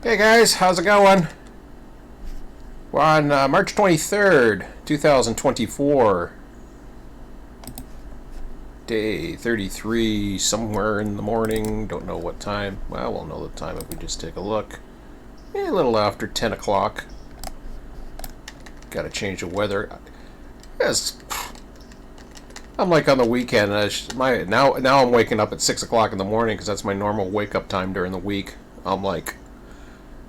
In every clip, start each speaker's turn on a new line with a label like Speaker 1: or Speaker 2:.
Speaker 1: Hey guys, how's it going? We're on March 23rd, 2024. Day 33, somewhere in the morning. Don't know what time. Well, we'll know the time if we just take a look. A little after 10 o'clock. Gotta change the weather. Yes, I'm like on the weekend. Now I'm waking up at 6 o'clock in the morning because that's my normal wake up time during the week. I'm like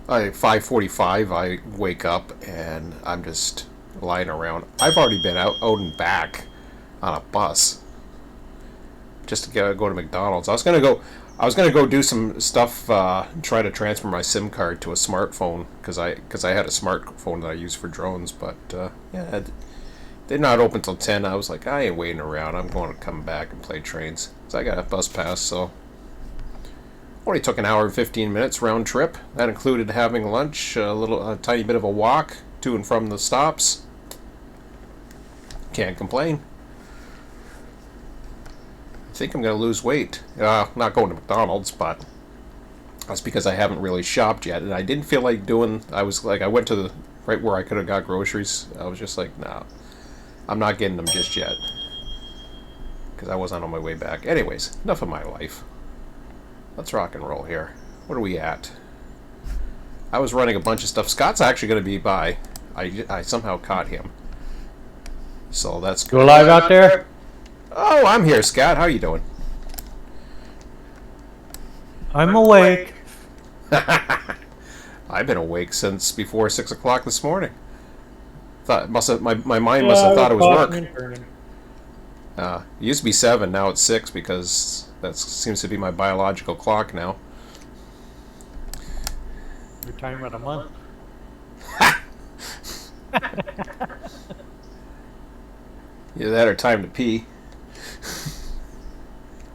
Speaker 1: 5:45 I wake up and I'm just lying around. I've already been out and back on a bus just to go to McDonald's. I was gonna go do some stuff, try to transfer my SIM card to a smartphone because I had a smartphone that I use for drones, but yeah, they're not open till 10. I was like, I ain't waiting around. I'm going to come back and play trains. So I got a bus pass, so only took an hour and 15 minutes round trip. That included having lunch, a tiny bit of a walk to and from the stops. Can't complain. I think I'm going to lose weight. Not going to McDonald's, but that's because I haven't really shopped yet, and I didn't feel like doing. I went to the right where I could have got groceries. I was just like, nah, I'm not getting them just yet because I wasn't on my way back. Anyways, enough of my life. Let's rock and roll here. What are we at? I was running a bunch of stuff. Scott's actually going to be by. I somehow caught him. So that's good.
Speaker 2: You alive out there?
Speaker 1: Oh, I'm here, Scott. How you doing?
Speaker 2: I'm awake.
Speaker 1: I've been awake since before 6 o'clock this morning. My mind must have thought it was work. It used to be 7, now it's 6 because that seems to be my biological clock now.
Speaker 2: Retirement a month.
Speaker 1: Yeah, that or time to pee.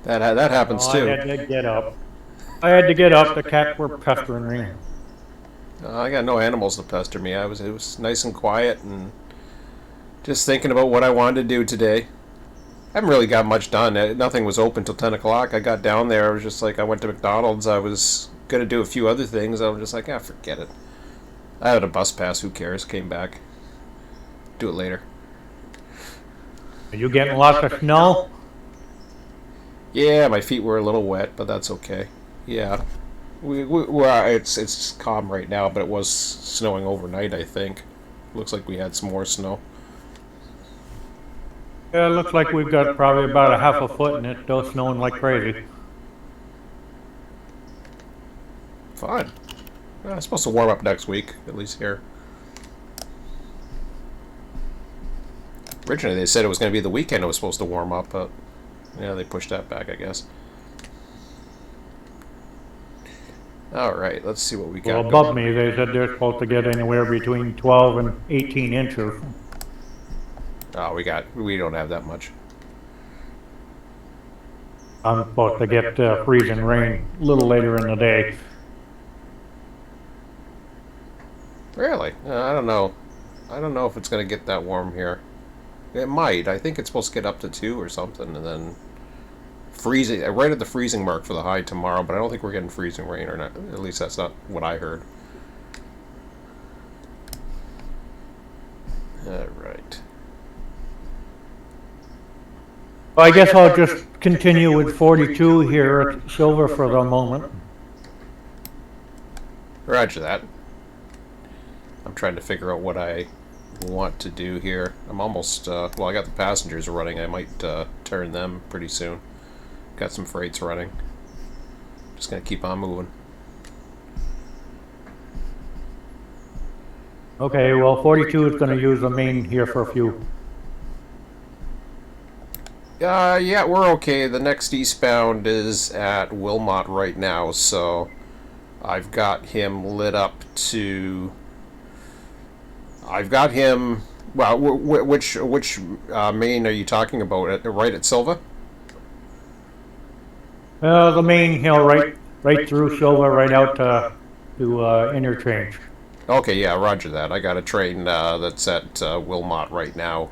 Speaker 1: That happens too.
Speaker 2: I had to get up. The cats were pestering me.
Speaker 1: I got no animals to pester me. It was nice and quiet and just thinking about what I wanted to do today. I haven't really got much done. Nothing was open till 10 o'clock. I got down there. I was just like, I went to McDonald's. I was going to do a few other things. I was just like, forget it. I had a bus pass. Who cares? Came back. Do it later.
Speaker 2: Are you getting lots of snow?
Speaker 1: Yeah, my feet were a little wet, but that's okay. Yeah. It's calm right now, but it was snowing overnight, I think. Looks like we had some more snow.
Speaker 2: Yeah, it looks like we've got probably about a half a foot and it's still snowing like crazy.
Speaker 1: Fine. It's supposed to warm up next week, at least here. Originally they said it was going to be the weekend it was supposed to warm up, but yeah, they pushed that back, I guess. Alright, let's see what we got.
Speaker 2: Well, above me, they said they're supposed to get anywhere between 12 and 18 inches.
Speaker 1: Oh, we don't have that much.
Speaker 2: I'm supposed to get freezing rain a little later in the day.
Speaker 1: Really? I don't know. I don't know if it's going to get that warm here. It might. I think it's supposed to get up to 2 or something, and then freezing right at the freezing mark for the high tomorrow. But I don't think we're getting freezing rain, or not. At least that's not what I heard. All right.
Speaker 2: Well, I guess I'll just continue with 42 here at Sylva for the moment.
Speaker 1: Roger that. I'm trying to figure out what I want to do here. I'm almost, well, I got the passengers running. I might turn them pretty soon. Got some freights running. Just gonna keep on moving.
Speaker 2: Okay, well, 42 is going to use the main here for a few.
Speaker 1: Yeah, we're okay. The next eastbound is at Wilmot right now, so I've got him lit up to... I've got him... Well, which main are you talking about? Right at Sylva?
Speaker 2: The main hill right through Sylva, right out to interchange.
Speaker 1: Okay, yeah, roger that. I got a train that's at Wilmot right now.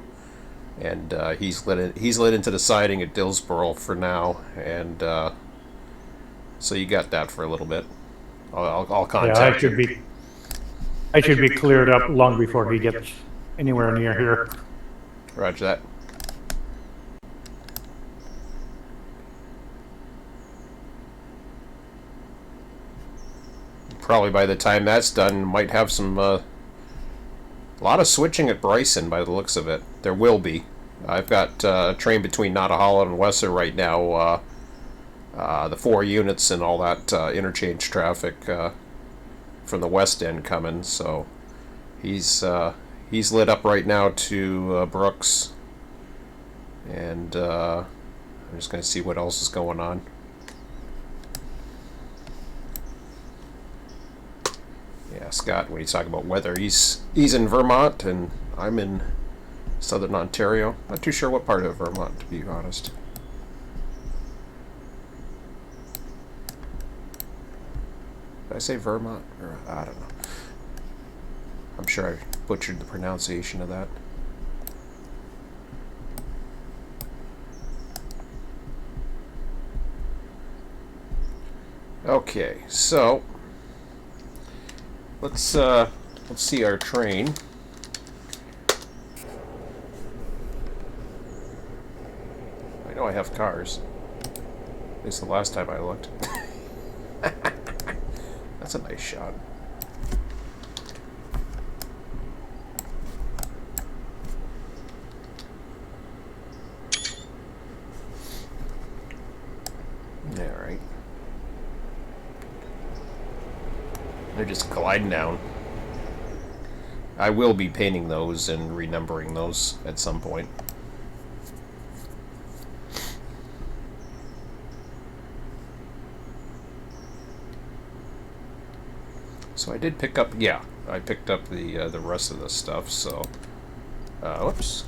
Speaker 1: And he's lit into the siding at Dillsborough for now, and so you got that for a little bit. I'll
Speaker 2: Yeah,
Speaker 1: contact him.
Speaker 2: I should be cleared up long before he gets anywhere near here.
Speaker 1: Roger that. Probably by the time that's done, might have some a lot of switching at Bryson by the looks of it. There will be. I've got a train between Nottahala and Wesser right now. The 4 units and all that interchange traffic from the west end coming. So he's lit up right now to Brooks, and I'm just going to see what else is going on. Yeah, Scott, when he's talking about weather, he's in Vermont and I'm in southern Ontario. Not too sure what part of Vermont, to be honest. Did I say Vermont? Or, I don't know. I'm sure I butchered the pronunciation of that. Okay, so let's see our train. I know I have cars. At least the last time I looked. That's a nice shot. All right. They're just gliding down. I will be painting those and renumbering those at some point. So I did pick up, yeah, I picked up the rest of the stuff. So, whoops.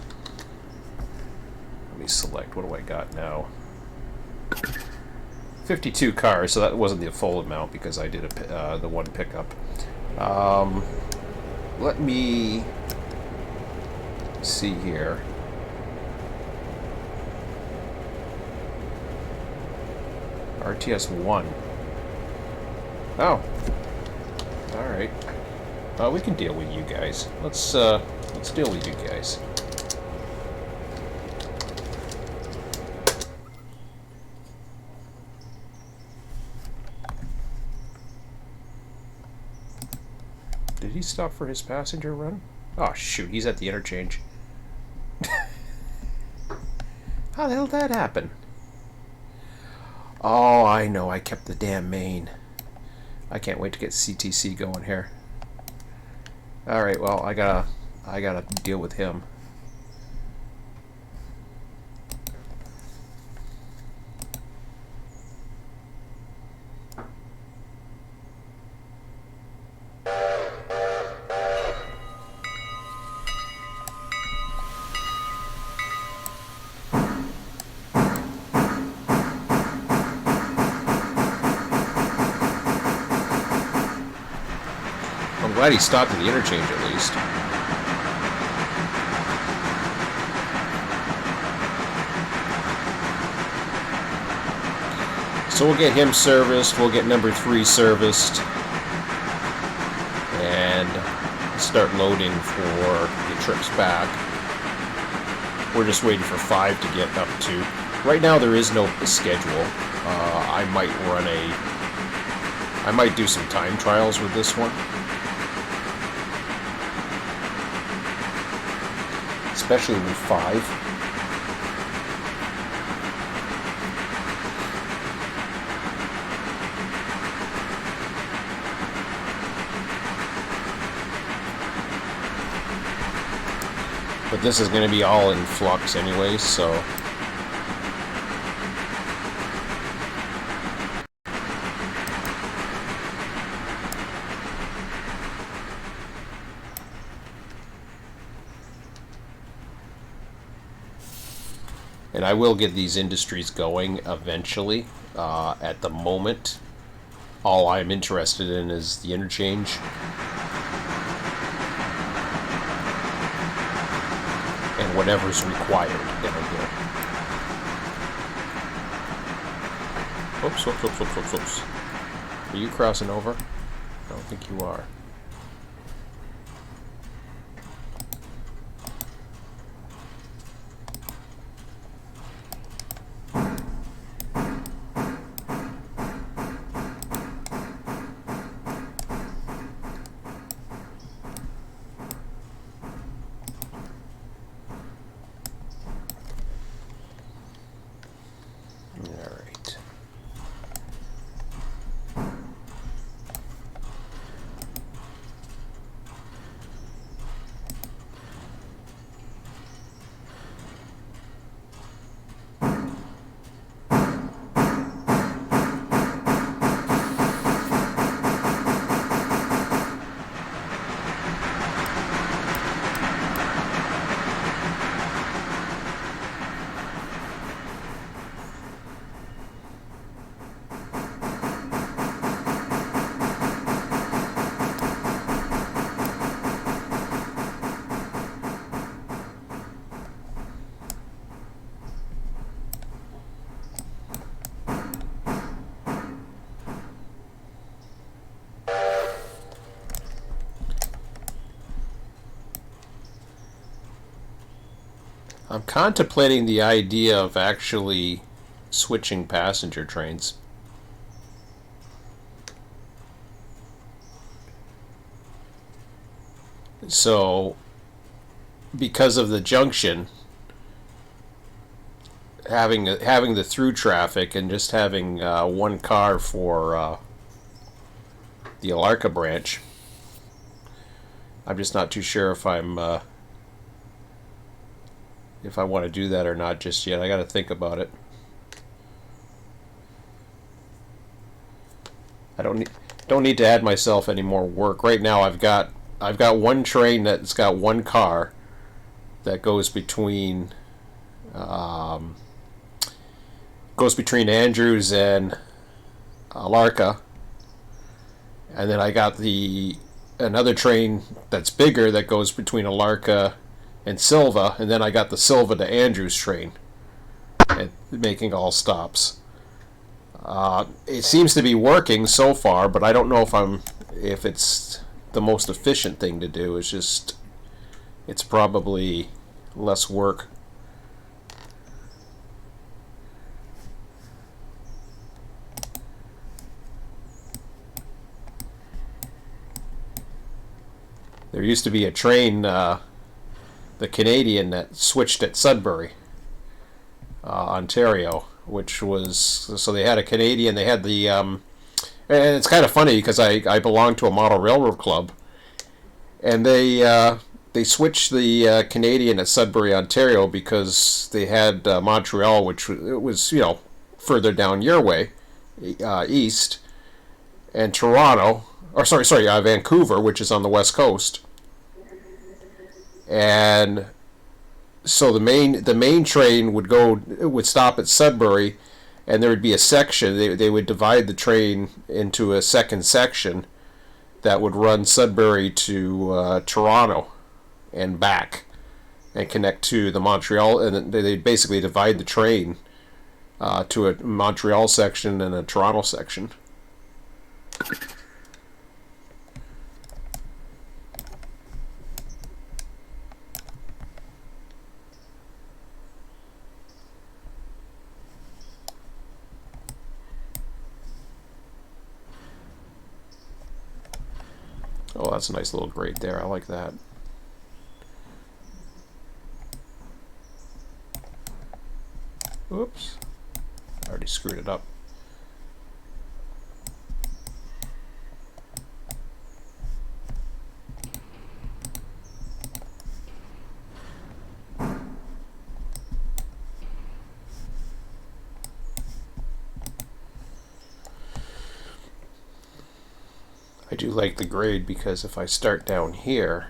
Speaker 1: Let me select. What do I got now? 52 cars, so that wasn't the full amount because I did the one pickup. Let me see here. RTS 1. Oh. Alright. We can deal with you guys. Let's deal with you guys. Did he stop for his passenger run? Oh shoot, he's at the interchange. How the hell did that happen? Oh, I know, I kept the damn main. I can't wait to get CTC going here. Alright, well, I gotta deal with him. I'm glad he stopped at the interchange at least. So we'll get him serviced, we'll get number 3 serviced, and start loading for the trips back. We're just waiting for 5 to get up to. Right now there is no schedule. I might do some time trials with this one. Especially with 5. But this is going to be all in flux anyway, so... And I will get these industries going eventually. At the moment, all I'm interested in is the interchange. And whatever's required down here. Oops. you crossing over? I don't think you are. I'm contemplating the idea of actually switching passenger trains. So, because of the junction, having the through traffic and just having one car for the Alarka branch, I'm just not too sure if I want to do that or not just yet. I got to think about it. I don't need to add myself any more work. Right now I've got one train that's got one car that goes between Andrews and Alarka, and then I got another train that's bigger that goes between Alarka and Sylva, and then I got the Sylva to Andrews train, and making all stops. It seems to be working so far, but I don't know if it's the most efficient thing to do. It's probably less work. There used to be a train, the Canadian, that switched at Sudbury, Ontario, which was, so they had a Canadian, they had and it's kind of funny because I belong to a model railroad club, and they switched the Canadian at Sudbury, Ontario, because they had Montreal, which was further down your way, east, and Toronto, or sorry, Vancouver, which is on the west coast, and so the main train would stop at Sudbury, and there would be a section. They would divide the train into a second section that would run Sudbury to Toronto and back, and connect to the Montreal. And they basically divide the train to a Montreal section and a Toronto section. Oh, that's a nice little grate there. I like that. Oops. I already screwed it up. I do like the grade because if I start down here,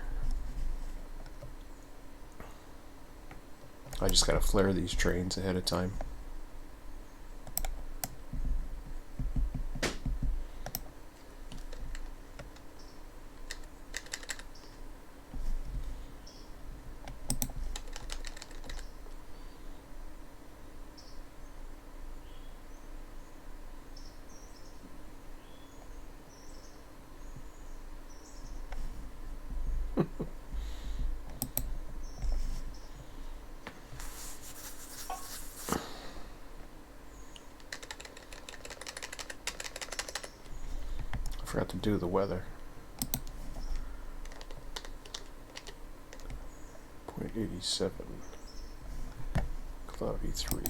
Speaker 1: I just gotta flare these trains ahead of time. Forgot to do the weather. 0.87. Cloudy 3.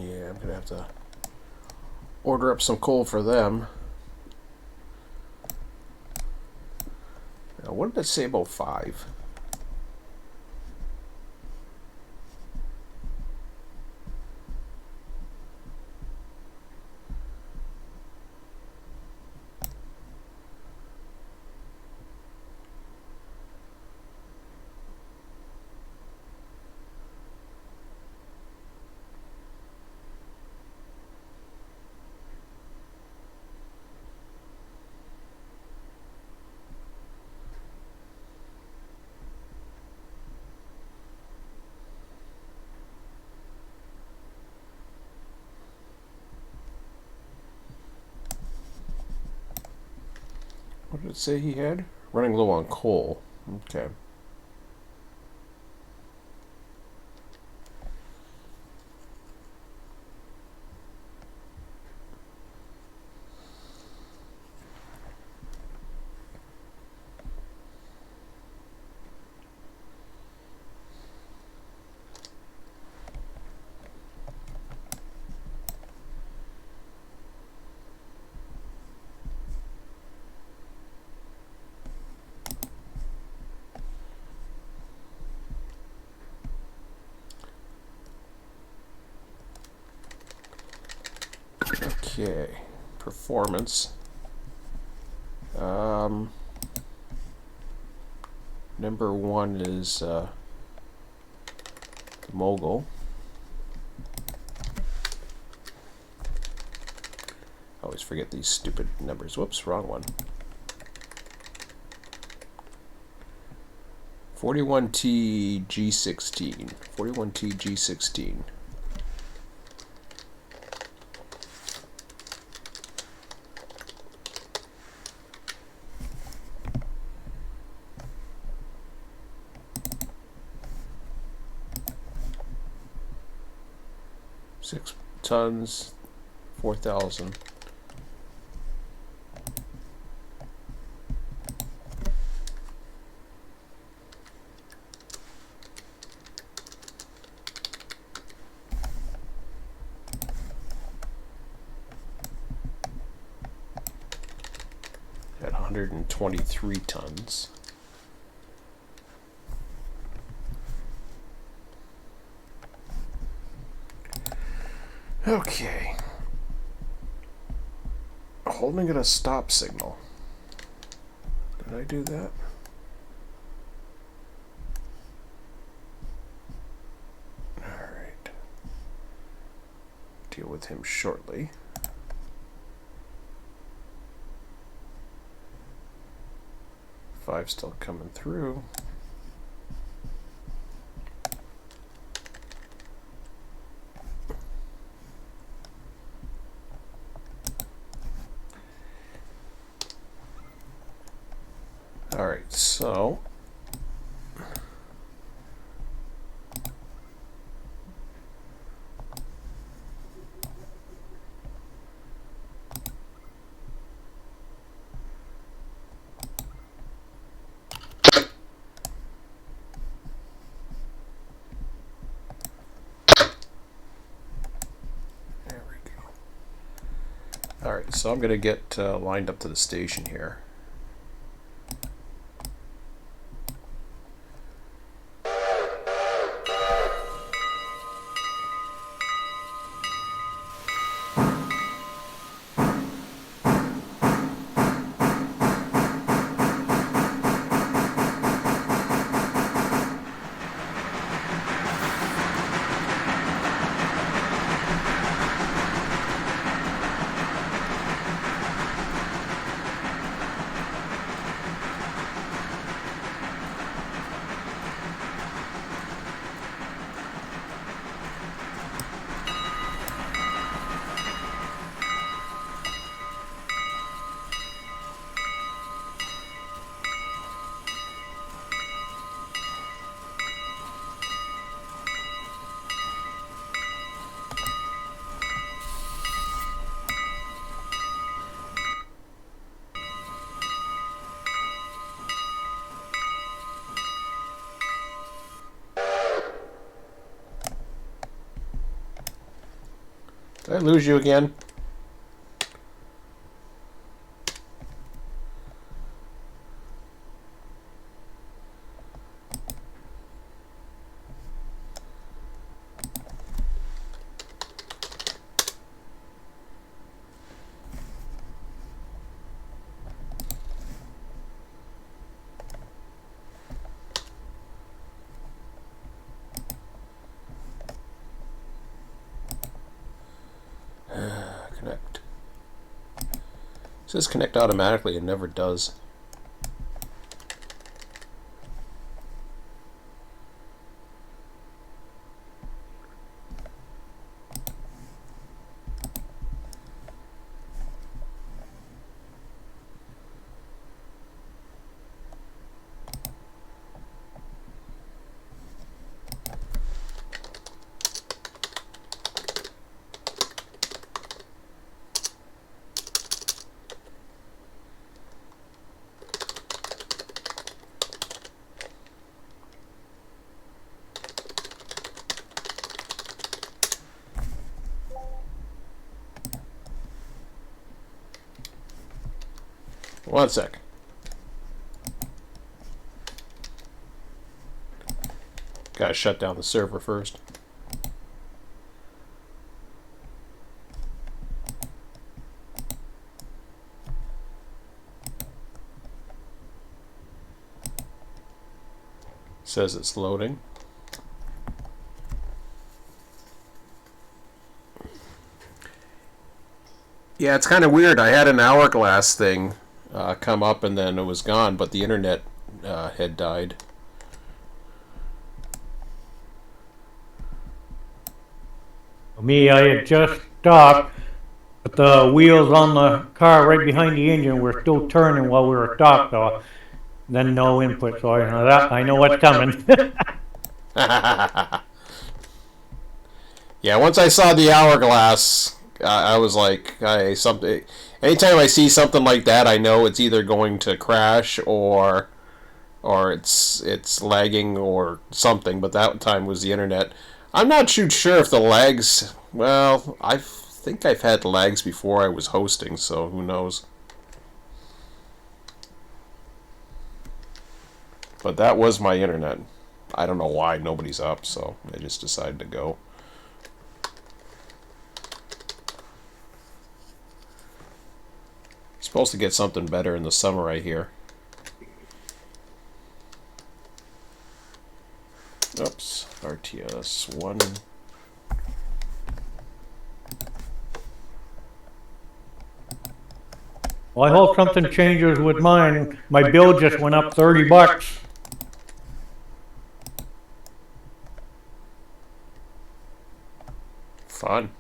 Speaker 1: Yeah, I'm gonna have to order up some coal for them. Now, what did it say about 5? What did it say he had? Running low on coal. Okay. Okay, performance. Number 1 is the mogul. I always forget these stupid numbers. Whoops, wrong one. 41T G16. 41T G16. Six tons, 4,000. At 123 tons. Okay. Holding at a stop signal. Did I do that? Alright. Deal with him shortly. Five still coming through. Alright, so there we go. Alright, so I'm going to get lined up to the station here. Did I lose you again? Connect. It says connect automatically, it never does. One sec. Gotta shut down the server first. Says it's loading. Yeah, it's kind of weird. I had an hourglass thing come up and then it was gone, but the internet had died.
Speaker 2: Me, I had just stopped, but the wheels on the car right behind the engine were still turning while we were stopped, so then no input, so I know what's coming.
Speaker 1: Yeah, once I saw the hourglass, I was like, something. Anytime I see something like that, I know it's either going to crash or it's lagging or something. But that time was the internet. I'm not too sure if the lags. Well, I think I've had lags before I was hosting, so who knows. But that was my internet. I don't know why nobody's up, so I just decided to go. Supposed to get something better in the summer, I hear. Oops, RTS 1.
Speaker 2: Well, I hope something changes with mine. My bill just went up $30.
Speaker 1: Fun.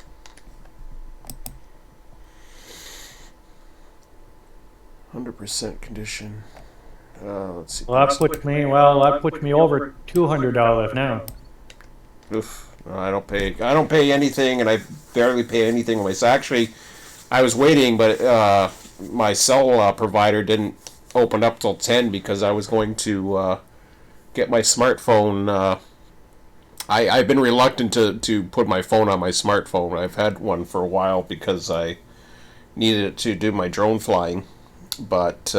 Speaker 1: %% condition. Let's see.
Speaker 2: Well, that puts me over $200 now.
Speaker 1: Oof. No, I don't pay anything, and I barely pay anything myself. Actually, I was waiting, but my cell provider didn't open up till 10 because I was going to get my smartphone. I've been reluctant to put my phone on my smartphone. I've had one for a while because I needed it to do my drone flying. But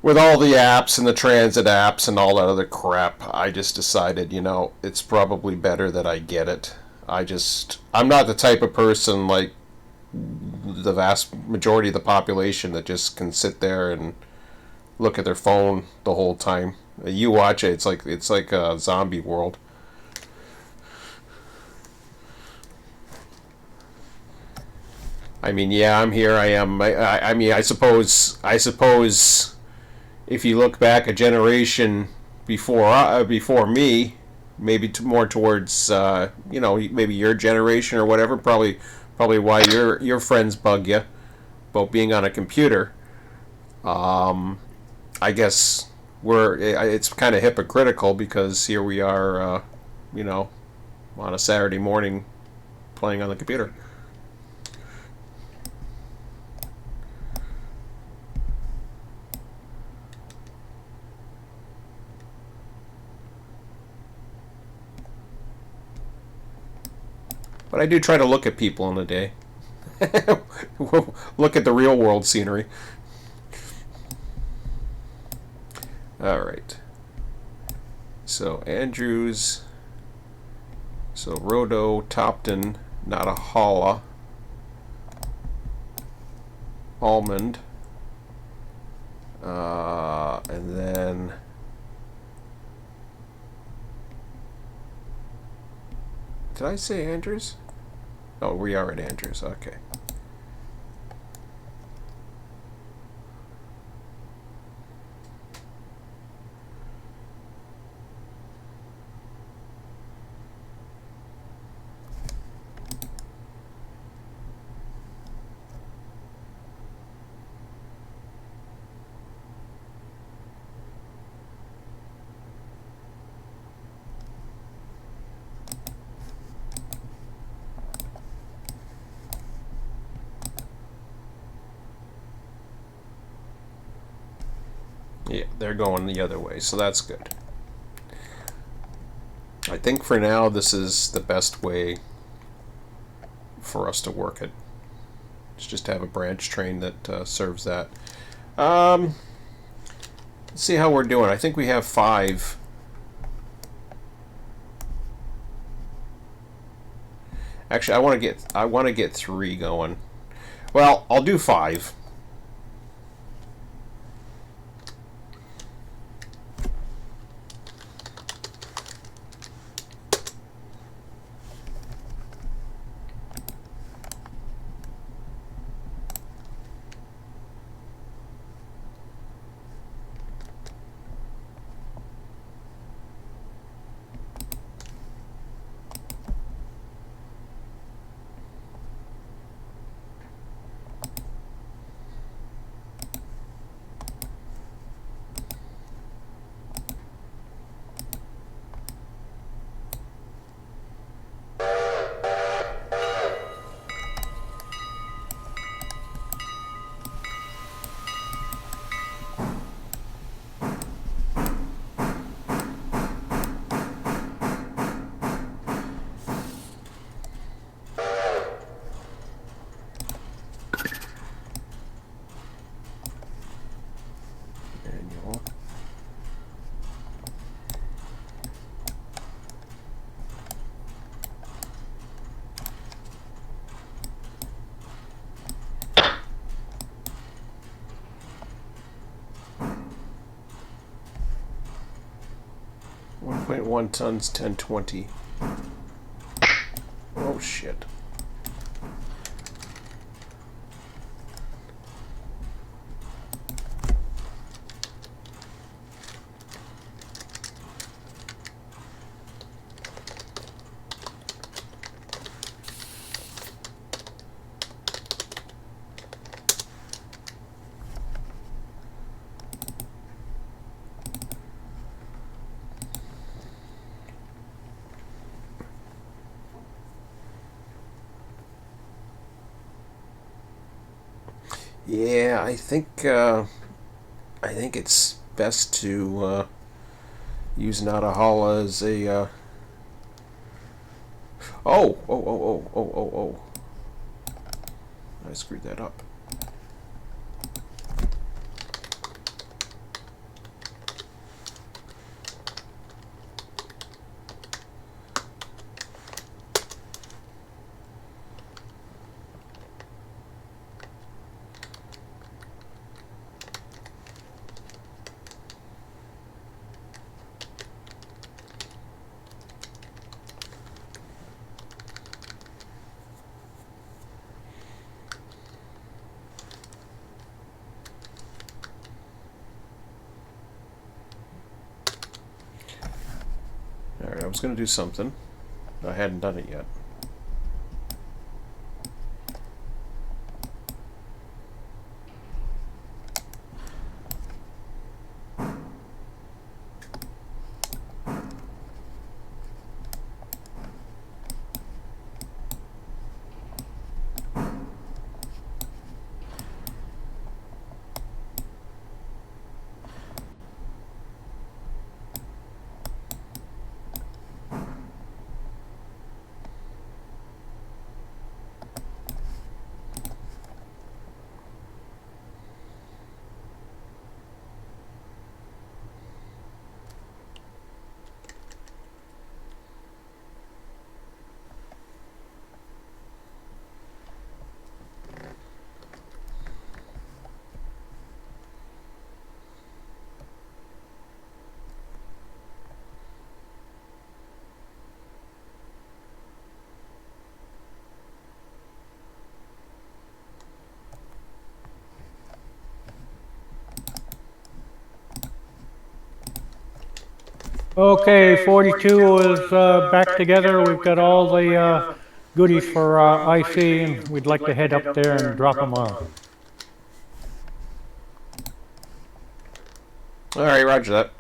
Speaker 1: with all the apps and the transit apps and all that other crap, I just decided, it's probably better that I get it. I'm not the type of person like the vast majority of the population that just can sit there and look at their phone the whole time. You watch it, it's like a zombie world. I mean, yeah, I'm here. I am. I mean, I suppose if you look back a generation before me, maybe more towards maybe your generation or whatever. Probably why your friends bug you about being on a computer. I guess it's kind of hypocritical because here we are, on a Saturday morning playing on the computer. But I do try to look at people in a day. Look at the real world scenery. Alright. So Andrews. So Rodo, Topton, Natahala, Almond. And then did I say Andrews? Oh, we are at Andrews. Okay. Yeah, they're going the other way, so that's good. I think for now this is the best way for us to work it. It's just have a branch train that serves that. Let's see how we're doing. I think we have 5. Actually, I want to get 3 going. Well, I'll do 5. Manual. .1 tons, 1020. Oh shit. Yeah, I think it's best to use Nadahala as a. Oh! I screwed that up. Alright, I was going to do something. I hadn't done it yet.
Speaker 2: Okay, 42 is back together. We've got all the goodies for IC, and we'd like to head up there and drop them off.
Speaker 1: Alright, roger that.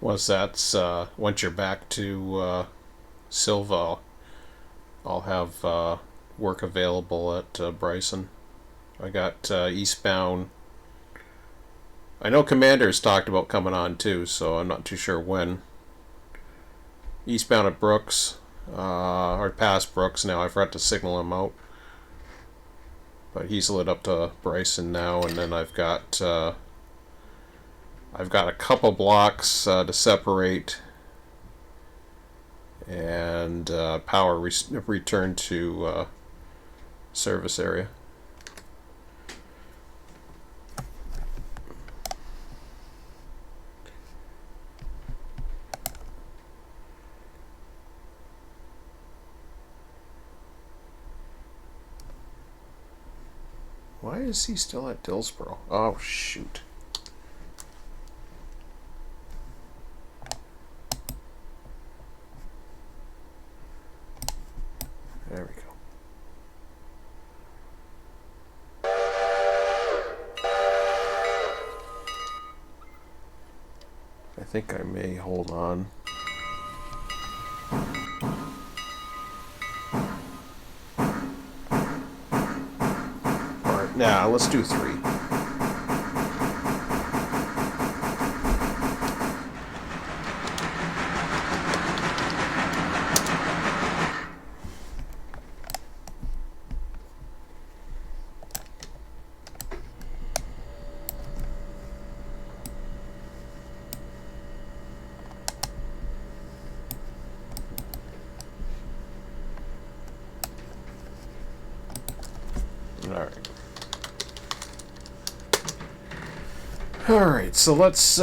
Speaker 1: once you're back to Sylva, I'll have work available at Bryson. I got eastbound. I know Commander's talked about coming on too, so I'm not too sure when. Eastbound at Brooks, or past Brooks now. I forgot to signal him out, but he's lit up to Bryson now, and then I've got a couple blocks to separate, and power return to service area. Why is he still at Dillsboro? Oh, shoot. There we go. I think I may hold on. Nah, let's do 3. Alright, so let's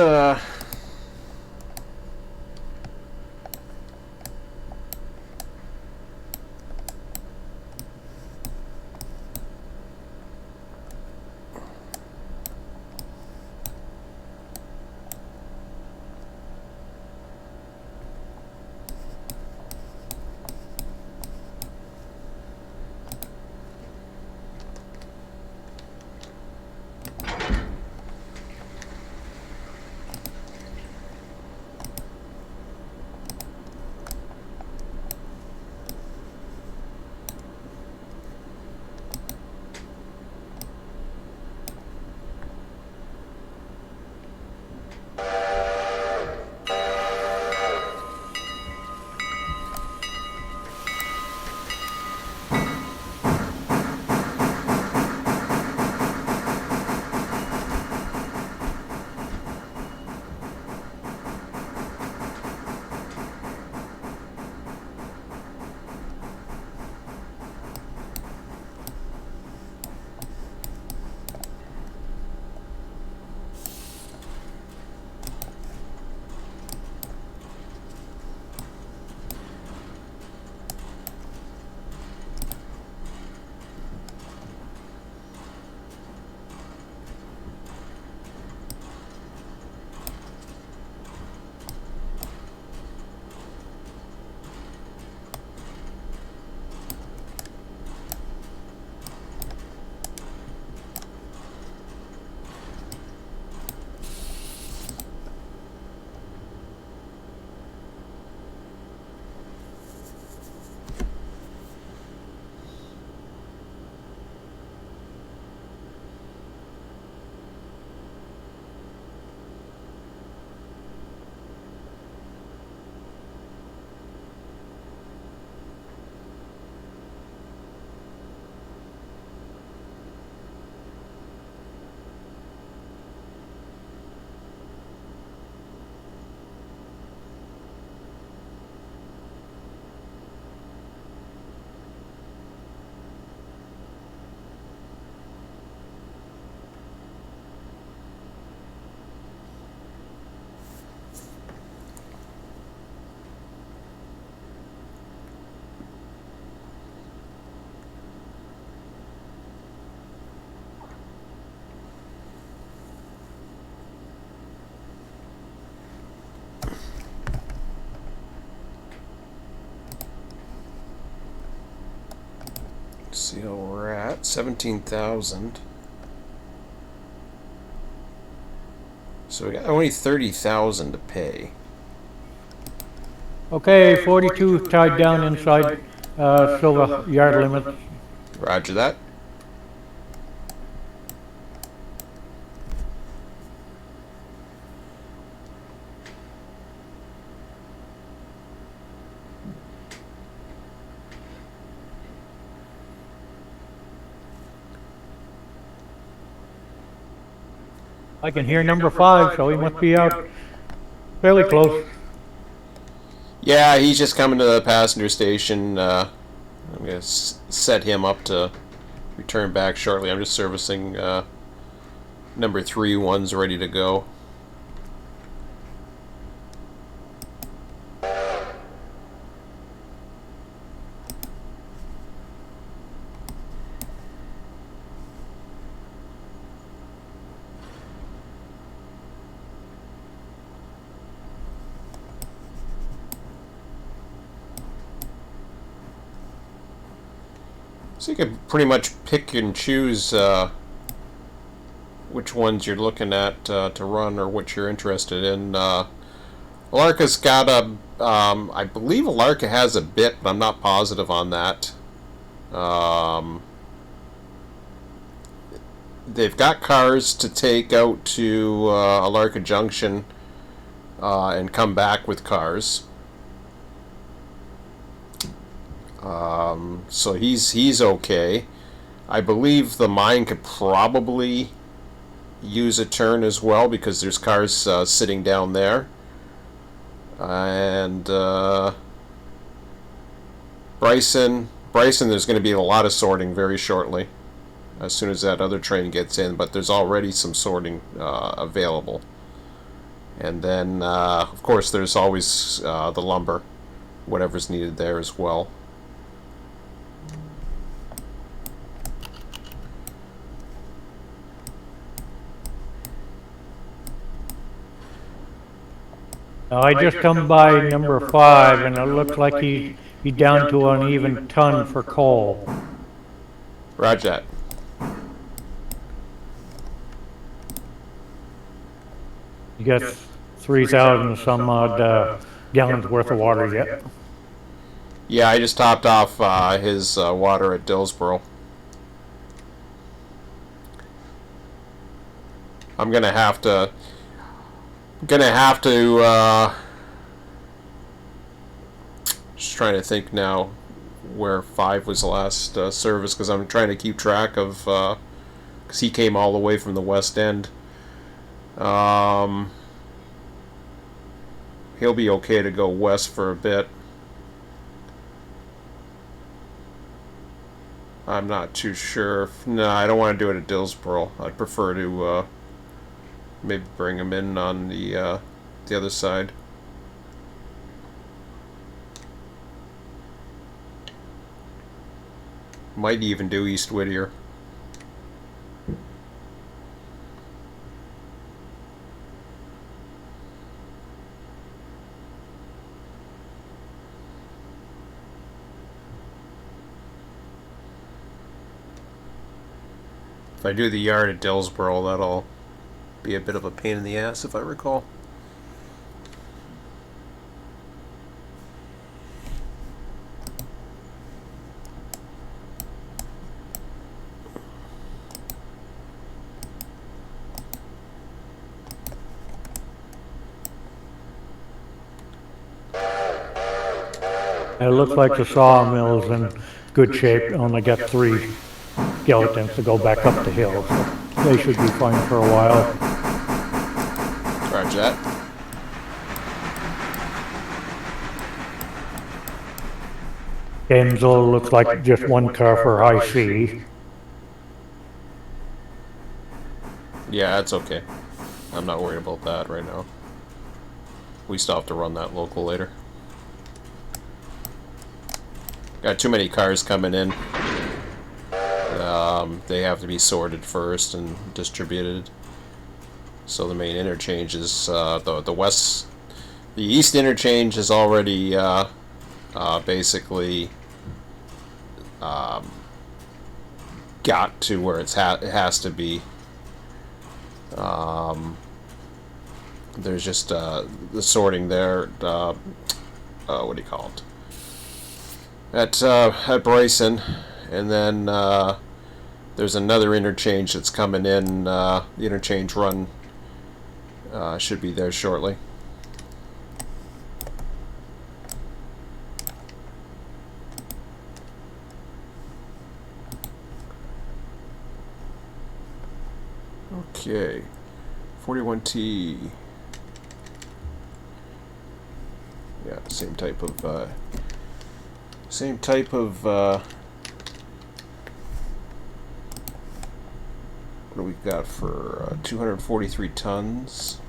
Speaker 1: see how we're at. 17,000. So we got only 30,000 to pay.
Speaker 2: Okay, 42 tied down inside Sylva yard limits.
Speaker 1: Roger that.
Speaker 2: I can hear number 5, so he must be out fairly close.
Speaker 1: Yeah, he's just coming to the passenger station. I'm going to set him up to return back shortly. I'm just servicing number 3. One's ready to go. So you can pretty much pick and choose which ones you're looking at to run or what you're interested in. Alarka's got a, I believe Alarka has a bit, but I'm not positive on that. They've got cars to take out to Alarka Junction and come back with cars. So he's okay. I believe the mine could probably use a turn as well because there's cars sitting down there. And Bryson, there's going to be a lot of sorting very shortly as soon as that other train gets in, but there's already some sorting available. And then, of course, there's always the lumber, whatever's needed there as well.
Speaker 2: I just come by number 5, and it looks like he's down to an even ton for coal.
Speaker 1: Roger that.
Speaker 2: He gets 3,000 some odd gallons worth of water yet.
Speaker 1: Yeah, I just topped off his water at Dillsboro. I'm gonna have to just trying to think now where 5 was the last service, because I'm trying to keep track of because he came all the way from the West End. He'll be okay to go west for a bit. I'm not too sure. No, I don't want to do it at Dillsboro. I'd prefer to maybe bring him in on the other side. Might even do East Whittier. If I do the yard at Dillsboro, that'll be a bit of a pain in the ass, if I recall.
Speaker 2: It looks like the sawmill's in good shape. Only got 3 skeletons to go back up the hill, so they should be fine for a while.
Speaker 1: Roger that.
Speaker 2: Enzo looks like just 1 car for high C.
Speaker 1: Yeah, that's okay. I'm not worried about that right now. We still have to run that local later. Got too many cars coming in. They have to be sorted first and distributed. So the main interchange is the east interchange is already basically got to where it has to be. There's just the sorting there. what do you call it? At Bryson, and then there's another interchange that's coming in. The interchange run should be there shortly. Okay, 41T. Yeah, same type of what do we got for 243 tons?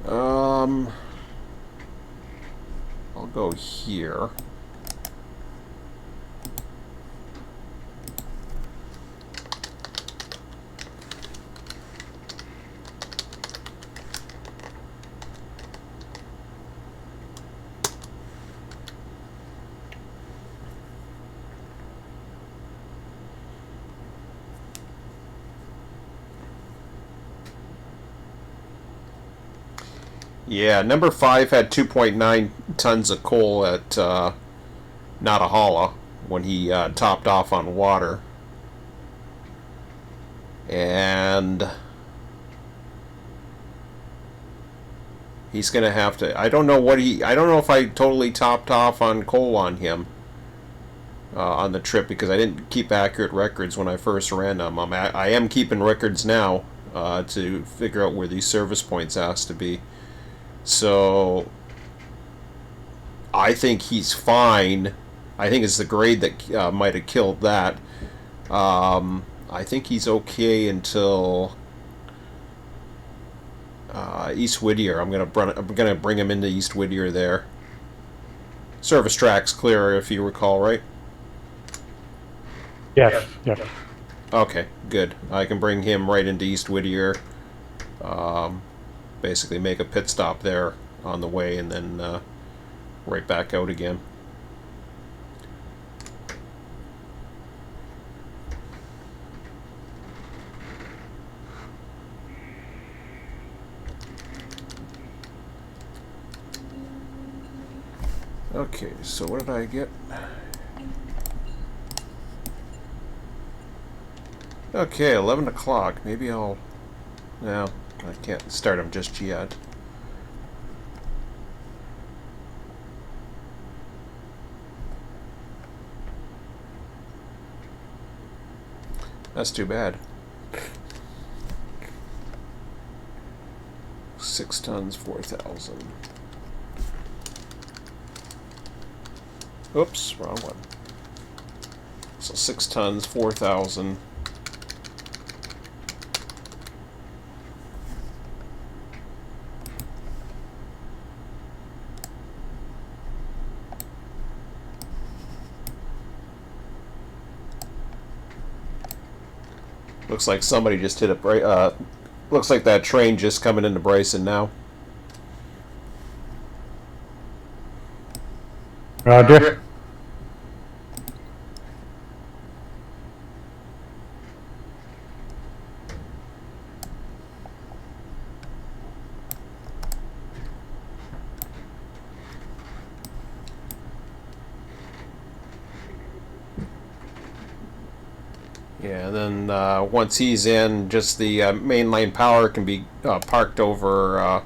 Speaker 1: I'll go here. Yeah, number 5 had 2.9 tons of coal at Natahala when he topped off on water. And he's going to have to... I don't know if I totally topped off on coal on him on the trip, because I didn't keep accurate records when I first ran them. I am keeping records now to figure out where these service points has to be. So I think he's fine. I think it's the grade that might have killed that. I think he's okay until East Whittier. I'm gonna bring him into East Whittier there. Service track's clear, if you recall, right?
Speaker 2: Yes, yes.
Speaker 1: Okay, good. I can bring him right into East Whittier. Basically make a pit stop there on the way, and then right back out again. Okay, so what did I get? Okay, 11 o'clock. Maybe I'll... No, I can't start them just yet. That's too bad. 6 tons, 4,000. Oops, wrong one. So 6 tons, 4,000. Looks like somebody just hit a looks like that train just coming into Bryson now.
Speaker 2: Roger.
Speaker 1: Yeah, and then once he's in, just the mainline power can be parked over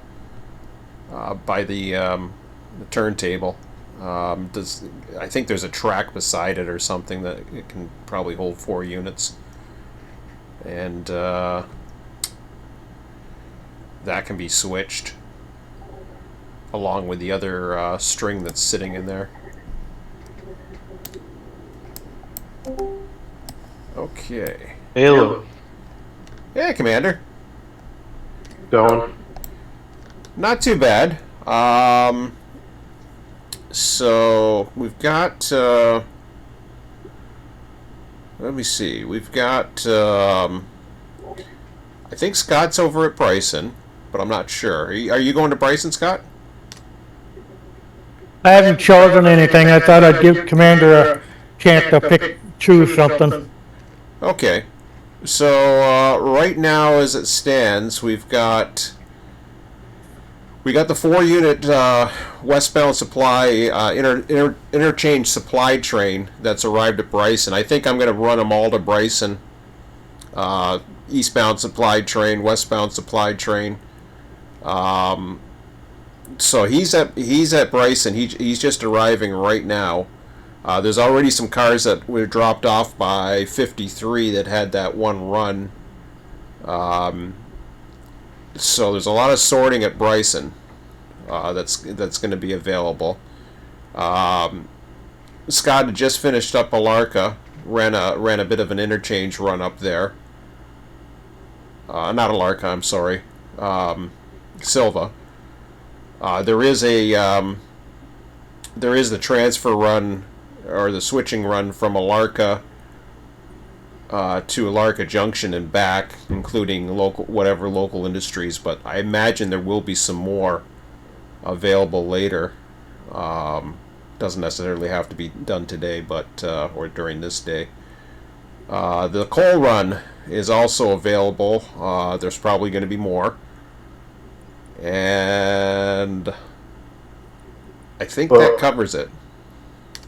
Speaker 1: by the turntable. I think there's a track beside it or something that it can probably hold 4 units, and that can be switched along with the other string that's sitting in there. Okay.
Speaker 3: Hello.
Speaker 1: Yeah, Commander.
Speaker 3: Going.
Speaker 1: Not too bad. So we've got. Let me see. We've got. I think Scott's over at Bryson, but I'm not sure. Are you going to Bryson, Scott?
Speaker 2: I haven't chosen anything. I thought I'd give Commander a chance to choose something.
Speaker 1: Okay. So right now, as it stands, we got the 4-unit westbound supply interchange supply train that's arrived at Bryson. I think I'm going to run them all to Bryson. Eastbound supply train, westbound supply train. So he's at Bryson. He's just arriving right now. There's already some cars that were dropped off by 53 that had that one run. So there's a lot of sorting at Bryson that's going to be available. Scott had just finished up Alarka, ran a bit of an interchange run up there. Not Alarka, I'm sorry, Sylva. There is the transfer run or the switching run from Alarka to Alarka Junction and back, including whatever local industries. But I imagine there will be some more available later. Doesn't necessarily have to be done today, but or during this day. The coal run is also available. There's probably going to be more, and I think that covers it.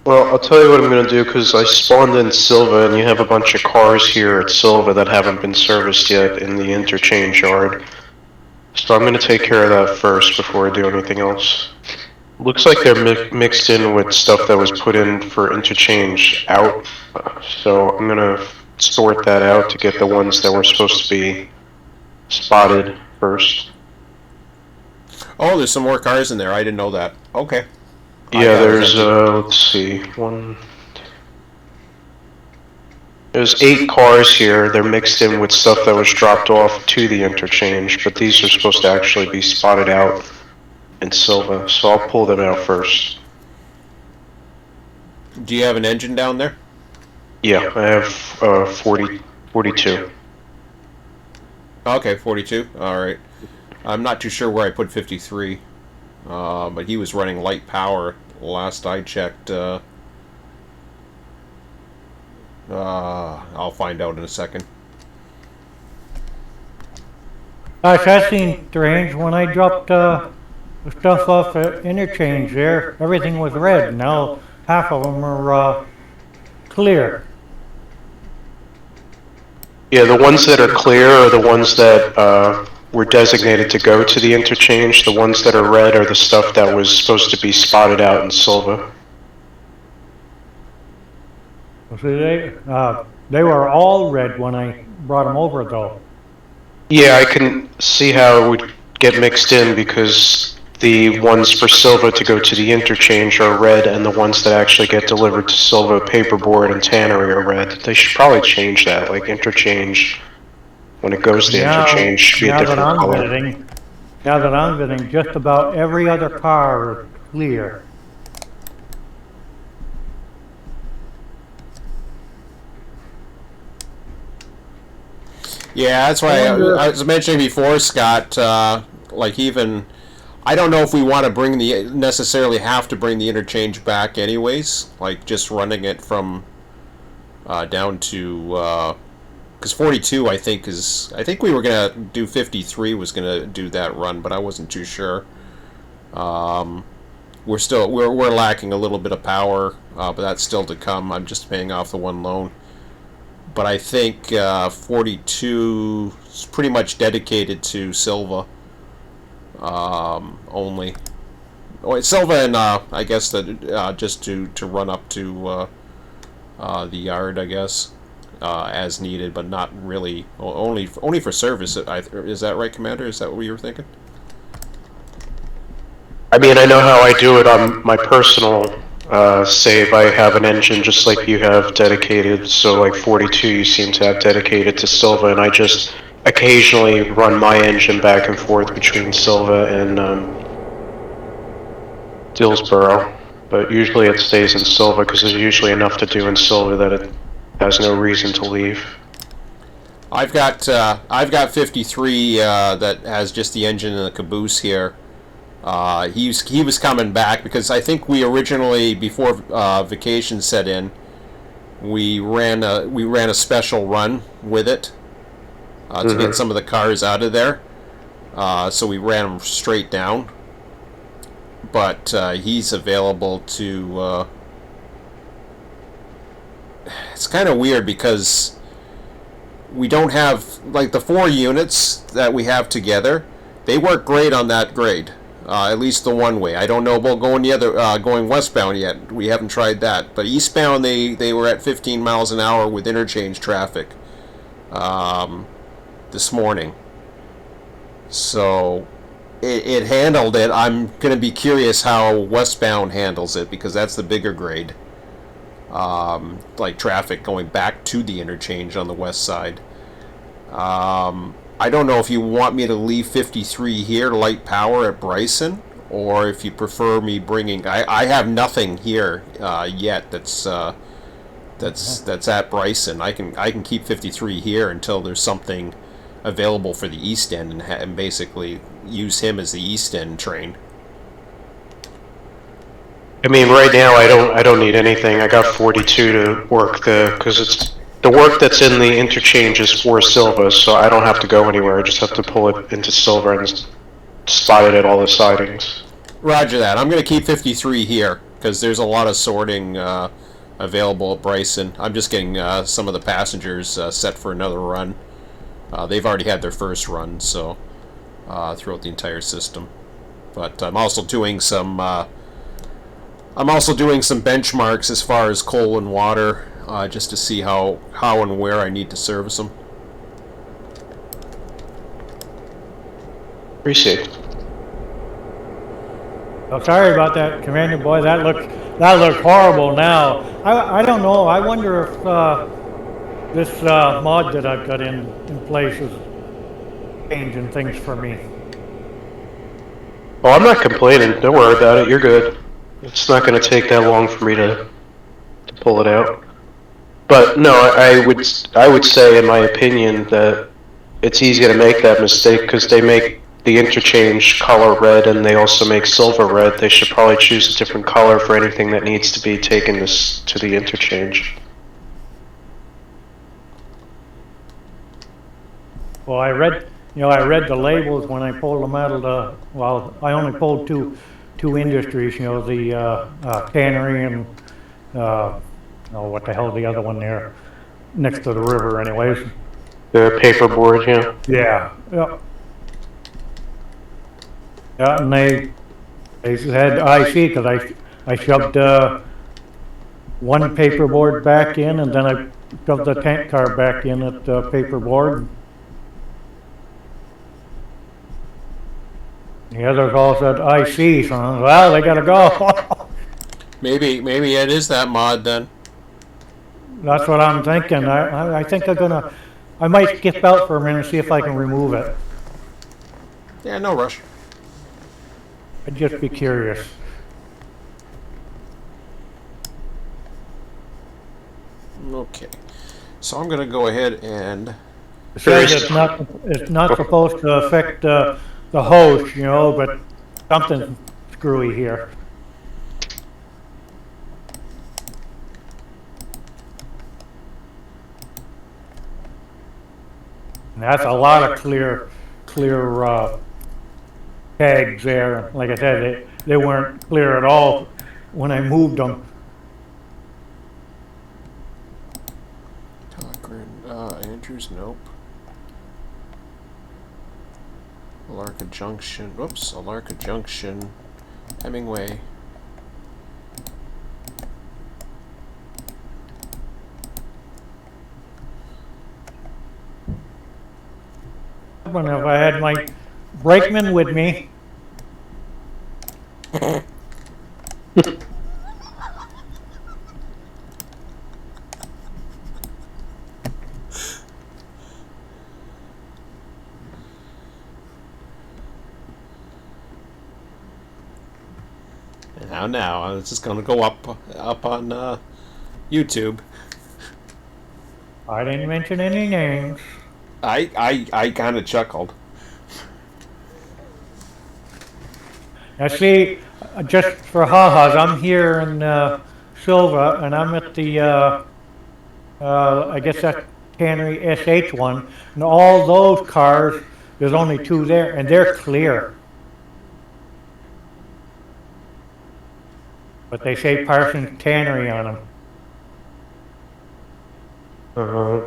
Speaker 3: Well, I'll tell you what I'm going to do, because I spawned in Sylva, and you have a bunch of cars here at Sylva that haven't been serviced yet in the interchange yard. So I'm going to take care of that first before I do anything else. Looks like they're mixed in with stuff that was put in for interchange out, so I'm going to sort that out to get the ones that were supposed to be spotted first.
Speaker 1: Oh, there's some more cars in there. I didn't know that. Okay.
Speaker 3: Yeah, there's, let's see, there's 8 cars here. They're mixed in with stuff that was dropped off to the interchange, but these are supposed to actually be spotted out in Sylva, so I'll pull them out first.
Speaker 1: Do you have an engine down there?
Speaker 3: Yeah, I have 42.
Speaker 1: Okay, 42. All right. I'm not too sure where I put 53, but he was running light power last I checked. I'll find out in a second.
Speaker 2: Gosh, that seemed strange. When I dropped the stuff off at interchange there, everything was red. Now half of them are clear.
Speaker 3: Yeah, the ones that are clear are the ones that were designated to go to the interchange. The ones that are red are the stuff that was supposed to be spotted out in Sylva.
Speaker 2: See, they were all red when I brought them over, though.
Speaker 3: Yeah, I can see how it would get mixed in, because the ones for Sylva to go to the interchange are red, and the ones that actually get delivered to Sylva, paperboard, and tannery are red. They should probably change that, like interchange, when it goes to interchange, should be a different color.
Speaker 2: Now that I'm visiting, just about every other car is clear.
Speaker 1: Yeah, that's why I was mentioning before, Scott. Like even, I don't know if we want to necessarily have to bring the interchange back, anyways. Like just running it from down to because 42, I think we were gonna do 53 was gonna do that run, but I wasn't too sure. We're lacking a little bit of power, but that's still to come. I'm just paying off the one loan. But I think 42 is pretty much dedicated to Sylva only. Oh, Sylva and I guess that just to run up to the yard, I guess, as needed, but not really. Only for service. Is that right, Commander? Is that what you were thinking?
Speaker 3: I mean, I know how I do it on my personal save. I have an engine just like you have dedicated, so like 42 you seem to have dedicated to Sylva, and I just occasionally run my engine back and forth between Sylva and Dillsboro, but usually it stays in Sylva because there's usually enough to do in Sylva that it has no reason to leave.
Speaker 1: I've got 53 that has just the engine and the caboose here. He was coming back because I think we originally, before vacation set in, we ran a special run with it, to get some of the cars out of there. So we ran him straight down. But he's available to... it's kind of weird because we don't have... Like, the 4 units that we have together, they work great on that grade. At least the one way. I don't know about going the other, going westbound yet. We haven't tried that. But eastbound, they were at 15 miles an hour with interchange traffic this morning. So it handled it. I'm going to be curious how westbound handles it, because that's the bigger grade. Like traffic going back to the interchange on the west side. I don't know if you want me to leave 53 here, light power at Bryson, or if you prefer me bringing... I have nothing here yet that's at Bryson. I can keep 53 here until there's something available for the East End, and basically use him as the East End train.
Speaker 3: I mean, right now I don't need anything. I got 42 to work because it's the work that's in the interchange is for Sylva, so I don't have to go anywhere. I just have to pull it into Sylva and slide it at all the sidings.
Speaker 1: Roger that. I'm going to keep 53 here because there's a lot of sorting available at Bryson. I'm just getting some of the passengers set for another run. They've already had their first run, so throughout the entire system. But I'm also doing some benchmarks as far as coal and water, just to see how and where I need to service them.
Speaker 3: Appreciate it.
Speaker 2: Oh, sorry about that, Commander Boy. That looks horrible now. I don't know. I wonder if this mod that I've got in place is changing things for me.
Speaker 3: Oh, I'm not complaining. Don't worry about it. You're good. It's not going to take that long for me to pull it out. But no, I would say, in my opinion, that it's easy to make that mistake because they make the interchange color red and they also make Sylva red. They should probably choose a different color for anything that needs to be taken to the interchange.
Speaker 2: Well, I read the labels when I pulled them out of the. Well, I only pulled two industries. The cannery and what the hell the other one there next to the river, anyways.
Speaker 3: The paperboard, yeah.
Speaker 2: Yeah. Yeah, and they had IC because I shoved one paperboard back in, and then I shoved the tank car back in at the paperboard. The others all said IC, so well, they gotta go.
Speaker 1: Maybe it is that mod then.
Speaker 2: That's what I'm thinking. I think I might skip out for a minute and see if I can remove it.
Speaker 1: Yeah, no rush.
Speaker 2: I'd just be curious.
Speaker 1: Okay, so I'm gonna go ahead and.
Speaker 2: It says it's not supposed to affect the host, but something's screwy here. And that's a lot of clear tags there. Like I said, they weren't clear at all when I moved them.
Speaker 1: Cochran, Andrews, nope. Alarka Junction, whoops, Alarka Junction, Hemingway.
Speaker 2: If I had my brakeman with me.
Speaker 1: Now, it's just gonna go up on YouTube.
Speaker 2: I didn't mention any names.
Speaker 1: I kind of chuckled.
Speaker 2: Now see, just for ha-has, I'm here in Sylva, and I'm at the, I guess that's Tannery SH1, and all those cars, there's only 2 there, and they're clear. But they say Parsons Tannery on them.
Speaker 3: Uh,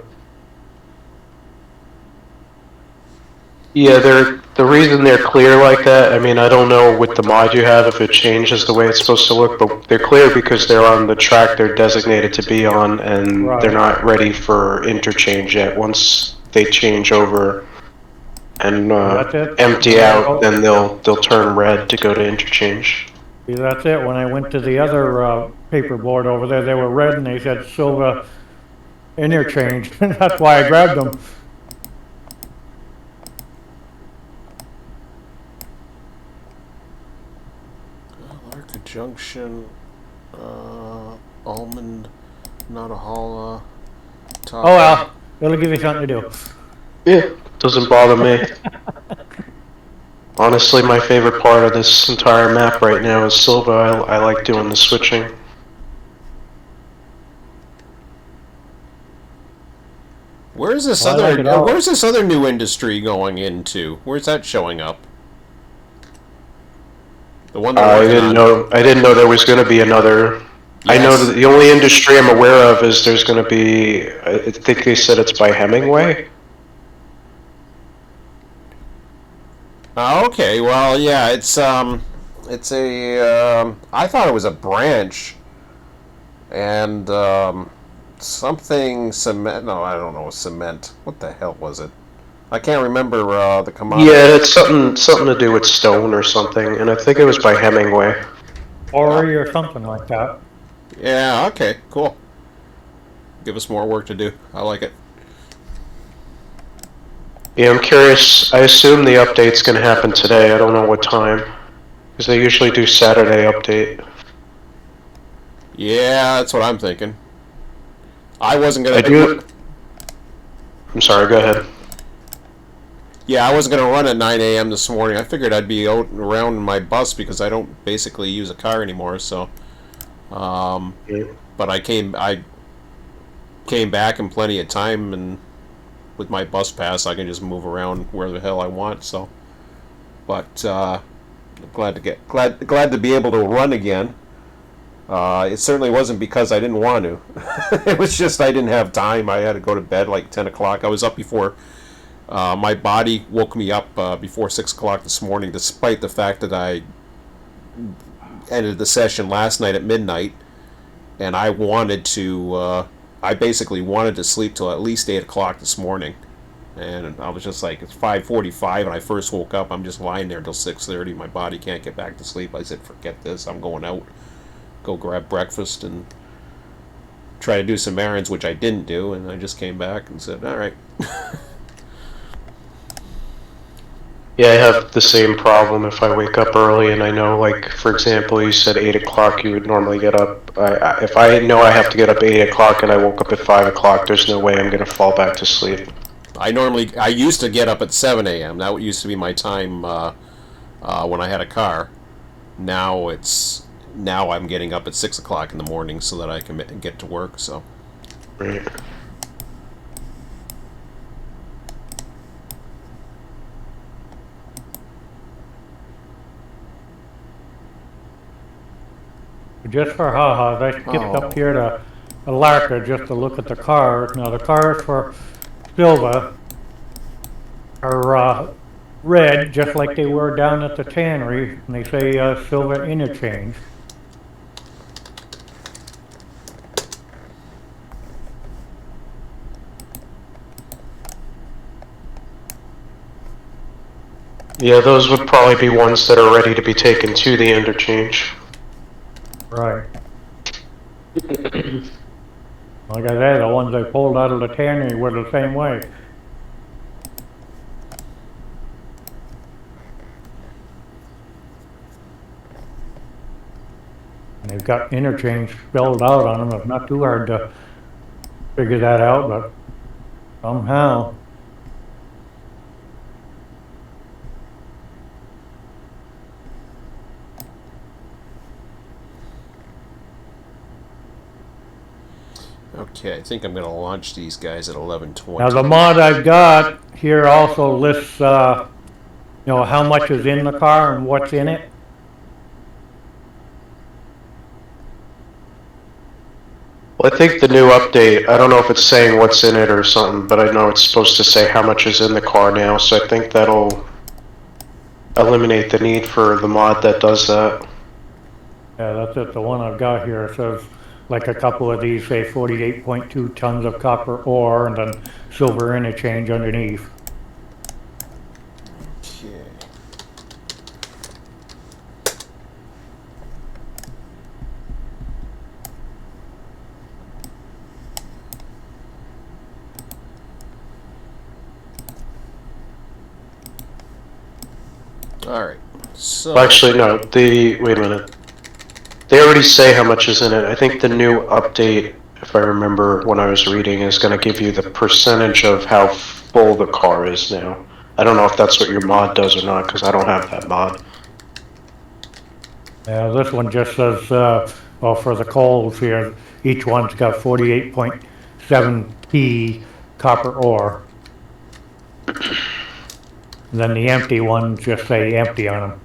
Speaker 3: yeah, the reason they're clear like that, I mean, I don't know with the mod you have if it changes the way it's supposed to look, but they're clear because they're on the track they're designated to be on, and
Speaker 2: Right.
Speaker 3: they're not ready for interchange yet. Once they change over and
Speaker 2: That's it.
Speaker 3: empty out, then they'll turn red to go to interchange.
Speaker 2: See, that's it. When I went to the other paper board over there, they were red and they said Sylva interchange. That's why I grabbed them.
Speaker 1: Larka Junction, Almond, Nottahala,
Speaker 2: Oh well, it'll give you something to do.
Speaker 3: Yeah, doesn't bother me. Honestly, my favorite part of this entire map right now is Sylva. I like doing the switching.
Speaker 1: Where's this
Speaker 2: Well, I like it all.
Speaker 1: where's this other new industry going into? Where's that showing up? The one that
Speaker 3: I didn't know there was going to be another. I know
Speaker 1: Yes.
Speaker 3: that the only industry I'm aware of is there's going to be. I think they said it's by Hemingway.
Speaker 1: Okay, well, yeah, it's a, I thought it was a branch, and, something cement, no, I don't know, cement, what the hell was it? I can't remember, the commodity.
Speaker 3: Yeah, it's something to do with stone or something, and I think it was by Hemingway.
Speaker 2: Quarry or something like that.
Speaker 1: Yeah, okay, cool. Give us more work to do. I like it.
Speaker 3: Yeah, I'm curious. I assume the update's going to happen today. I don't know what time, because they usually do Saturday update.
Speaker 1: Yeah, that's what I'm thinking. I wasn't
Speaker 3: I
Speaker 1: gonna
Speaker 3: do. I'm sorry. Go ahead.
Speaker 1: Yeah, I wasn't gonna run at 9 a.m. this morning. I figured I'd be out and around in my bus because I don't basically use a car anymore. So, but I came back in plenty of time, and with my bus pass, I can just move around where the hell I want. So, but glad to be able to run again. It certainly wasn't because I didn't want to. It was just I didn't have time. I had to go to bed like 10 o'clock. I was up before. My body woke me up before 6 o'clock this morning, despite the fact that I ended the session last night at midnight, and I wanted to. I basically wanted to sleep till at least 8 o'clock this morning, and I was just like, it's 5:45, and I first woke up. I'm just lying there till 6:30. My body can't get back to sleep. I said, forget this. I'm going out, go grab breakfast, and try to do some errands, which I didn't do, and I just came back and said, all right.
Speaker 3: Yeah, I have the same problem if I wake up early and I know, like, for example, you said 8 o'clock you would normally get up. If I know I have to get up 8 o'clock and I woke up at 5 o'clock, there's no way I'm going to fall back to sleep.
Speaker 1: I used to get up at 7 a.m. That used to be my time when I had a car. Now I'm getting up at 6 o'clock in the morning so that I can get to work, so.
Speaker 3: Right.
Speaker 2: Just for ha-has, I skipped up here to Larka just to look at the cars. Now the cars for Sylva are red, just like they were down at the tannery, and they say Sylva interchange.
Speaker 3: Yeah, those would probably be ones that are ready to be taken to the interchange.
Speaker 2: Right. Like I said, the ones I pulled out of the tannery were the same way. And they've got interchange spelled out on them. It's not too hard to figure that out, but somehow.
Speaker 1: Okay, I think I'm going to launch these guys at 11:20.
Speaker 2: Now the mod I've got here also lists, you know, how much is in the car and what's in it.
Speaker 3: Well, I think the new update, I don't know if it's saying what's in it or something, but I know it's supposed to say how much is in the car now, so I think that'll eliminate the need for the mod that does that.
Speaker 2: Yeah, that's it. The one I've got here says, like a couple of these say 48.2 tons of copper ore and then silver interchange underneath.
Speaker 1: Okay. All right. So
Speaker 3: Actually, no, wait a minute. They already say how much is in it. I think the new update, if I remember when I was reading, is going to give you the percentage of how full the car is now. I don't know if that's what your mod does or not, because I don't have that mod.
Speaker 2: Yeah, this one just says, well, for the coals here, each one's got 48.7 P copper ore. And then the empty ones just say empty on them.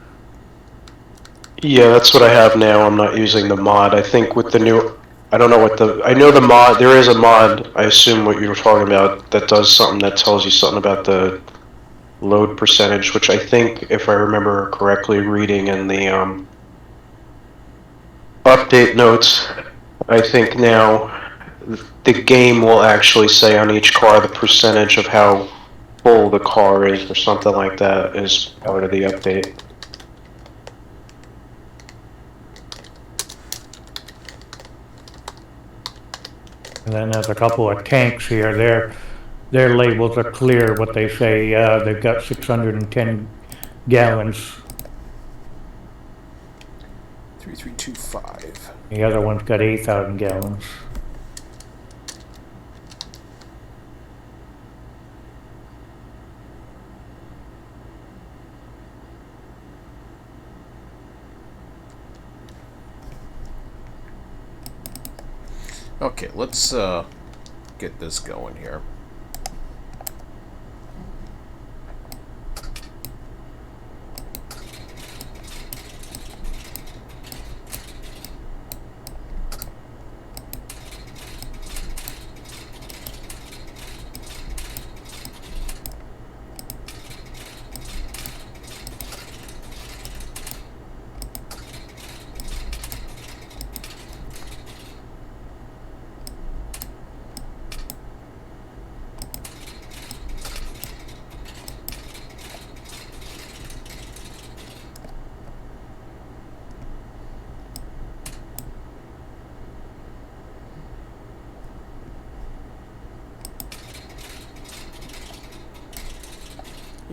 Speaker 3: Yeah, that's what I have now. I'm not using the mod. I think with the new, I don't know what I know the mod, there is a mod, I assume what you were talking about, that does something that tells you something about the load percentage, which I think, if I remember correctly, reading in the update notes, I think now the game will actually say on each car the percentage of how full the car is or something like that is part of the update.
Speaker 2: And then there's a couple of tanks here. Their labels are clear. What they say, they've got 610 gallons.
Speaker 1: 3325.
Speaker 2: The other one's got 8,000 gallons.
Speaker 1: Okay, let's get this going here.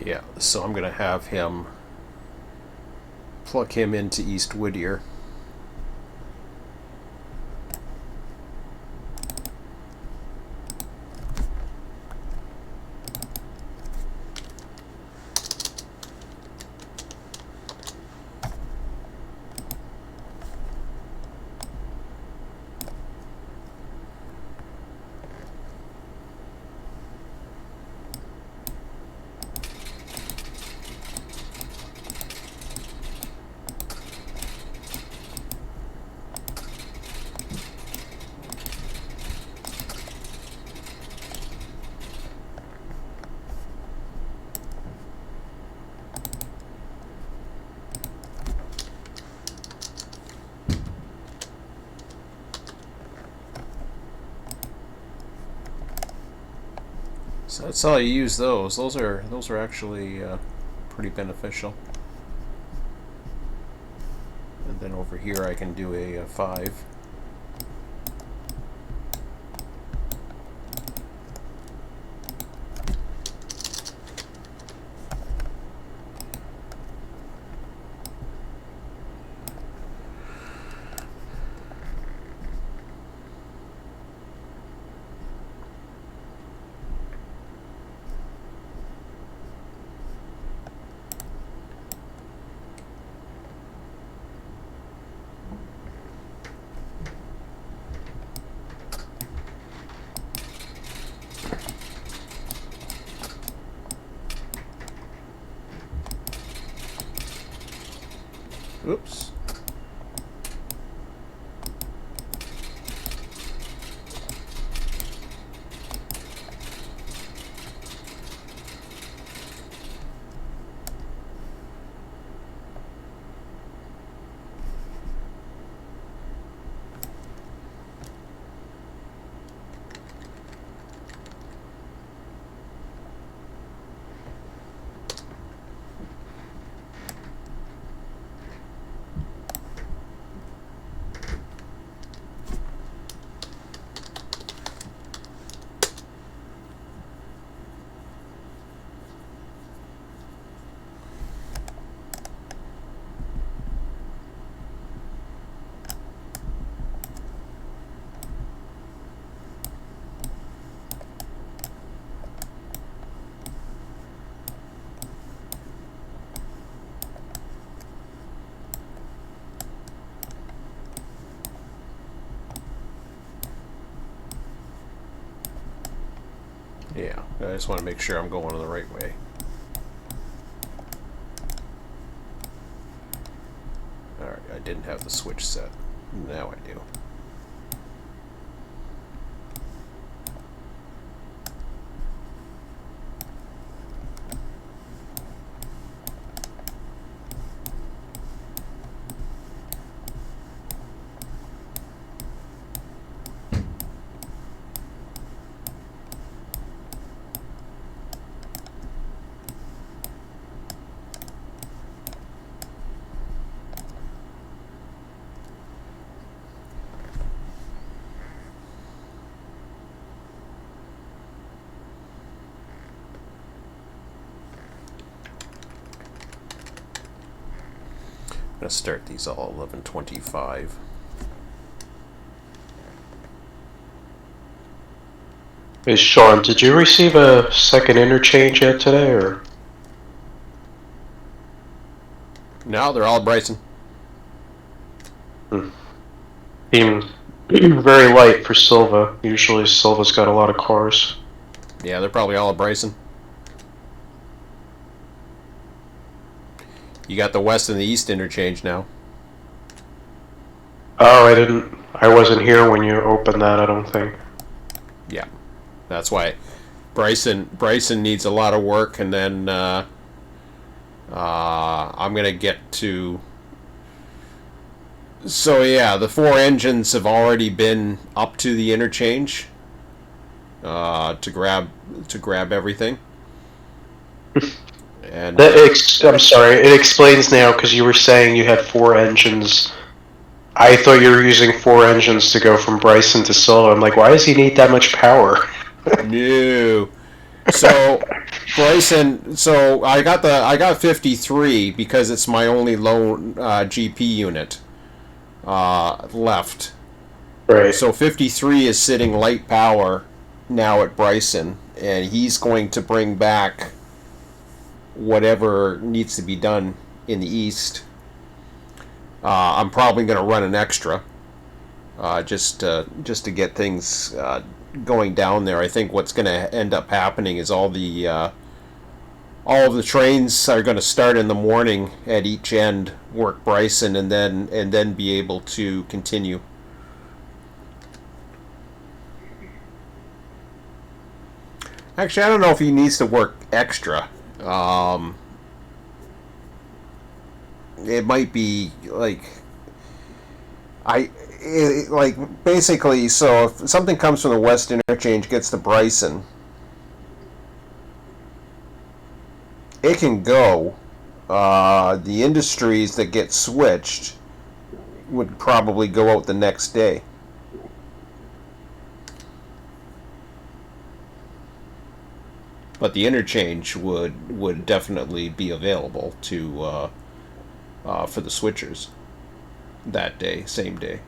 Speaker 1: Yeah, so I'm gonna have him plug him into East Whittier. So that's how you use those. Those are actually pretty beneficial. And then over here I can do a 5. Oops. Yeah, I just want to make sure I'm going the right way. Alright, I didn't have the switch set. Now I do. I'm going to start these all 11:25.
Speaker 3: Hey, Sean, did you receive a second interchange yet today, or?
Speaker 1: No, they're all Bryson.
Speaker 3: Seemed very light for Sylva. Usually Sylva's got a lot of cars.
Speaker 1: Yeah, they're probably all Bryson. You got the west and the east interchange now.
Speaker 3: Oh, I wasn't here when you opened that, I don't think.
Speaker 1: Yeah, that's why Bryson needs a lot of work, and then I'm gonna get to. So yeah, the 4 engines have already been up to the interchange to grab everything. And
Speaker 3: I'm sorry, it explains now because you were saying you had 4 engines. I thought you were using 4 engines to go from Bryson to Sylva. I'm like, why does he need that much power?
Speaker 1: no. So Bryson, so I got 53 because it's my only lone GP unit left.
Speaker 3: Right.
Speaker 1: So 53 is sitting light power now at Bryson, and he's going to bring back whatever needs to be done in the east. I'm probably going to run an extra just to get things going down there. I think what's going to end up happening is all of the trains are going to start in the morning at each end, work Bryson, and then be able to continue. Actually, I don't know if he needs to work extra. It might be like basically. So if something comes from the west interchange, gets to Bryson, it can go. The industries that get switched would probably go out the next day. But the interchange would definitely be available to for the switchers that day, same day.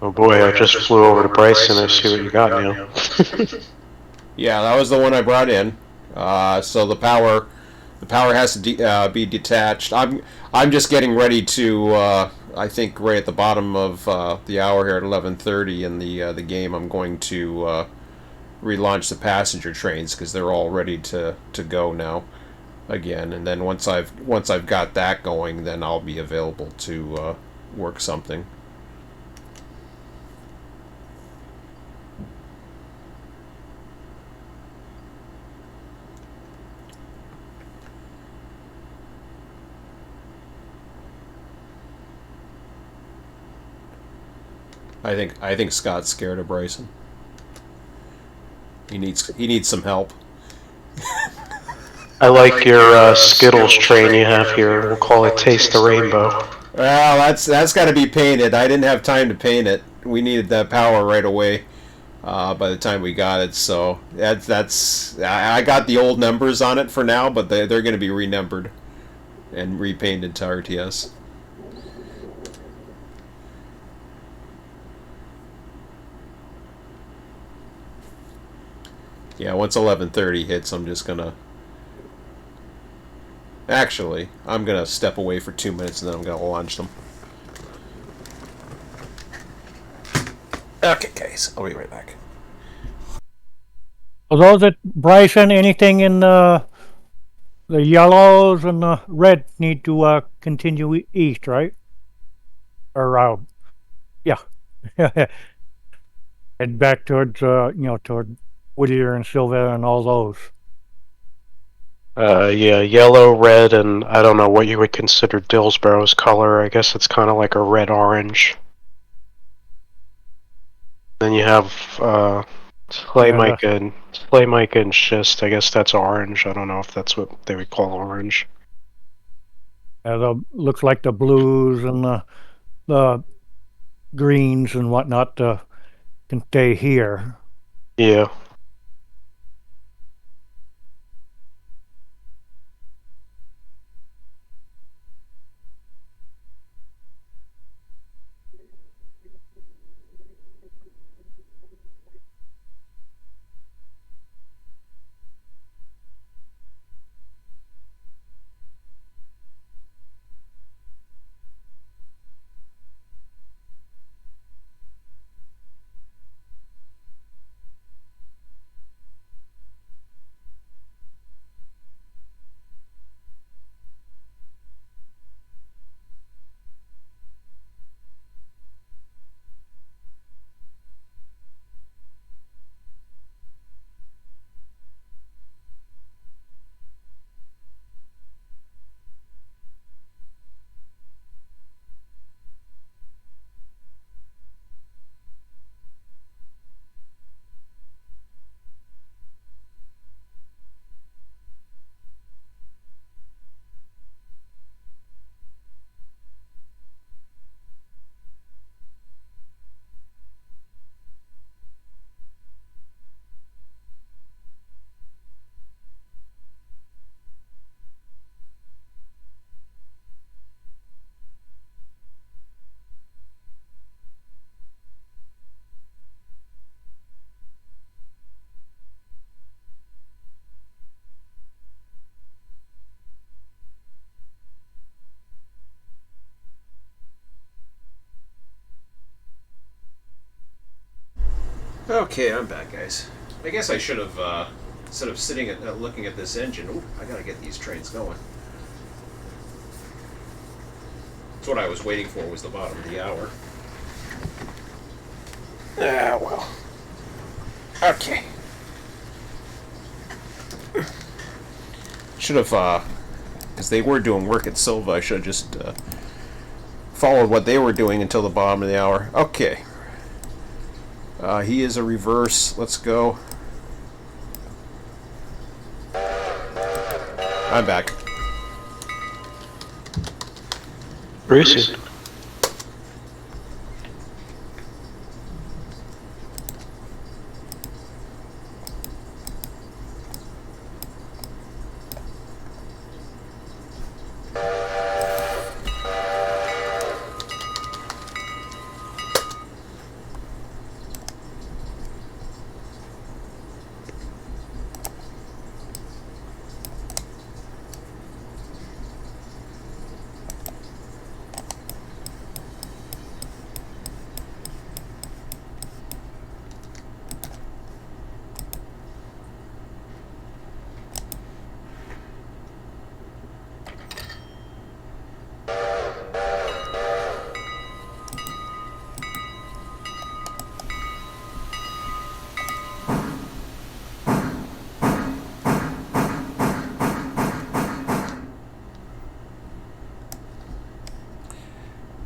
Speaker 3: Oh boy, I just flew over to Bryson and see what you got now.
Speaker 1: Yeah, that was the one I brought in. So the power has to be detached. I'm just getting ready to. I think right at the bottom of the hour here at 11:30 in the game, I'm going to relaunch the passenger trains because they're all ready to go now again. And then once I've got that going, then I'll be available to work something. I think Scott's scared of Bryson. He needs some help.
Speaker 3: I like your Skittles train you have here. We'll call it Taste the Rainbow.
Speaker 1: Well, that's got to be painted. I didn't have time to paint it. We needed that power right away. By the time we got it, so that's I got the old numbers on it for now, but they're going to be renumbered and repainted to RTS. Yeah, once 11:30 hits, I'm just gonna. Actually, I'm gonna step away for 2 minutes and then I'm gonna launch them. Okay, guys, I'll be right back.
Speaker 2: So those at Bryson, anything in the yellows and the red need to continue east, right? Or yeah, head back towards toward Whittier and Sylva and all those.
Speaker 3: Yeah, yellow, red, and I don't know what you would consider Dillsborough's color. I guess it's kind of like a red-orange. Then you have Slay Mica and Schist. I guess that's orange. I don't know if that's what they would call orange.
Speaker 2: Looks like the blues and the greens and whatnot can stay here.
Speaker 3: Yeah.
Speaker 1: Okay, I'm back, guys. I guess I should have, instead of sitting at looking at this engine, ooh, I gotta get these trains going. That's what I was waiting for, was the bottom of the hour. Ah, well. Okay. Should have, because they were doing work at Sylva, I should have just followed what they were doing until the bottom of the hour. Okay. He is a reverse. Let's go. I'm back.
Speaker 3: Bruce.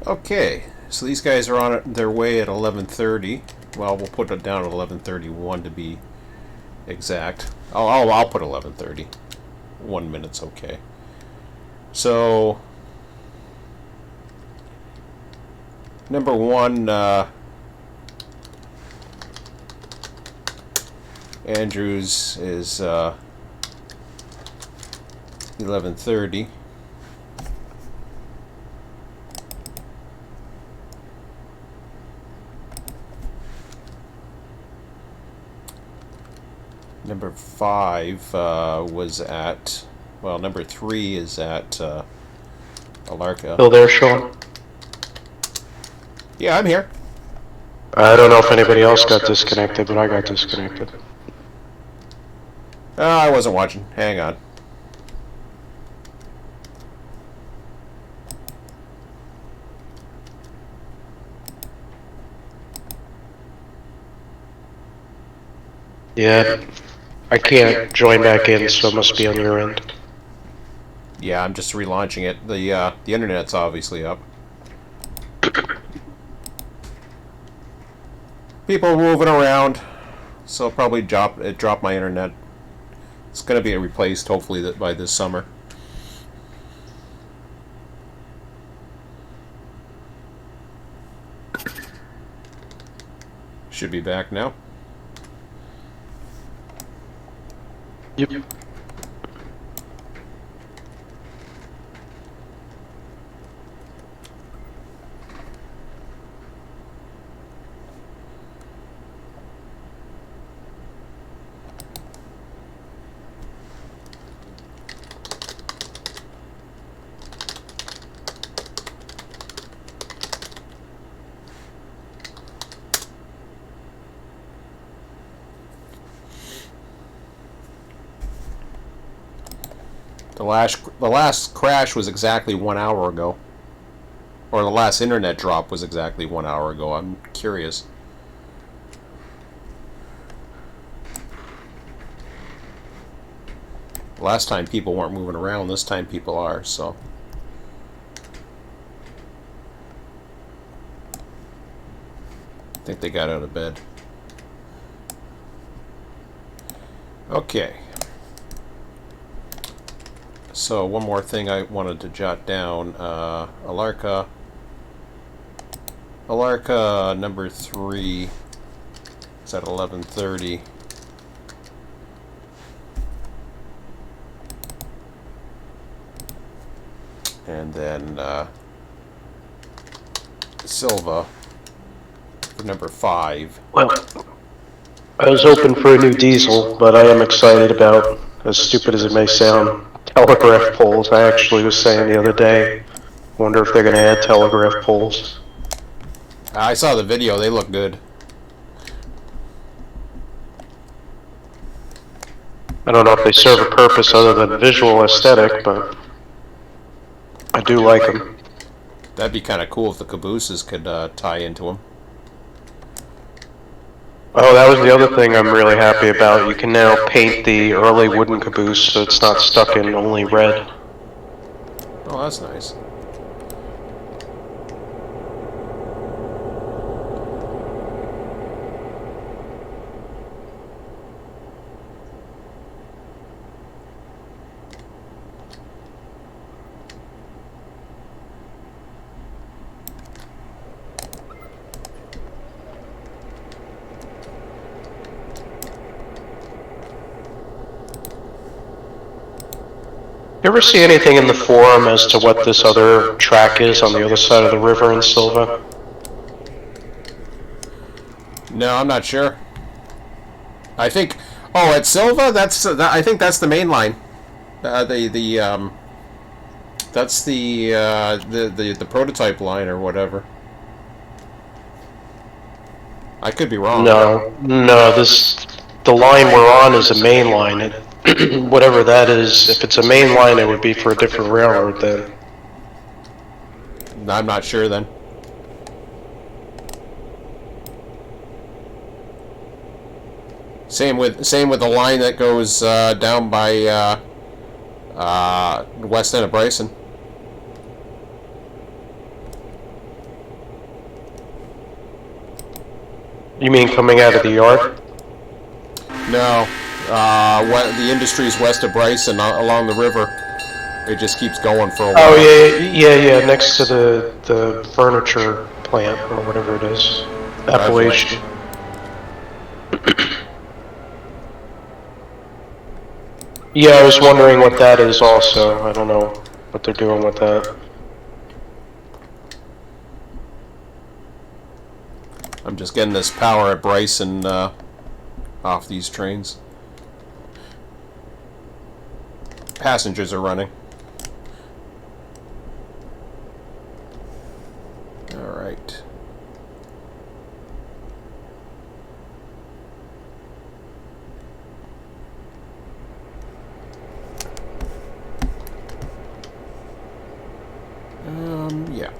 Speaker 1: Okay, so these guys are on their way at 11:30. Well, we'll put it down at 11:31 to be exact. I'll put 11:30. 1 minute's okay. So, number one, Andrews is 11:30. Number 5 was at, well, number 3 is at Alarka.
Speaker 3: Still there, Sean?
Speaker 1: Yeah, I'm here.
Speaker 3: I don't know if anybody else got disconnected, but I got disconnected.
Speaker 1: I wasn't watching. Hang on.
Speaker 3: Yeah, I can't join back in, so it must be on your end.
Speaker 1: Yeah, I'm just relaunching it. The internet's obviously up. People moving around, so I'll probably drop my internet. It's going to be replaced hopefully by this summer. Should be back now.
Speaker 3: Yep.
Speaker 1: The last crash was exactly 1 hour ago. Or the last internet drop was exactly 1 hour ago. I'm curious. Last time people weren't moving around, this time people are, so. I think they got out of bed. Okay. So one more thing I wanted to jot down. Alarka number 3 is at 11:30. And then Sylva for number 5.
Speaker 3: Well, I was hoping for a new diesel, but I am excited about, as stupid as it may sound, telegraph poles. I actually was saying the other day, wonder if they're going to add telegraph poles.
Speaker 1: I saw the video, they look good.
Speaker 3: I don't know if they serve a purpose other than visual aesthetic, but I do like them.
Speaker 1: That'd be kind of cool if the cabooses could tie into them.
Speaker 3: Oh, that was the other thing I'm really happy about. You can now paint the early wooden caboose so it's not stuck in only red.
Speaker 1: Oh, that's nice.
Speaker 3: You ever see anything in the forum as to what this other track is on the other side of the river in Sylva?
Speaker 1: No, I'm not sure. I think. Oh, at Sylva, I think that's the main line. That's the prototype line or whatever. I could be wrong.
Speaker 3: No, the line we're on is a main line. Whatever that is, if it's a main line, it would be for a different railroad then.
Speaker 1: I'm not sure then. Same with the line that goes down by west end of Bryson.
Speaker 3: You mean coming out of the yard?
Speaker 1: No, the industry's west of Bryson, along the river. It just keeps going for a while.
Speaker 3: Oh yeah, next to the furniture plant or whatever it is. Appalachian. Yeah, I was wondering what that is also. I don't know what they're doing with that.
Speaker 1: I'm just getting this power at Bryson off these trains. Passengers are running. All right. Yeah.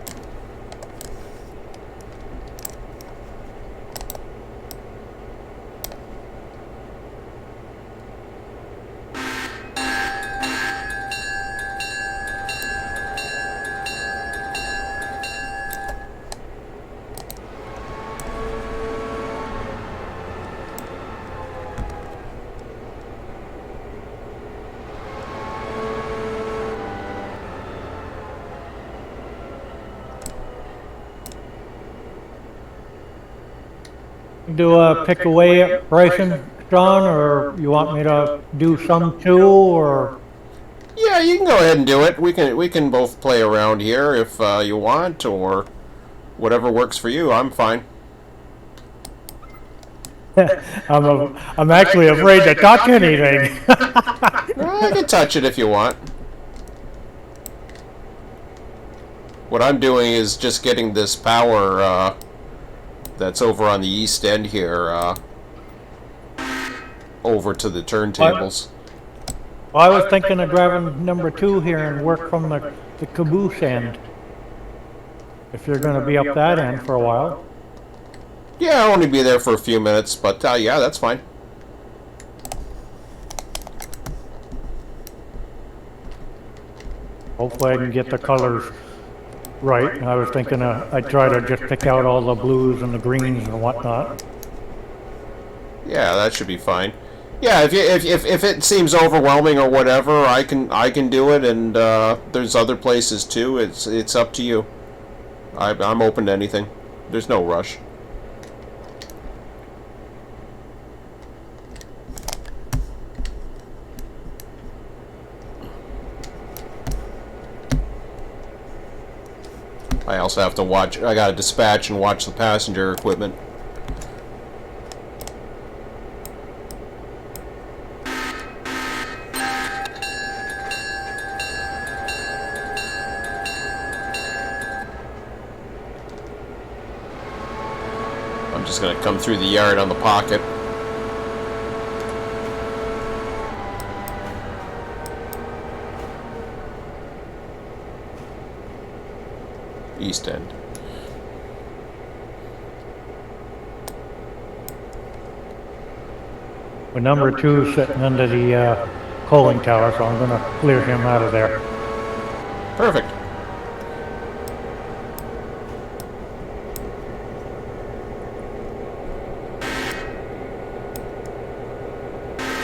Speaker 2: Do pick away at Bryson, John, or you want me to do some too, or?
Speaker 1: Yeah, you can go ahead and do it. We can both play around here if you want, or whatever works for you. I'm fine.
Speaker 2: I'm actually afraid to touch anything.
Speaker 1: I can touch it if you want. What I'm doing is just getting this power that's over on the east end here over to the turntables.
Speaker 2: Well, I was thinking of grabbing number 2 here and work from the caboose end. If you're going to be up that end for a while.
Speaker 1: Yeah, I'll only be there for a few minutes, but yeah, that's fine.
Speaker 2: Hopefully I can get the colors right. I was thinking I'd try to just pick out all the blues and the greens and whatnot.
Speaker 1: Yeah, that should be fine. Yeah, if it seems overwhelming or whatever, I can do it, and there's other places too. It's up to you. I'm open to anything. There's no rush. I also have to watch. I gotta dispatch and watch the passenger equipment. I'm just gonna come through the yard on the pocket. East end.
Speaker 2: Well, number 2 sitting under the coaling tower, so I'm going to clear him out of there.
Speaker 1: Perfect.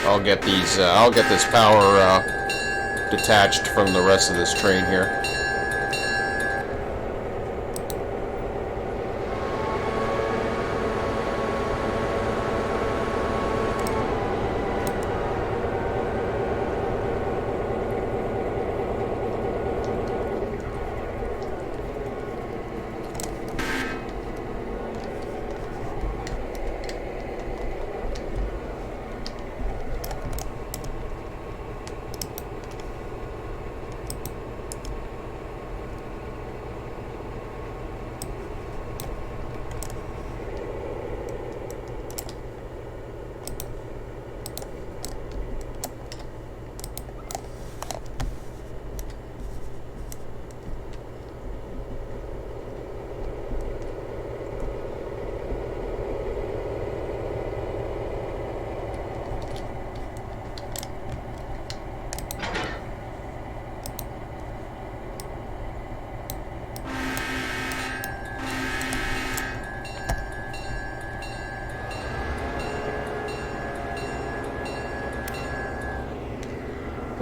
Speaker 1: I'll get these. I'll get this power detached from the rest of this train here.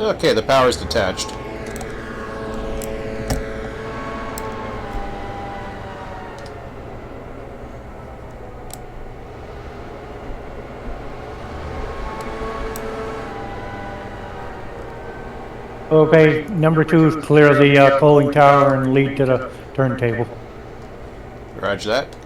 Speaker 1: Okay, the power's detached.
Speaker 2: Okay, number 2 is clear the cooling tower and lead to the turntable.
Speaker 1: Roger that.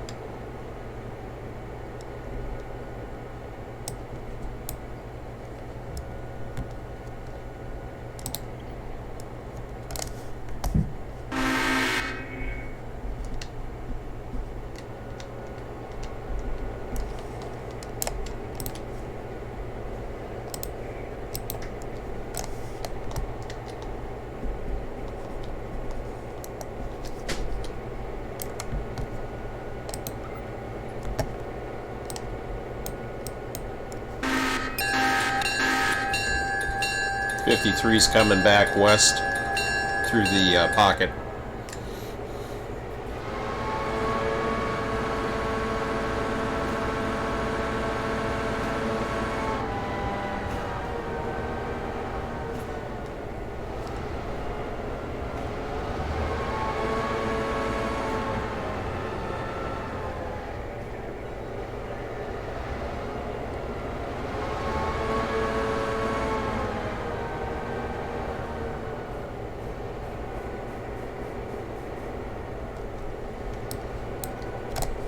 Speaker 1: .53's coming back west through the pocket.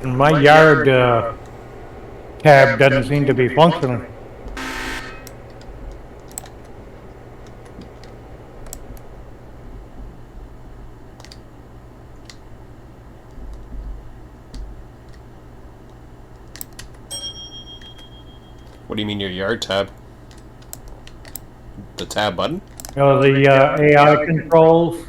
Speaker 2: And my yard tab doesn't seem to be functioning.
Speaker 1: What do you mean your yard tab? The tab button?
Speaker 2: You know, the AI controls.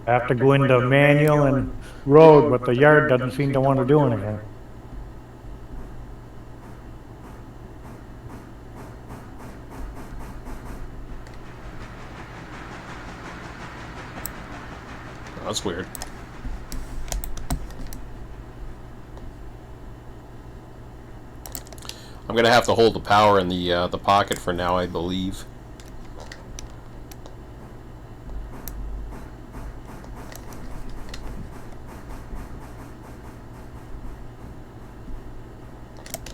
Speaker 2: I have to go into manual and road, but the yard doesn't seem to want to do anything.
Speaker 1: That's weird. I'm gonna have to hold the power in the pocket for now, I believe.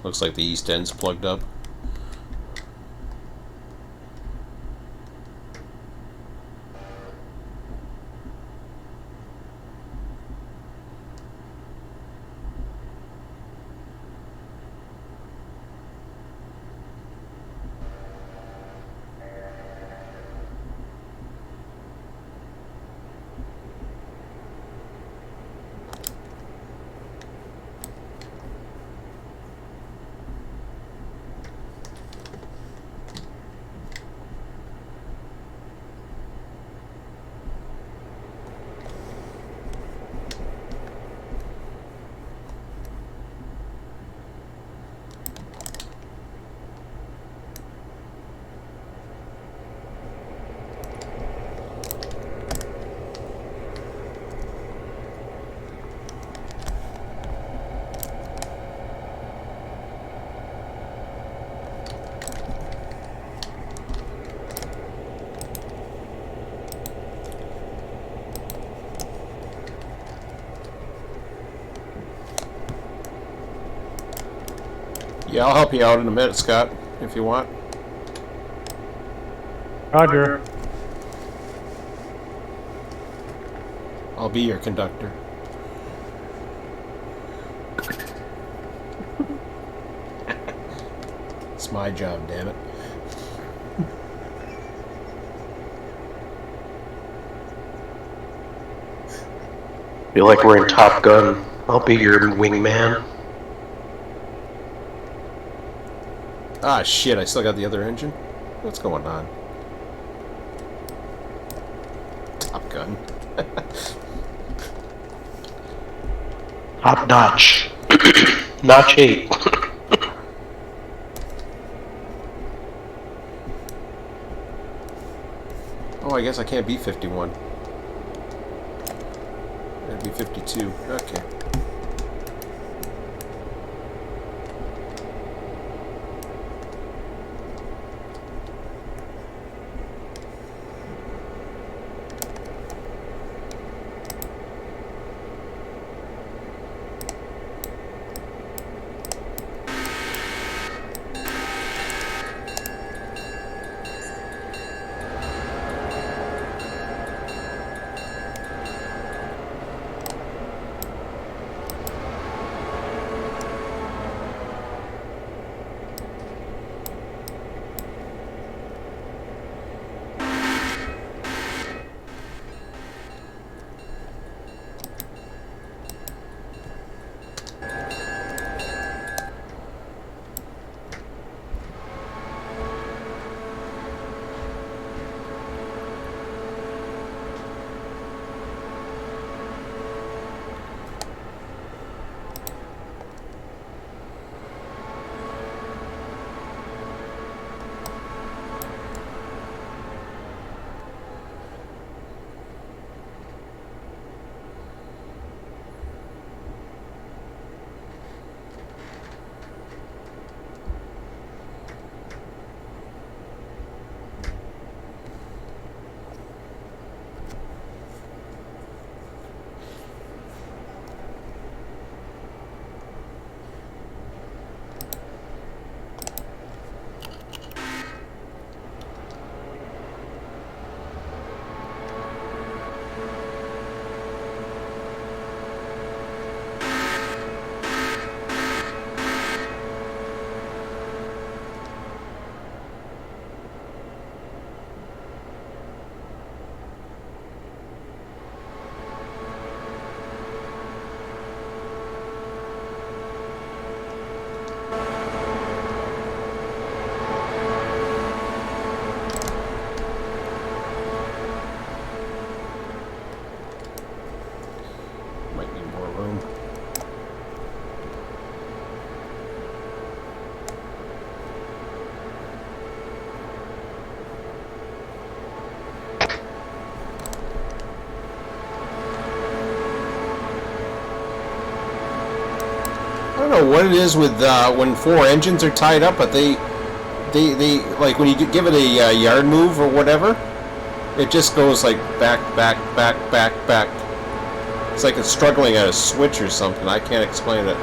Speaker 1: Looks like the east end's plugged up. Yeah, I'll help you out in a minute, Scott, if you want.
Speaker 2: Roger.
Speaker 1: I'll be your conductor. It's my job, damn it.
Speaker 3: Feel like we're in Top Gun. I'll be your wingman.
Speaker 1: Ah, shit, I still got the other engine? What's going on? Top Gun.
Speaker 3: Top notch. Notch 8.
Speaker 1: Oh, I guess I can't be 51. It'd be 52. Okay. don't know what it is with when 4 engines are tied up, but they like when you give it a yard move or whatever, it just goes like back. It's like it's struggling at a switch or something. I can't explain it.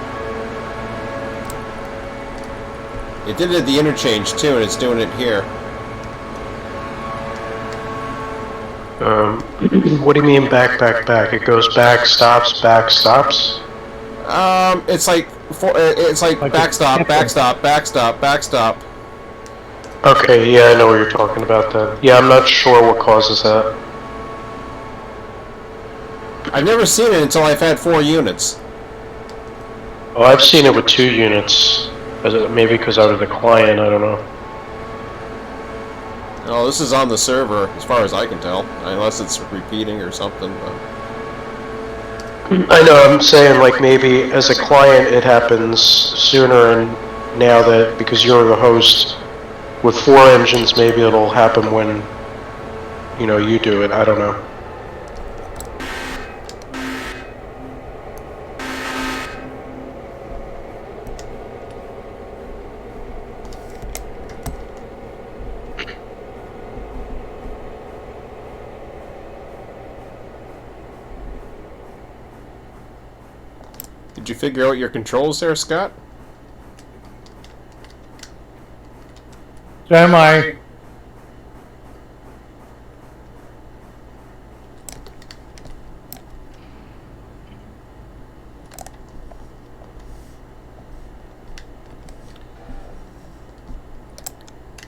Speaker 1: It did it at the interchange too, and it's doing it here.
Speaker 3: What do you mean back? It goes back, stops, back, stops?
Speaker 1: It's like backstop.
Speaker 3: Okay, yeah, I know what you're talking about then. Yeah, I'm not sure what causes that.
Speaker 1: I've never seen it until I've had 4 units.
Speaker 3: Oh, I've seen it with 2 units. Maybe because out of the client, I don't know.
Speaker 1: Oh, this is on the server, as far as I can tell. Unless it's repeating or something. But...
Speaker 3: I know, I'm saying like maybe as a client it happens sooner, and now that, because you're the host, with 4 engines maybe it'll happen when, you know, you do it, I don't know.
Speaker 1: Did you figure out your controls there, Scott?
Speaker 2: Semi.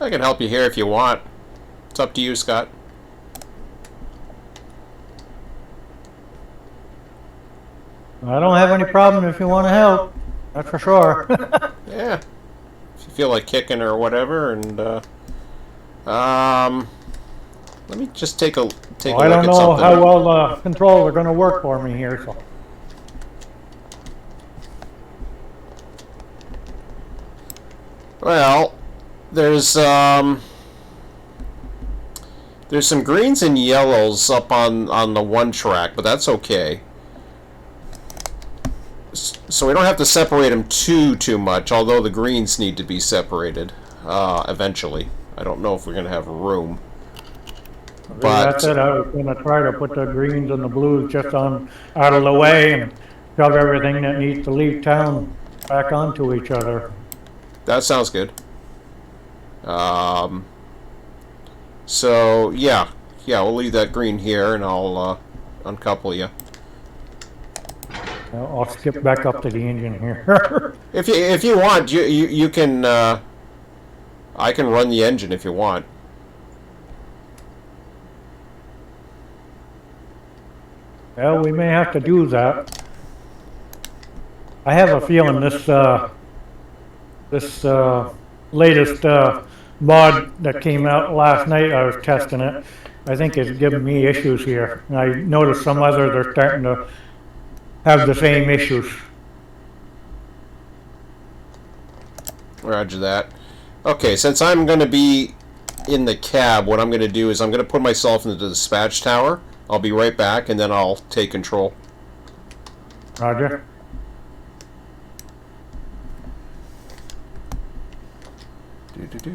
Speaker 1: I can help you here if you want. It's up to you, Scott.
Speaker 2: I don't have any problem if you want to help. That's for sure.
Speaker 1: Yeah. If you feel like kicking or whatever, and let me just take a look at something.
Speaker 2: I don't know how well the controls are going to work for me here, so.
Speaker 1: Well, there's some greens and yellows up on the one track, but that's okay. So we don't have to separate them too much, although the greens need to be separated eventually. I don't know if we're going to have room. But
Speaker 2: that's it. I was going to try to put the greens and the blues just on out of the way and shove everything that needs to leave town back onto each other.
Speaker 1: That sounds good. So yeah, we'll leave that green here, and I'll uncouple you.
Speaker 2: I'll skip back up to the engine here.
Speaker 1: If you want, you can. I can run the engine if you want.
Speaker 2: Well, we may have to do that. I have a feeling this latest mod that came out last night, I was testing it, I think it's giving me issues here. And I noticed some others are starting to have the same issues.
Speaker 1: Roger that. Okay, since I'm going to be in the cab, what I'm going to do is I'm going to put myself into the dispatch tower. I'll be right back, and then I'll take control.
Speaker 2: Roger.
Speaker 1: Do.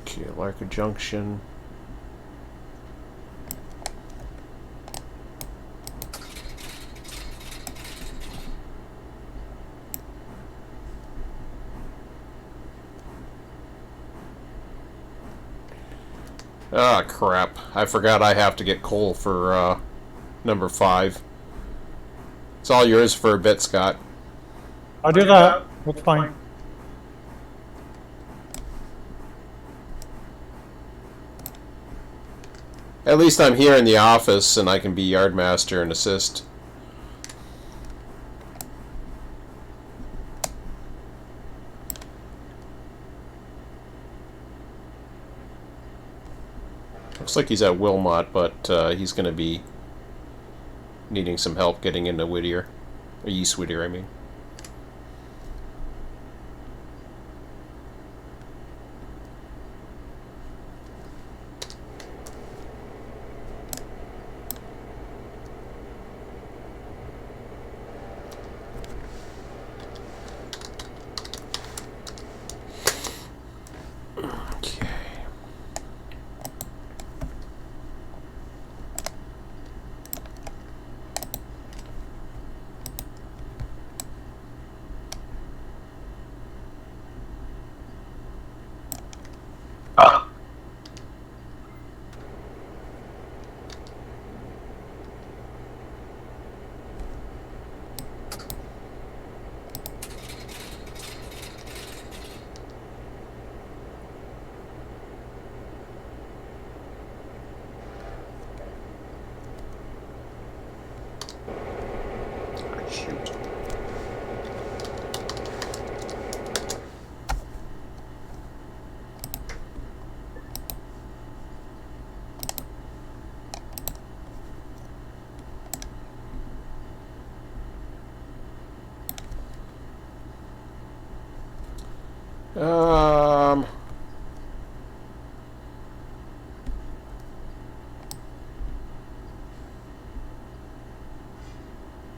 Speaker 1: Okay, Larka Junction. Ah, crap. I forgot I have to get coal for number 5. It's all yours for a bit, Scott.
Speaker 2: I'll do that. That's fine.
Speaker 1: At least I'm here in the office and I can be yardmaster and assist. Looks like he's at Wilmot, but he's going to be needing some help getting into Whittier. Or East Whittier, I mean. Okay.
Speaker 3: Ah.
Speaker 1: Shoot.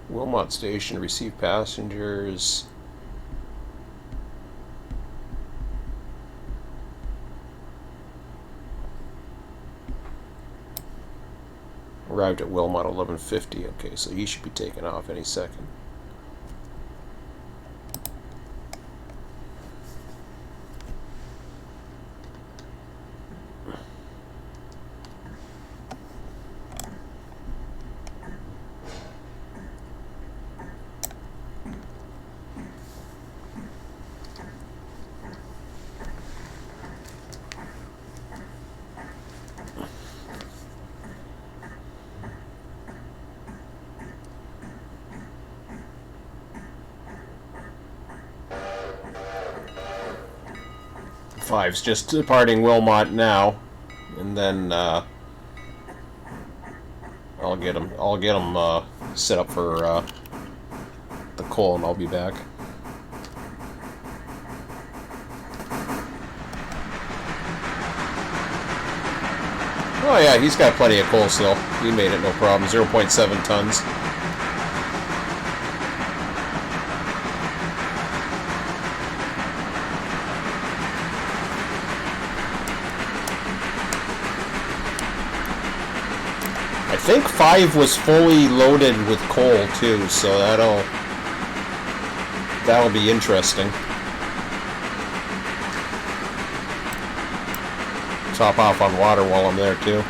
Speaker 1: Wilmot Station, receive passengers. Arrived at Wilmot 11:50. Okay, so he should be taking off any second. Five's just departing Wilmot now, and then I'll get him. I'll get him set up for the coal, and I'll be back. Oh yeah, he's got plenty of coal still. He made it no problem. 0.7 tons. I think 5 was fully loaded with coal too, so that'll be interesting. Top off on water while I'm there too.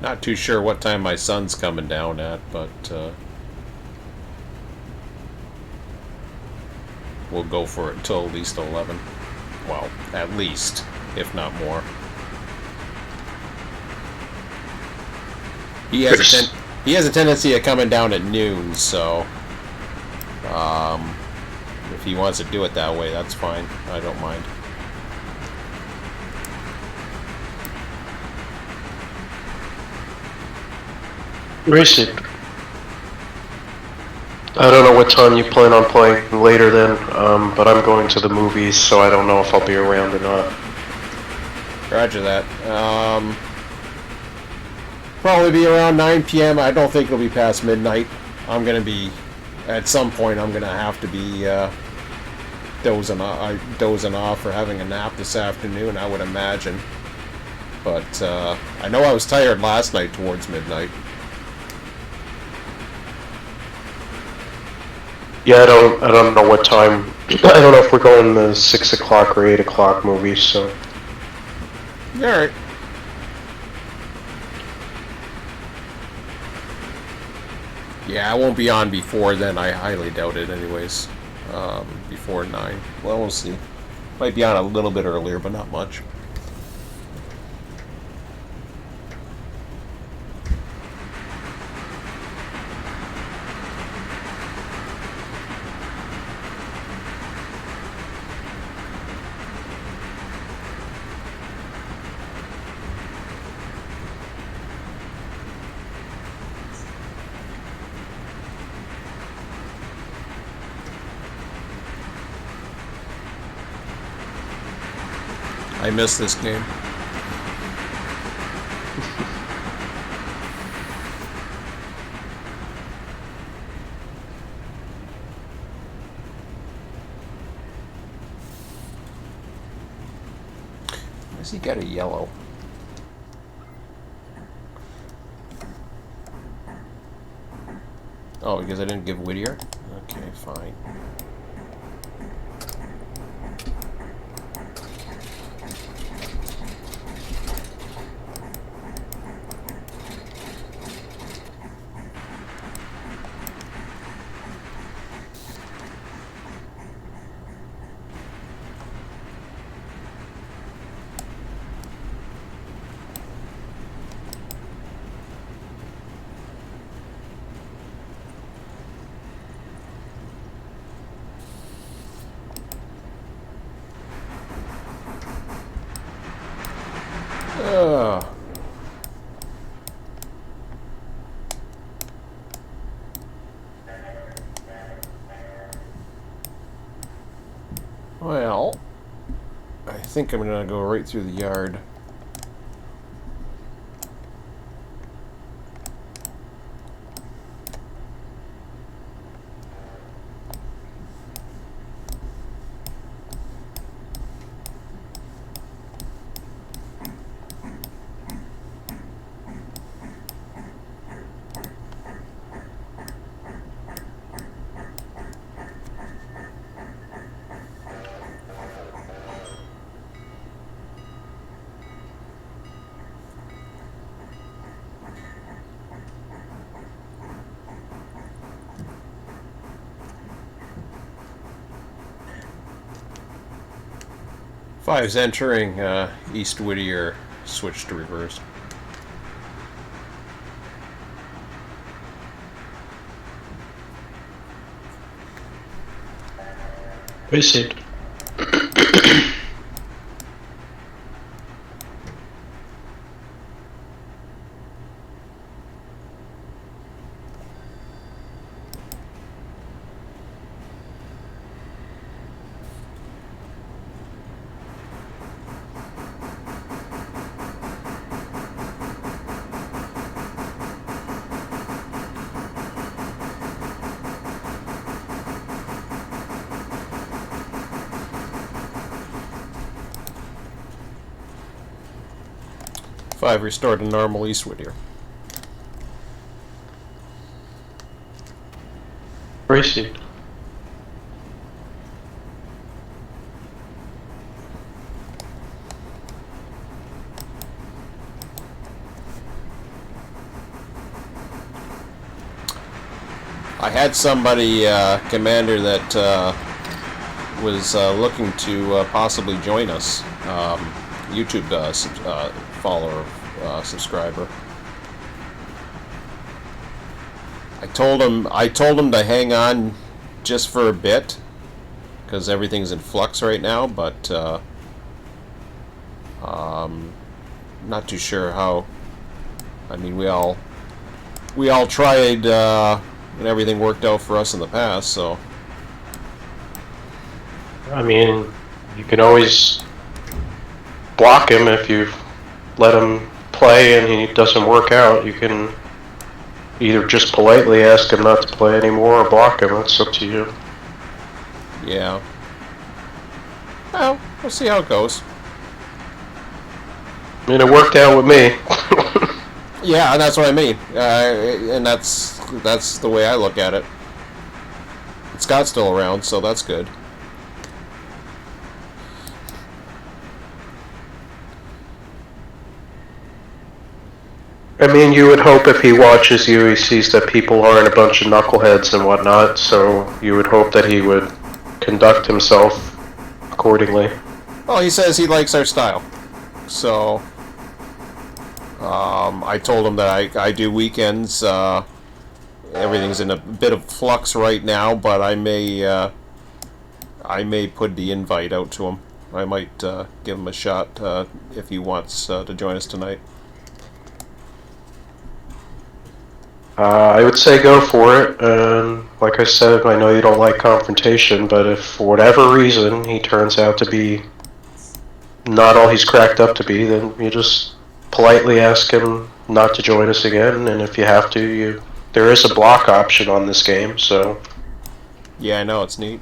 Speaker 1: Not too sure what time my son's coming down at, but we'll go for it until at least 11. Well, at least, if not more. He has a tendency of coming down at noon, so if he wants to do it that way, that's fine. I don't mind.
Speaker 3: Bryson, I don't know what time you plan on playing later then, but I'm going to the movies, so I don't know if I'll be around or not.
Speaker 1: Roger that. Probably be around 9 p.m. I don't think it'll be past midnight. I'm gonna be, at some point, I'm gonna have to be dozing off or having a nap this afternoon, I would imagine. But I know I was tired last night towards midnight.
Speaker 3: Yeah, I don't know what time. I don't know if we're going the 6 o'clock or 8 o'clock movies, so.
Speaker 1: Alright. Yeah, I won't be on before then. I highly doubt it anyways. Before 9. Well, we'll see. Might be on a little bit earlier, but not much. I miss this game. Why does he get a yellow? Oh, because I didn't give Whittier? Okay, fine. Well, I think I'm gonna go right through the yard. Five's entering East Whittier, switch to reverse.
Speaker 3: Visit.
Speaker 1: Five restored to normal East Whittier.
Speaker 3: Bryson.
Speaker 1: I had somebody, Commander, that was looking to possibly join us. YouTube follower, subscriber. I told him to hang on just for a bit because everything's in flux right now, but not too sure how. I mean, we all tried and everything worked out for us in the past, so.
Speaker 3: I mean, you can always block him if you let him play and he doesn't work out. You can either just politely ask him not to play anymore or block him. It's up to you.
Speaker 1: Yeah. Well, we'll see how it goes.
Speaker 3: I mean, it worked out with me.
Speaker 1: Yeah, and that's what I mean. And that's the way I look at it. Scott's still around, so that's good.
Speaker 3: I mean, you would hope if he watches you, he sees that people aren't a bunch of knuckleheads and whatnot, so you would hope that he would conduct himself accordingly.
Speaker 1: Well, he says he likes our style. So, I told him that I do weekends. Everything's in a bit of flux right now, but I may put the invite out to him. I might give him a shot if he wants to join us tonight.
Speaker 3: I would say go for it. Like I said, I know you don't like confrontation, but if for whatever reason he turns out to be not all he's cracked up to be, then you just politely ask him not to join us again, and if you have to, there is a block option on this game, so...
Speaker 1: Yeah, I know, it's neat.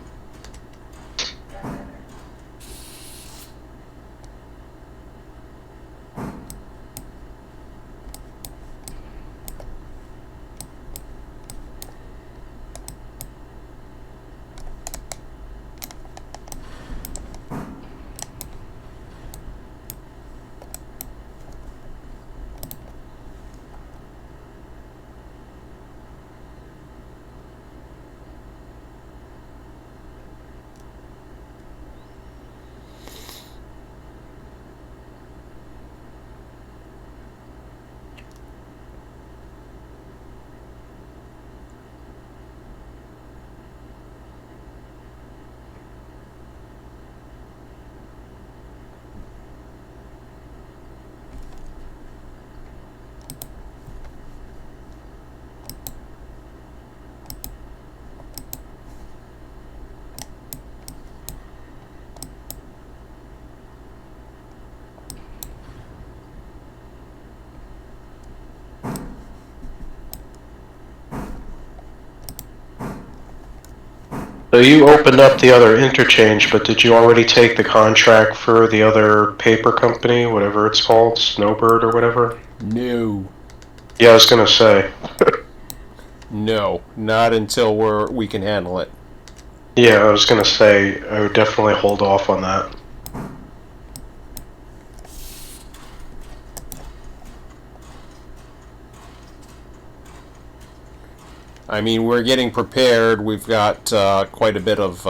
Speaker 3: So you opened up the other interchange, but did you already take the contract for the other paper company, whatever it's called, Snowbird or whatever?
Speaker 1: No.
Speaker 3: Yeah, I was gonna say.
Speaker 1: No, not until we can handle it.
Speaker 3: Yeah, I was gonna say, I would definitely hold off on that.
Speaker 1: I mean, we're getting prepared. We've got quite a bit of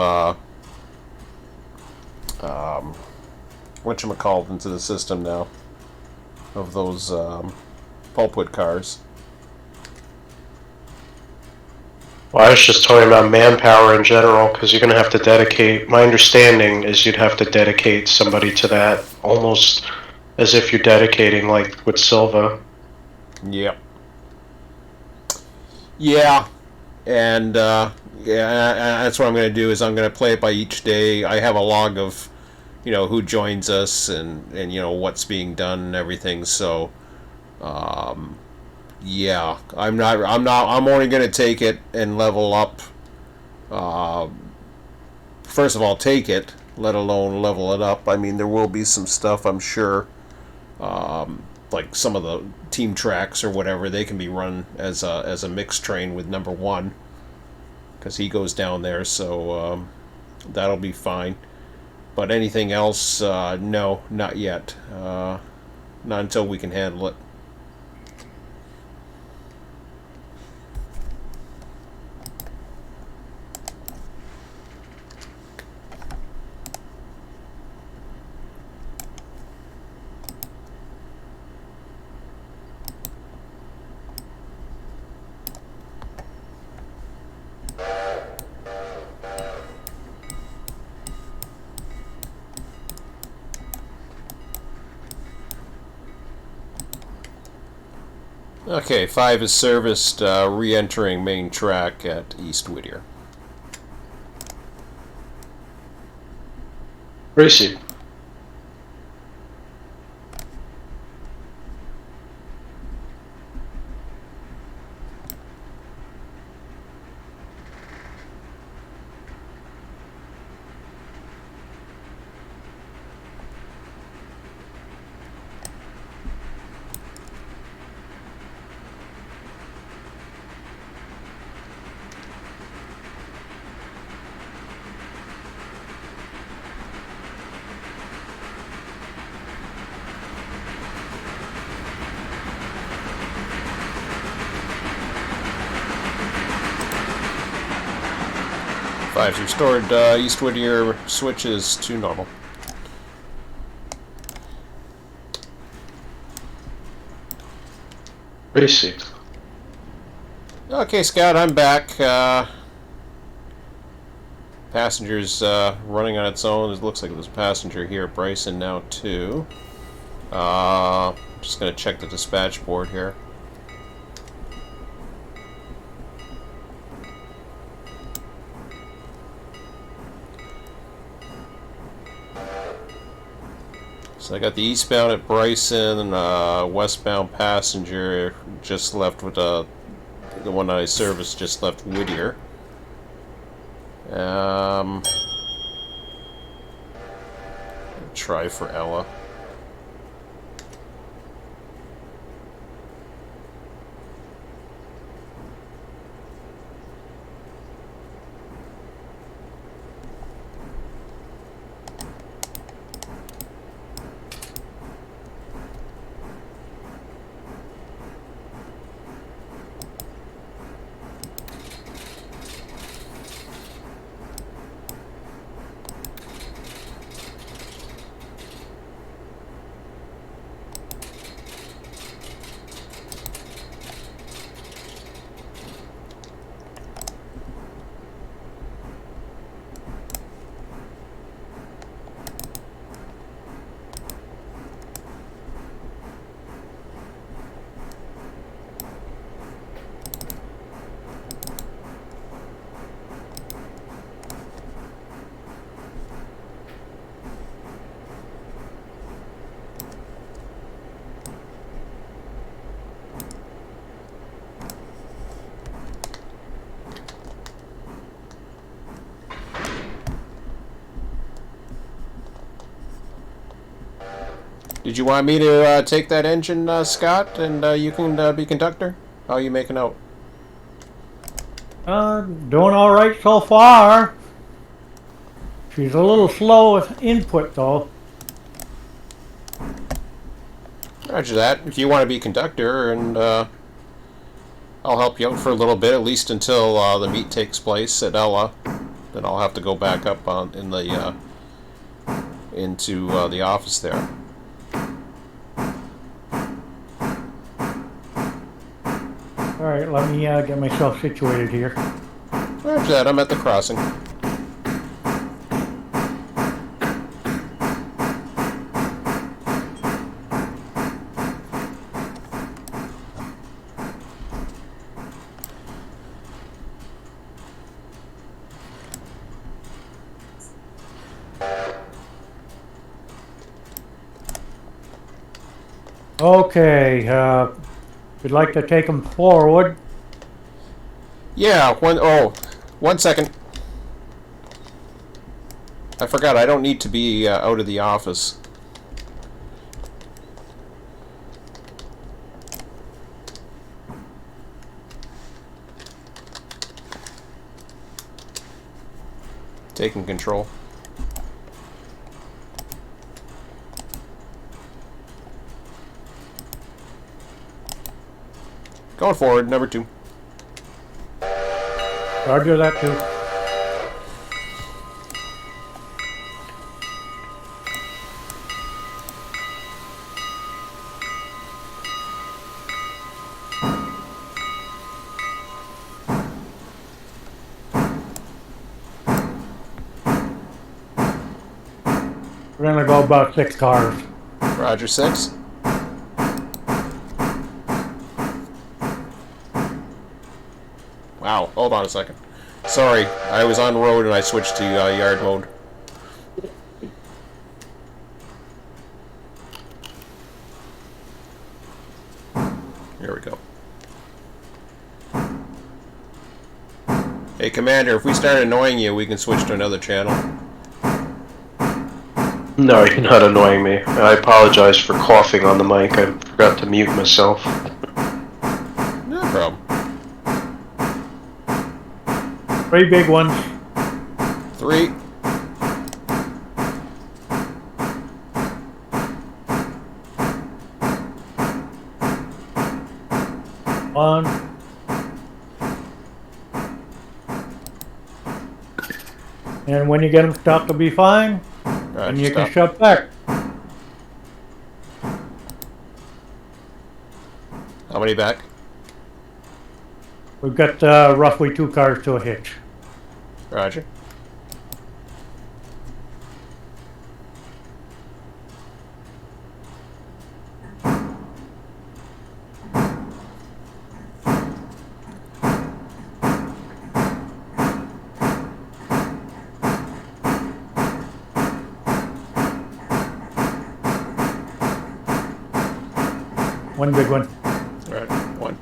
Speaker 1: whatchamacallit into the system now of those pulpwood cars.
Speaker 3: Well, I was just talking about manpower in general, because you're going to have to dedicate, my understanding is you'd have to dedicate somebody to that, almost as if you're dedicating, like, with Sylva.
Speaker 1: Yep. Yeah, and that's what I'm going to do, is I'm going to play it by each day. I have a log of, who joins us and what's being done and everything, so... yeah, I'm only going to take it and level up. First of all, take it, let alone level it up. I mean, there will be some stuff, I'm sure, like some of the team tracks or whatever, they can be run as a mixed train with number 1, because he goes down there, so that'll be fine. But anything else, no, not yet. Not until we can handle it. Okay, 5 is serviced, re-entering main track at East Whittier.
Speaker 3: Racy.
Speaker 1: 5's restored. East Whittier switches to normal.
Speaker 3: Received.
Speaker 1: Okay, Scott, I'm back. Passenger's running on its own. It looks like there's a passenger here at Bryson now, too. Just going to check the dispatch board here. So I got the eastbound at Bryson, westbound passenger just left with the one I serviced just left Whittier. Try for Ella. Did you want me to take that engine, Scott, and you can be conductor? How are you making out?
Speaker 2: Doing all right so far. She's a little slow with input, though.
Speaker 1: Roger that. If you want to be conductor, and I'll help you out for a little bit, at least until the meet takes place at Ella. Then I'll have to go back up in the into the office there.
Speaker 2: All right, let me get myself situated here.
Speaker 1: Roger that. I'm at the crossing.
Speaker 2: Okay, we'd like to take them forward.
Speaker 1: Yeah, 1 second. I forgot, I don't need to be out of the office. Taking control. Going forward, number 2.
Speaker 2: Roger that too. We're gonna go about 6 cars.
Speaker 1: Roger, 6. Wow, hold on a second. Sorry, I was on road and I switched to yard mode. Here we go. Hey, Commander, if we start annoying you, we can switch to another channel.
Speaker 3: No, you're not annoying me. I apologize for coughing on the mic. I forgot to mute myself.
Speaker 1: No problem.
Speaker 2: 3 big ones.
Speaker 1: 3.
Speaker 2: One. And when you get them stopped, they'll be fine. And you can shove back.
Speaker 1: How many back?
Speaker 2: We've got roughly 2 cars to a hitch.
Speaker 1: Roger.
Speaker 2: One big one.
Speaker 1: Right, one.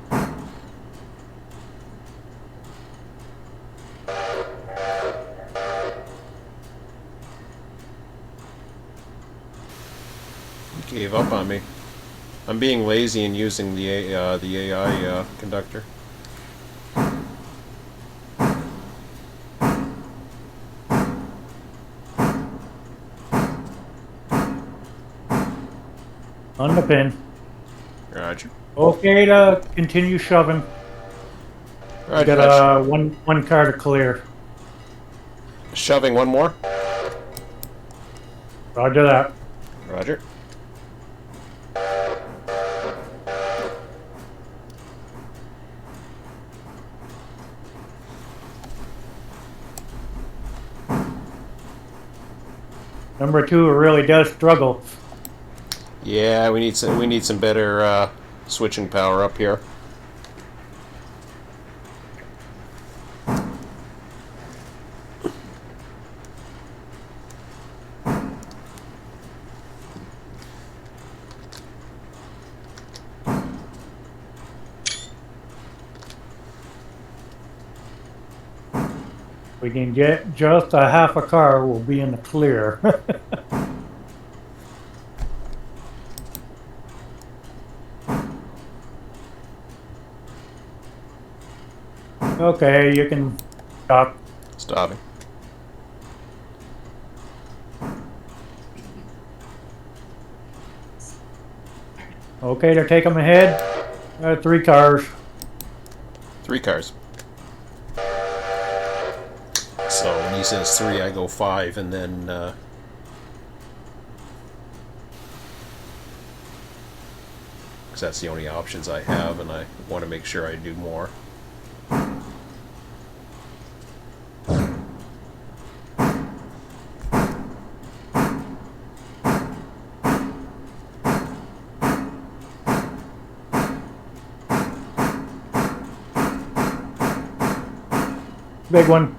Speaker 1: You gave up on me. I'm being lazy and using the AI conductor.
Speaker 2: On the pin.
Speaker 1: Roger.
Speaker 2: Okay to continue shoving.
Speaker 1: Roger.
Speaker 2: Got one car to clear.
Speaker 1: Shoving one more.
Speaker 2: Roger that.
Speaker 1: Roger.
Speaker 2: Number 2 really does struggle.
Speaker 1: Yeah, we need some better switching power up here.
Speaker 2: We can get just a half a car, we'll be in the clear. Okay, you can stop.
Speaker 1: Stopping.
Speaker 2: Okay to take them ahead. 3 cars.
Speaker 1: 3 cars. So when he says 3, I go 5, and then because that's the only options I have, and I want to make sure I do more.
Speaker 2: Big one.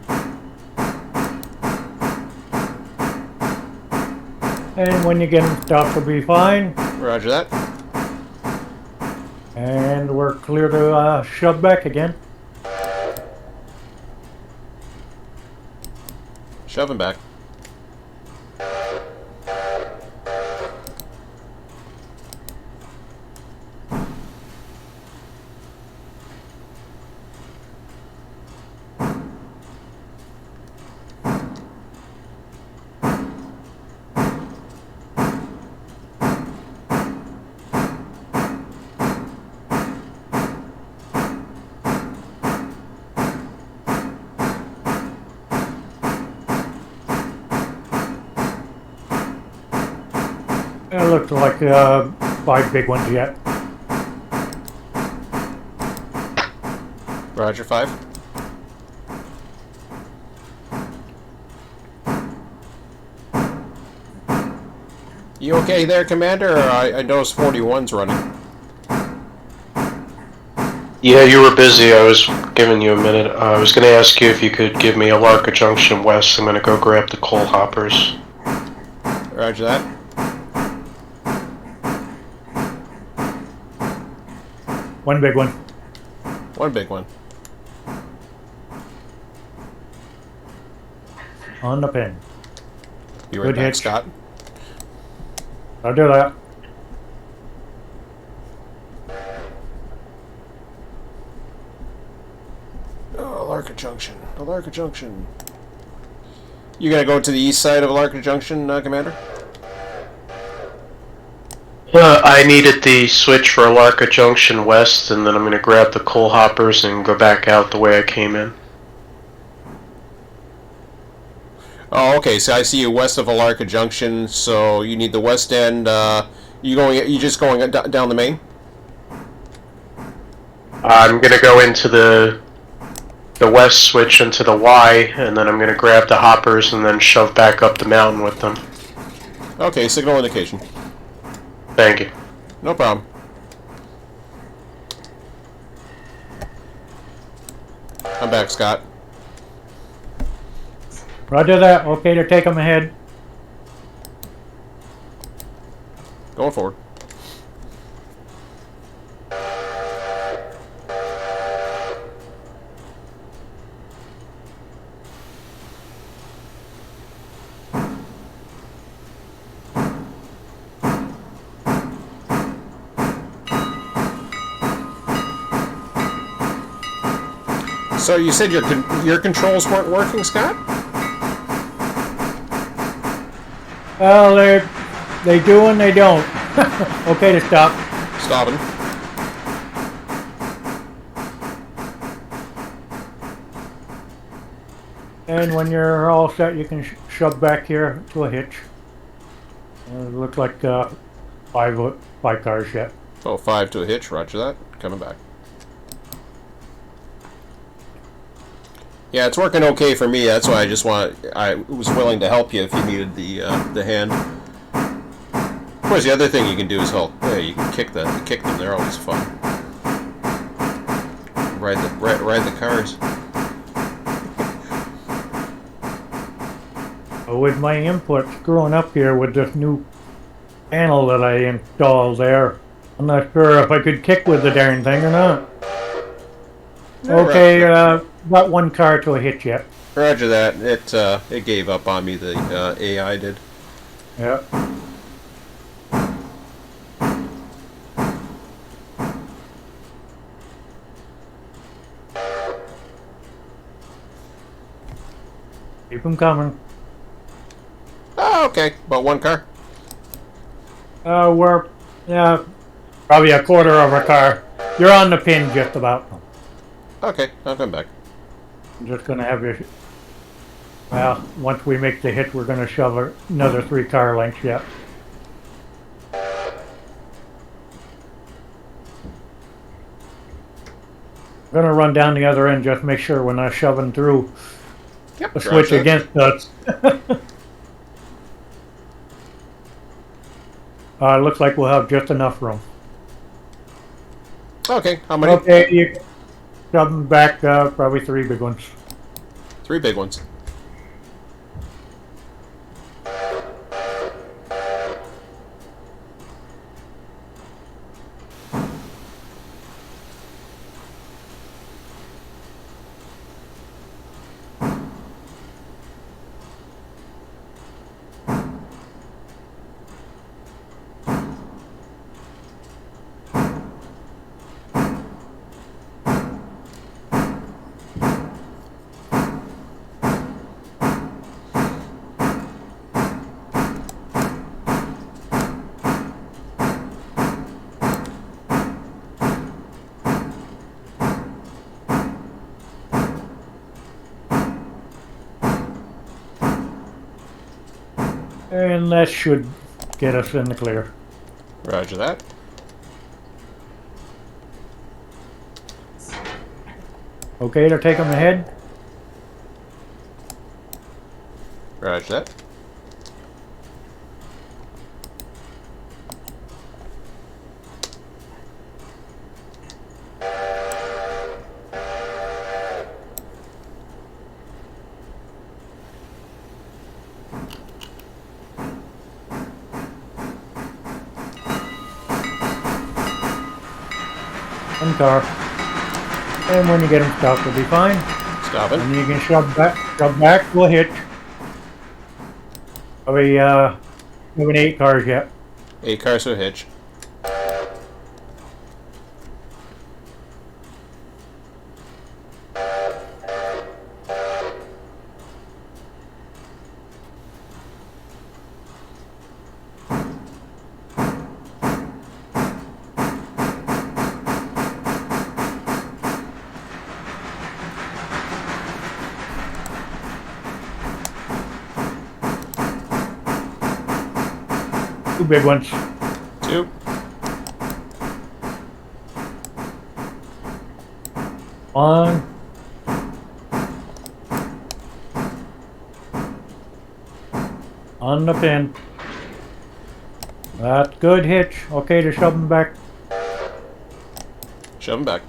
Speaker 2: And when you get them stopped, will be fine.
Speaker 1: Roger that.
Speaker 2: And we're clear to shove back again.
Speaker 1: Shoving back.
Speaker 2: It looks like 5 big ones yet.
Speaker 1: Roger 5. You okay there, Commander? Or I noticed 41's running.
Speaker 3: Yeah, you were busy. I was giving you a minute. I was going to ask you if you could give me a Larka Junction West. I'm going to go grab the coal hoppers.
Speaker 1: Roger that.
Speaker 2: One big one.
Speaker 1: One big one.
Speaker 2: On the pin.
Speaker 1: Be right
Speaker 2: Good
Speaker 1: back,
Speaker 2: hit.
Speaker 1: Scott.
Speaker 2: I'll do that.
Speaker 1: Oh, Larka Junction. The Larka Junction. You gonna go to the east side of Larka Junction, Commander?
Speaker 3: I needed the switch for Larka Junction West, and then I'm going to grab the coal hoppers and go back out the way I came in.
Speaker 1: Oh, okay. So I see you west of Alarka Junction. So you need the west end. You just going down the main?
Speaker 3: I'm gonna go into the west switch into the Y, and then I'm gonna grab the hoppers and then shove back up the mountain with them.
Speaker 1: Okay, signal indication.
Speaker 3: Thank you.
Speaker 1: No problem. I'm back, Scott.
Speaker 2: Roger that. Okay to take them ahead.
Speaker 1: Going forward. So you said your controls weren't working, Scott?
Speaker 2: Well, they do and they don't. Okay to stop.
Speaker 1: Stopping.
Speaker 2: And when you're all set, you can shove back here to a hitch. It looks like five cars yet.
Speaker 1: Oh, 5 to a hitch. Roger that. Coming back. Yeah, it's working okay for me. That's why I was willing to help you if you needed the hand. Of course, the other thing you can do is help. Yeah, you can kick them. They're always fun. Ride the cars.
Speaker 2: With my input screwing up here with this new panel that I installed there, I'm not sure if I could kick with the darn thing or not. Okay, got one car to a hitch yet.
Speaker 1: Roger that. It gave up on me. The AI did.
Speaker 2: Yeah. Keep them coming.
Speaker 1: Oh, okay. About one car.
Speaker 2: We're probably a quarter of a car. You're on the pin just about.
Speaker 1: Okay, I'll come back.
Speaker 2: I'm just gonna have you. Well, once we make the hit, we're gonna shove another 3 car lengths yet. I'm gonna run down the other end, just make sure we're not shoving through
Speaker 1: Yep.
Speaker 2: the switch against us. Looks like we'll have just enough room.
Speaker 1: Okay, how many?
Speaker 2: Okay, you shove them back, probably 3 big ones.
Speaker 1: 3 big ones.
Speaker 2: And that should get us in the clear.
Speaker 1: Roger that.
Speaker 2: Okay to take them ahead?
Speaker 1: Roger that.
Speaker 2: One car. And when you get them stopped, they'll be fine.
Speaker 1: Stopping.
Speaker 2: And you can shove back to a hitch. Probably, moving 8 cars yet.
Speaker 1: 8 cars to a hitch.
Speaker 2: 2 big ones.
Speaker 1: 2.
Speaker 2: One. On the pin. That's good hitch. Okay to shove them back.
Speaker 1: Shove him back.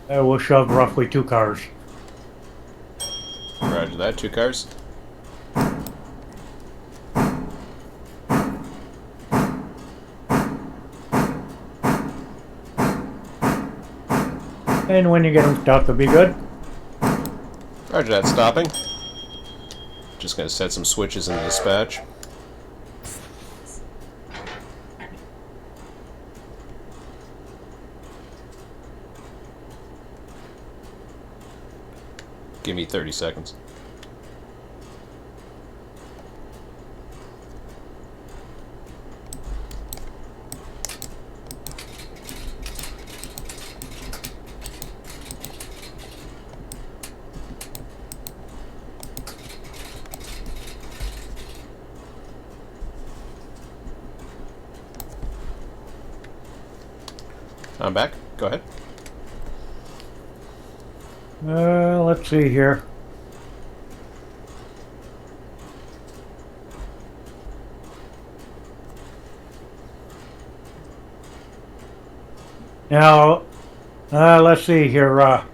Speaker 2: We'll shove roughly 2 cars.
Speaker 1: Roger that. 2 cars.
Speaker 2: And when you get them stopped, it'll be good.
Speaker 1: Roger that. Stopping. Just gonna set some switches in the dispatch. Give me 30 seconds. I'm back. Go ahead.
Speaker 2: Let's see here. Now, let's see here.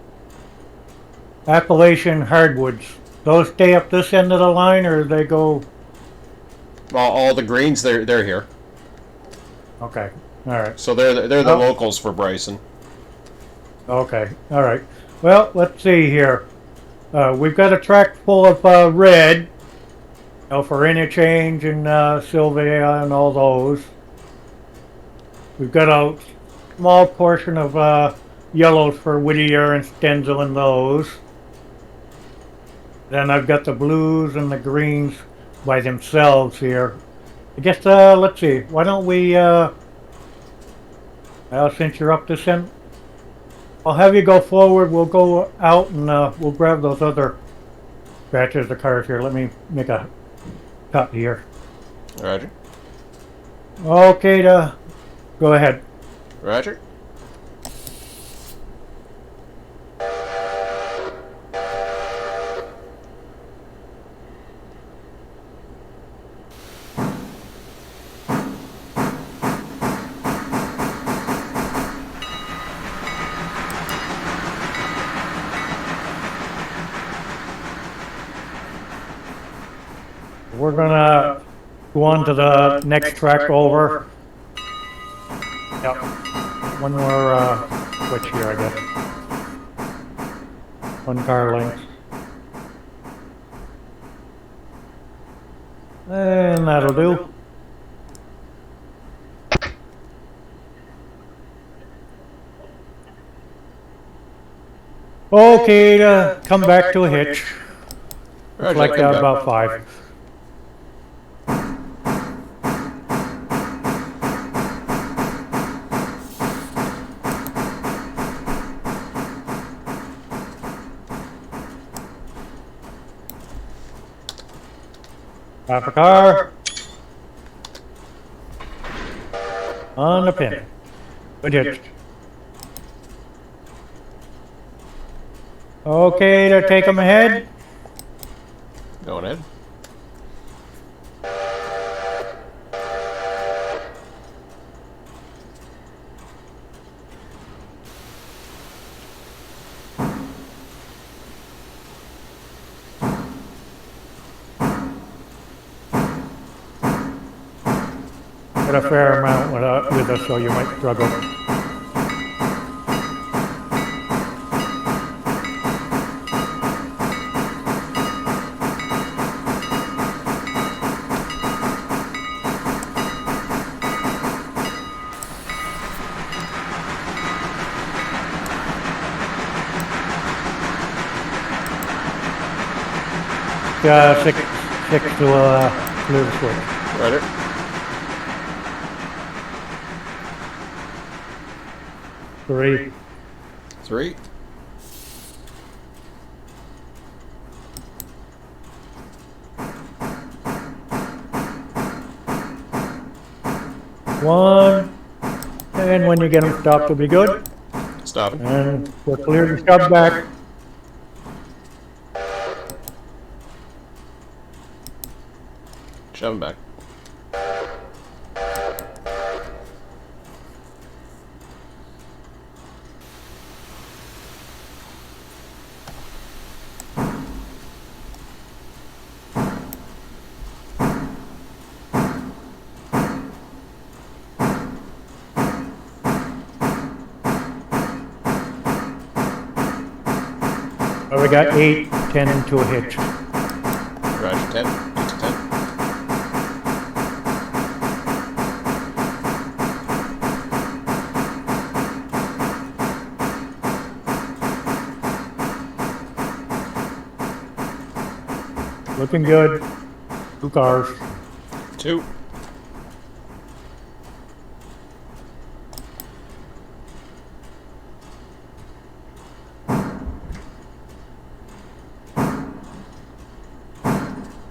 Speaker 2: Appalachian hardwoods. Those stay up this end of the line, or they go?
Speaker 1: All the greens, they're here.
Speaker 2: Okay. All right.
Speaker 1: So they're the locals for Bryson.
Speaker 2: Okay. All right. Well, let's see here. We've got a track full of red, you know, for interchange and Sylva and all those. We've got a small portion of yellows for Whittier and Stenzel and those. Then I've got the blues and the greens by themselves here. I guess, let's see, why don't we, well, since you're up this end, I'll have you go forward, we'll go out and we'll grab those other batches of cars here. Let me make a cut here.
Speaker 1: Roger.
Speaker 2: Okay, go ahead.
Speaker 1: Roger.
Speaker 2: We're gonna go on to the next track over. Yep. One more switch here, I guess. One car length. And that'll do. Okay, to come back to a hitch.
Speaker 1: Roger.
Speaker 2: Like that, about 5. Half a car. On the pin. Good hitch. Okay, to take them ahead.
Speaker 1: Going ahead.
Speaker 2: Got a fair amount with us, so you might struggle. Six to clear the switch.
Speaker 1: Roger.
Speaker 2: 3.
Speaker 1: 3.
Speaker 2: One. And when you get them stopped, it'll be good.
Speaker 1: Stopping.
Speaker 2: And we're clear to shove back.
Speaker 1: Shove him back.
Speaker 2: We got 8, 10 into a hitch.
Speaker 1: Roger, 10. 8 to 10.
Speaker 2: Looking good. 2 cars.
Speaker 1: 2.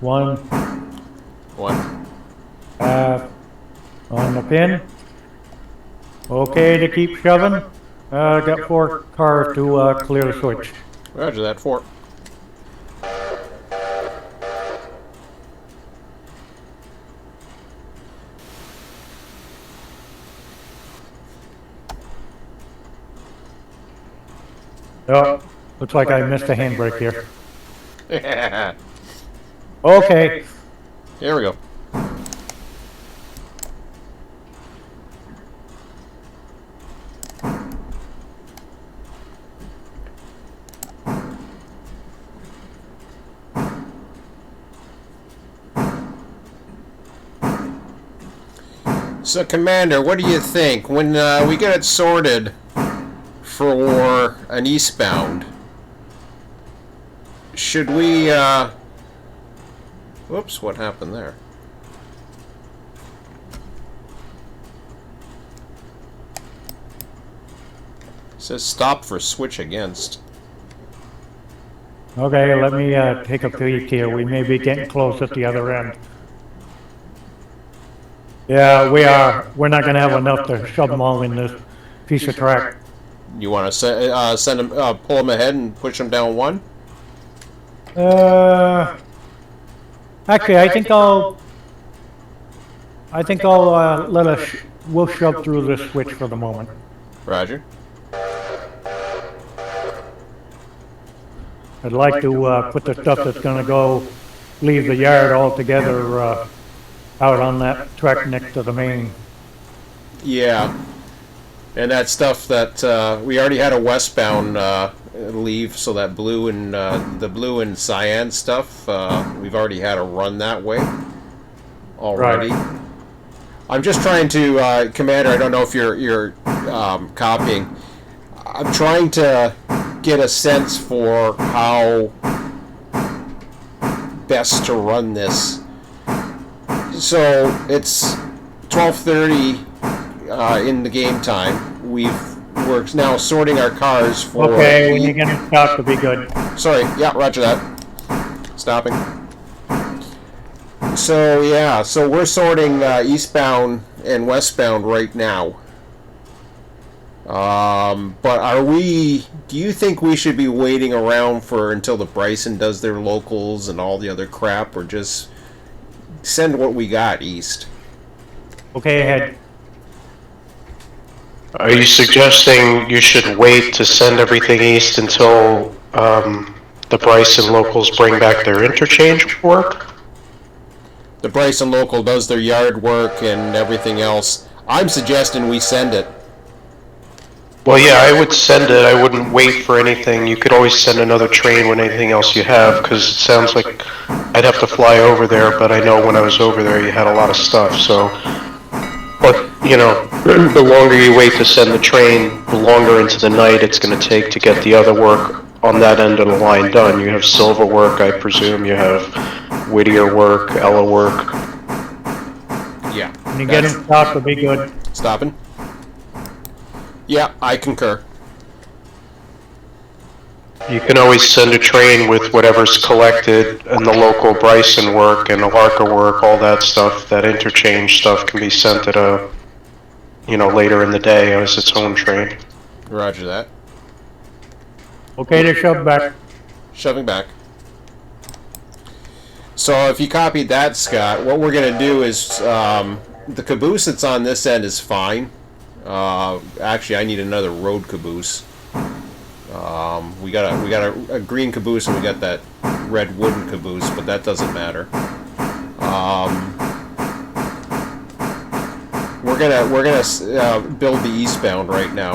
Speaker 2: One.
Speaker 1: 1.
Speaker 2: On the pin. Okay to keep shoving. Got 4 cars to clear the switch.
Speaker 1: Roger that. 4.
Speaker 2: Oh, looks like I missed a handbrake here.
Speaker 1: Yeah.
Speaker 2: Okay.
Speaker 1: Here we go. So, Commander, what do you think? When we get it sorted for an eastbound, should we, whoops, what happened there? It says stop for switch against.
Speaker 2: Okay, let me take a peek here. We may be getting close at the other end. Yeah, we are. We're not going to have enough to shove them all in this piece of track.
Speaker 1: You want to send them, pull them ahead and push them down 1?
Speaker 2: Actually, I think I'll let us. We'll shove through this switch for the moment.
Speaker 1: Roger.
Speaker 2: I'd like to put the stuff that's going to go leave the yard altogether out on that track next to the main.
Speaker 1: Yeah. And that stuff that we already had a westbound leave, so that blue and the blue and cyan stuff, we've already had a run that way already.
Speaker 2: Right.
Speaker 1: I'm just trying to, Commander, I don't know if you're copying. I'm trying to get a sense for how best to run this. So it's 12:30 in the game time. We're now sorting our cars for.
Speaker 2: Okay, when you get them stopped, it'll be good.
Speaker 1: Sorry, yeah, roger that. Stopping. So yeah, so we're sorting eastbound and westbound right now. But are we? Do you think we should be waiting around for until the Bryson does their locals and all the other crap, or just send what we got east?
Speaker 2: Okay, ahead.
Speaker 3: Are you suggesting you should wait to send everything east until the Bryson locals bring back their interchange work?
Speaker 1: The Bryson local does their yard work and everything else. I'm suggesting we send it.
Speaker 3: Well, yeah, I would send it. I wouldn't wait for anything. You could always send another train with anything else you have, because it sounds like I'd have to fly over there, but I know when I was over there you had a lot of stuff, so... But, you know, the longer you wait to send the train, the longer into the night it's going to take to get the other work on that end of the line done. You have Sylva work, I presume. You have Whittier work, Ella work.
Speaker 1: Yeah.
Speaker 2: When you get them stopped, it'll be good.
Speaker 1: Stopping? Yeah, I concur.
Speaker 3: You can always send a train with whatever's collected in the local Bryson work and the Larka work, all that stuff, that interchange stuff can be sent at a, later in the day as its own train.
Speaker 1: Roger that.
Speaker 2: Okay to shove back.
Speaker 1: Shoving back. So if you copied that, Scott, what we're going to do is the caboose that's on this end is fine. Actually, I need another road caboose. We got a green caboose and we got that red wooden caboose, but that doesn't matter. We're gonna build the eastbound right now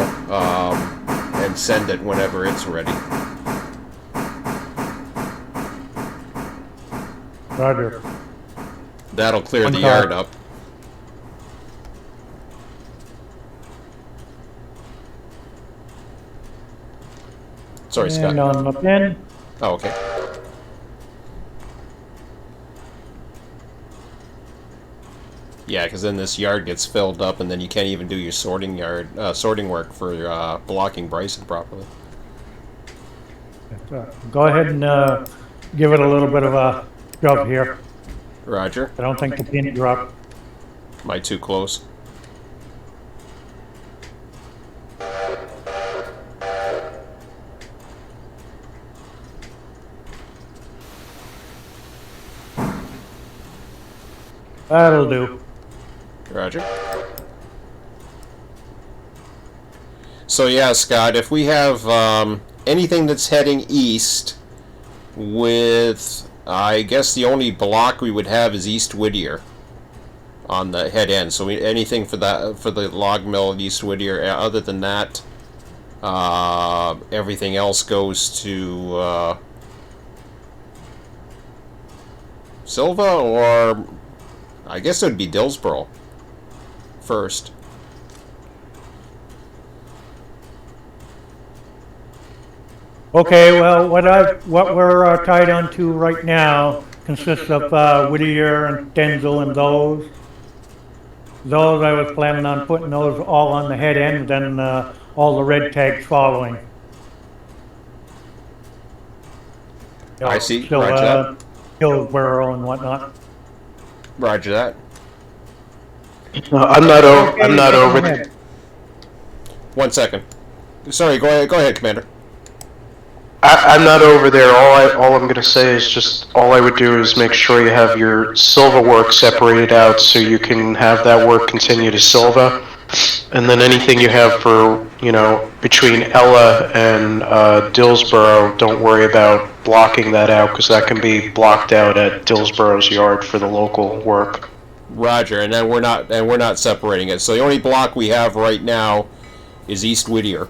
Speaker 1: and send it whenever it's ready.
Speaker 2: Roger.
Speaker 1: That'll clear the
Speaker 2: One car.
Speaker 1: yard up. Sorry, Scott.
Speaker 2: And on the pin.
Speaker 1: Oh, okay. Yeah, because then this yard gets filled up, and then you can't even do your sorting work for blocking Bryson properly.
Speaker 2: Go ahead and give it a little bit of a shove here.
Speaker 1: Roger.
Speaker 2: I don't think the pin dropped.
Speaker 1: Am I too close?
Speaker 2: That'll do.
Speaker 1: Roger. So yeah, Scott, if we have anything that's heading east with, I guess the only block we would have is East Whittier on the head end. So anything for the log mill at East Whittier. Other than that, everything else goes to Sylva, or I guess it would be Dillsboro first.
Speaker 2: Okay, well, what we're tied onto right now consists of Whittier and Denzel and those. Those I was planning on putting those all on the head end, and then all the red tags following.
Speaker 1: I see.
Speaker 2: So,
Speaker 1: Roger that.
Speaker 2: Hillsborough and whatnot.
Speaker 1: Roger that.
Speaker 3: I'm not over.
Speaker 2: ahead.
Speaker 1: 1 second. Sorry, go ahead, Commander.
Speaker 3: I'm not over there. All I'm gonna say is just all I would do is make sure you have your Sylva work separated out so you can have that work continue to Sylva, and then anything you have for between Ella and Dillsboro, don't worry about blocking that out because that can be blocked out at Dillsboro's yard for the local work.
Speaker 1: Roger, and then we're not separating it. So the only block we have right now is East Whittier.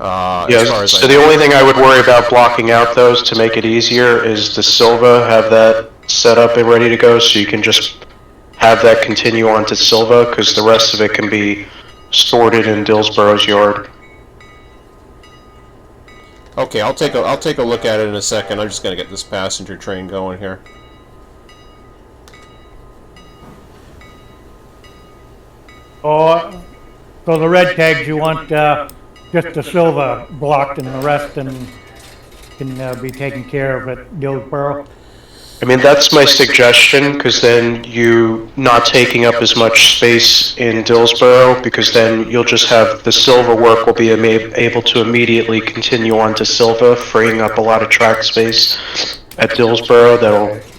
Speaker 3: So the only thing I would worry about blocking out those to make it easier is the Sylva, have that set up and ready to go so you can just have that continue on to Sylva, because the rest of it can be sorted in Dillsboro's yard.
Speaker 1: Okay, I'll take a look at it in a second. I'm just gonna get this passenger train going here.
Speaker 2: Oh, so the red tags you want just the Sylva blocked, and the rest can be taken care of at Dillsboro.
Speaker 3: I mean, that's my suggestion, because then you not taking up as much space in Dillsboro, because then you'll just have the Sylva work will be able to immediately continue on to Sylva, freeing up a lot of track space at Dillsboro.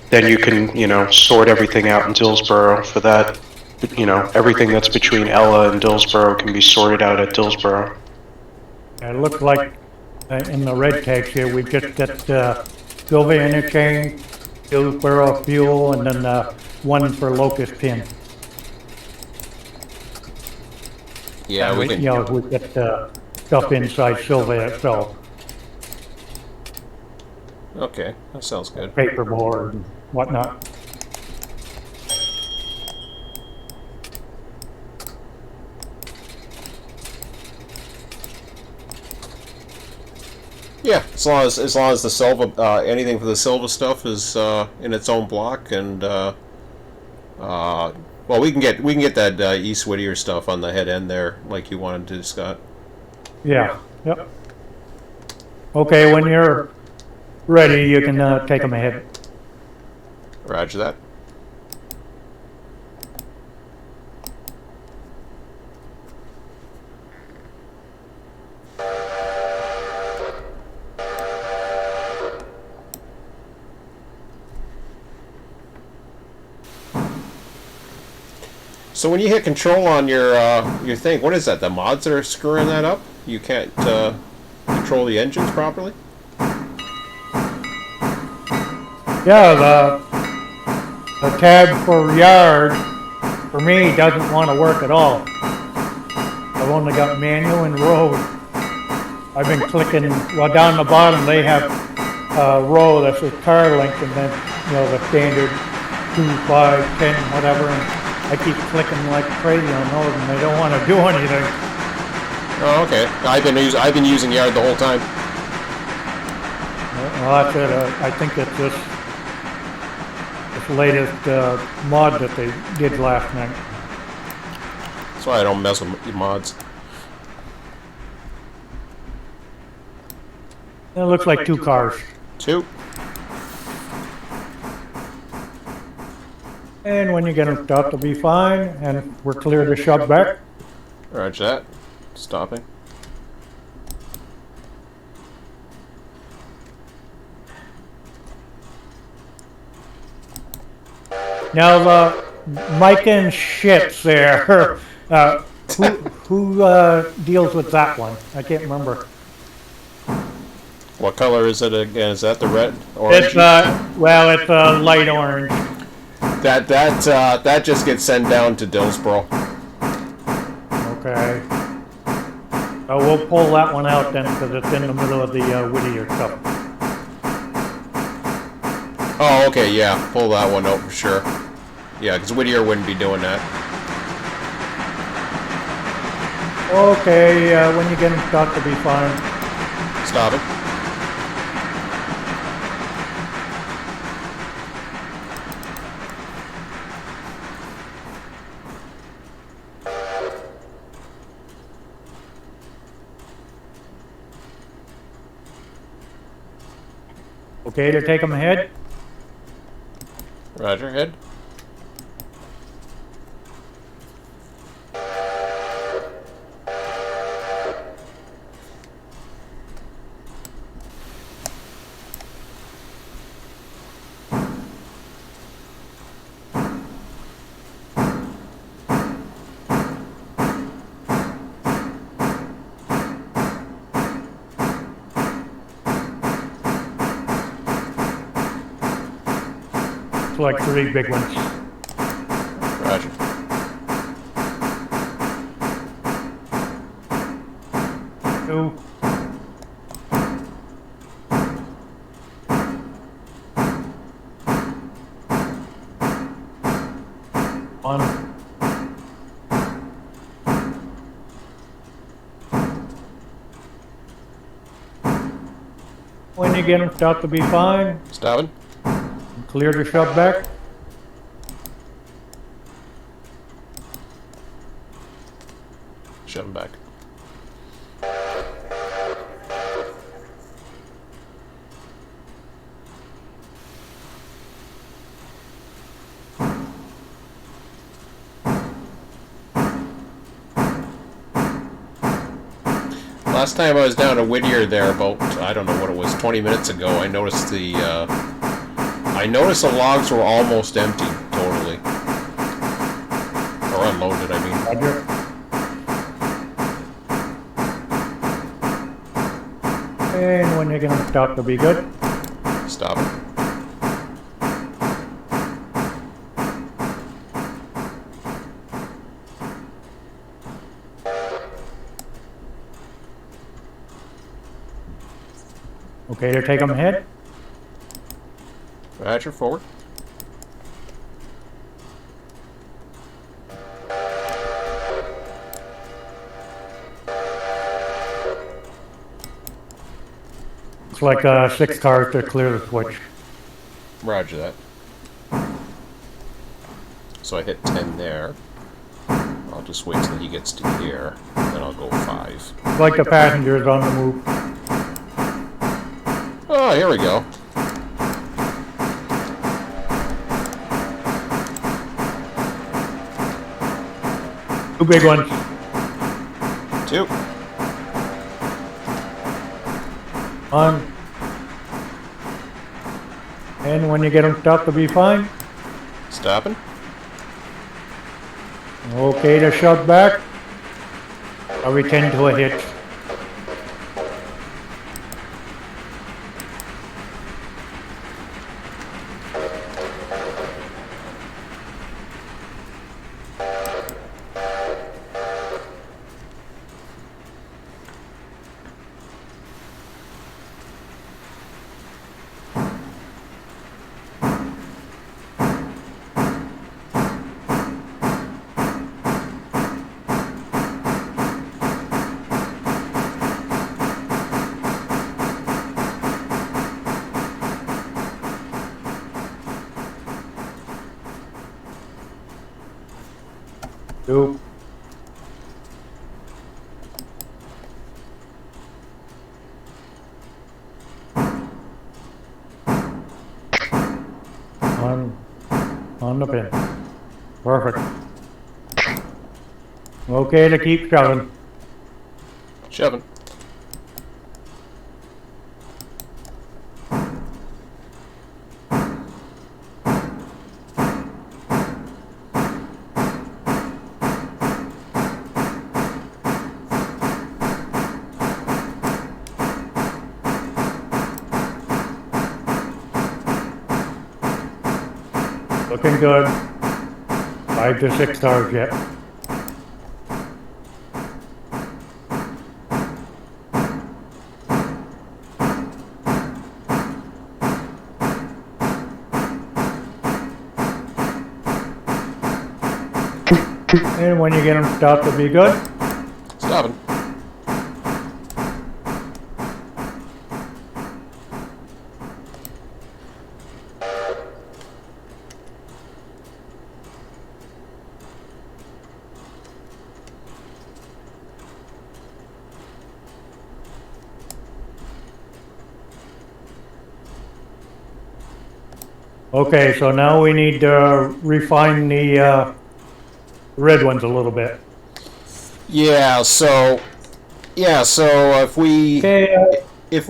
Speaker 3: Then you can, sort everything out in Dillsboro for that. Everything that's between Ella and Dillsboro can be sorted out at Dillsboro.
Speaker 2: It looks like in the red tags here, we just got Sylva interchange, Dillsboro fuel, and then one for Locust Pin.
Speaker 1: Yeah, we can.
Speaker 2: We got stuff inside Sylva itself,
Speaker 1: Okay, that sounds good.
Speaker 2: paperboard and whatnot.
Speaker 1: Yeah, as long as the Sylva, anything for the Sylva stuff is in its own block, and Well, we can get that East Whittier stuff on the head end there, like you wanted to, Scott.
Speaker 2: Yeah, yep. Okay, when you're ready, you can take them ahead.
Speaker 1: Roger that. So when you hit control on your thing, what is that? The mods that are screwing that up? You can't control the engines properly?
Speaker 2: Yeah, the tab for yard, for me, doesn't want to work at all. I've only got manual and road. I've been clicking, well, down the bottom, they have a row that says car link, and then, you know, the standard 2, 5, 10, whatever, and I keep clicking like crazy on those, and they don't want to do anything.
Speaker 1: Oh, okay. I've been using Yard the whole time.
Speaker 2: Well, that's it. I think it's this latest mod that they did last night.
Speaker 1: That's why I don't mess with mods.
Speaker 2: It looks like 2 cars.
Speaker 1: 2.
Speaker 2: And when you get them stopped, they'll be fine, and we're clear to shove back.
Speaker 1: Roger that. Stopping.
Speaker 2: Now the Mike and shits there. Who deals with that one? I can't remember.
Speaker 1: What color is it again? Is that the red? Orange?
Speaker 2: It's well, it's light orange.
Speaker 1: That just gets sent down to Dillsboro.
Speaker 2: Okay. We'll pull that one out then, because it's in the middle of the Whittier stuff.
Speaker 1: Oh, okay, yeah. Pull that one out for sure. Yeah, because Whittier wouldn't be doing that.
Speaker 2: Okay, when you get them stopped, they'll be fine.
Speaker 1: Stop it.
Speaker 2: Okay to take them ahead?
Speaker 1: Roger, head.
Speaker 2: Like 3 big ones.
Speaker 1: Roger.
Speaker 2: Two. One. When you get them stopped, to be fine.
Speaker 1: Stopping.
Speaker 2: Clear to shove back.
Speaker 1: Shove him back. Last time I was down to Whittier there about, I don't know what it was, 20 minutes ago, I noticed the logs were almost empty, totally. Or unloaded, I mean.
Speaker 2: Roger. And when you're gonna stop, to be good.
Speaker 1: Stop it.
Speaker 2: Okay to take them ahead.
Speaker 1: Roger, forward.
Speaker 2: It's like 6 cars to clear the switch.
Speaker 1: Roger that. So I hit 10 there. I'll just wait till he gets to here, then I'll go 5.
Speaker 2: Like the passengers on the move.
Speaker 1: Oh, here we go.
Speaker 2: Two big ones.
Speaker 1: 2.
Speaker 2: On. And when you get them stopped, they'll be fine.
Speaker 1: Stopping.
Speaker 2: Okay to shove back. I'll return to a hitch. Two. On the pin. Perfect. Okay to keep shoving.
Speaker 1: Shoving.
Speaker 2: Looking good. 5 to 6 cars yet. And when you get them stopped, it'll be good.
Speaker 1: Stopping.
Speaker 2: Okay, so now we need to refine the red ones a little bit.
Speaker 1: Yeah, so if we
Speaker 2: Okay,
Speaker 1: if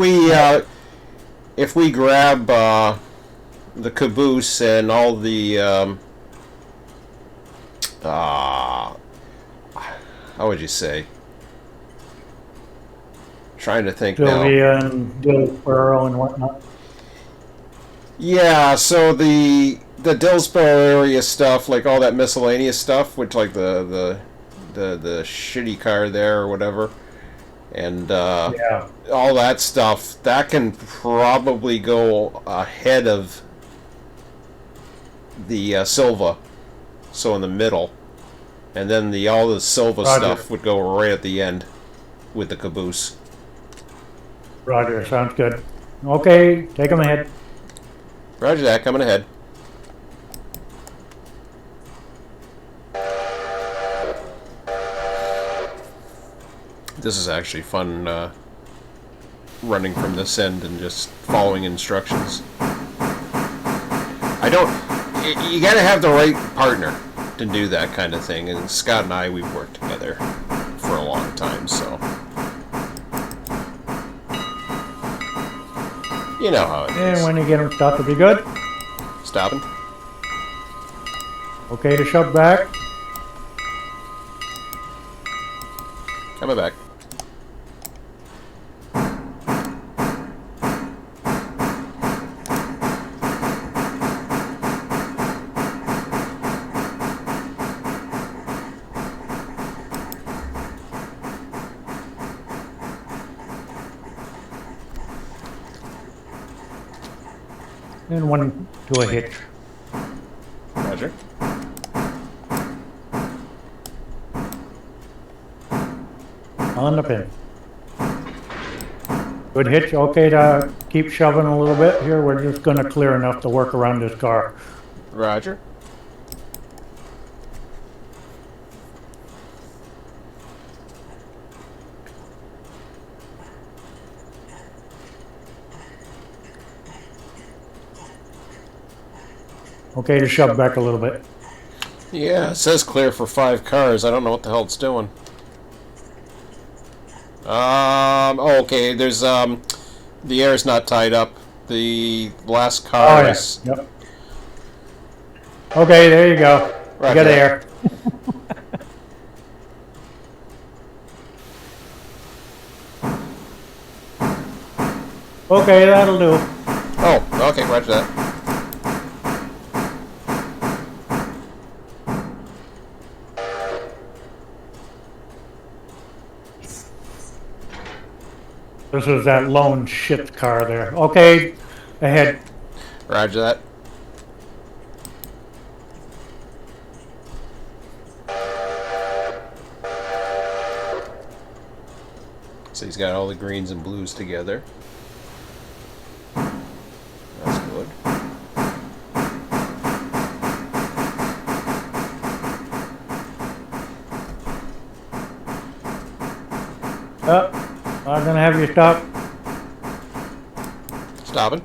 Speaker 1: we grab the caboose and all the how would you say? Trying to think now.
Speaker 2: Sylvia and Dillsboro and whatnot.
Speaker 1: Yeah, so the Dillsboro area stuff, like all that miscellaneous stuff, which like the shitty car there or whatever, and
Speaker 2: Yeah.
Speaker 1: all that stuff, that can probably go ahead of the Sylva, so in the middle, and then all the Sylva
Speaker 2: Roger.
Speaker 1: stuff would go right at the end with the caboose.
Speaker 2: Roger, sounds good. Okay, take them ahead.
Speaker 1: Roger that, coming ahead. This is actually fun, running from this end and just following instructions. You gotta have the right partner to do that kind of thing, and Scott and I, we've worked together for a long time, so... You know how it
Speaker 2: And
Speaker 1: is.
Speaker 2: when you get them stopped, it'll be good.
Speaker 1: Stopping.
Speaker 2: Okay to shove back.
Speaker 1: Coming back.
Speaker 2: And one to a hitch.
Speaker 1: Roger.
Speaker 2: On the pin. Good hitch. Okay to keep shoving a little bit here. We're just going to clear enough to work around this car.
Speaker 1: Roger.
Speaker 2: Okay to shove back a little bit.
Speaker 1: Yeah, it says clear for 5 cars. I don't know what the hell it's doing. Oh, okay, there's, the air's not tied up. The last
Speaker 2: Oh,
Speaker 1: car
Speaker 2: yeah.
Speaker 1: is...
Speaker 2: Yep. Okay, there you go. You
Speaker 1: Roger
Speaker 2: got
Speaker 1: that.
Speaker 2: air. Okay, that'll do.
Speaker 1: Oh, okay, roger that.
Speaker 2: This is that lone shit car there. Okay, ahead.
Speaker 1: Roger that. So he's got all the greens and blues together. That's good.
Speaker 2: I'm gonna have you stop.
Speaker 1: Stopping.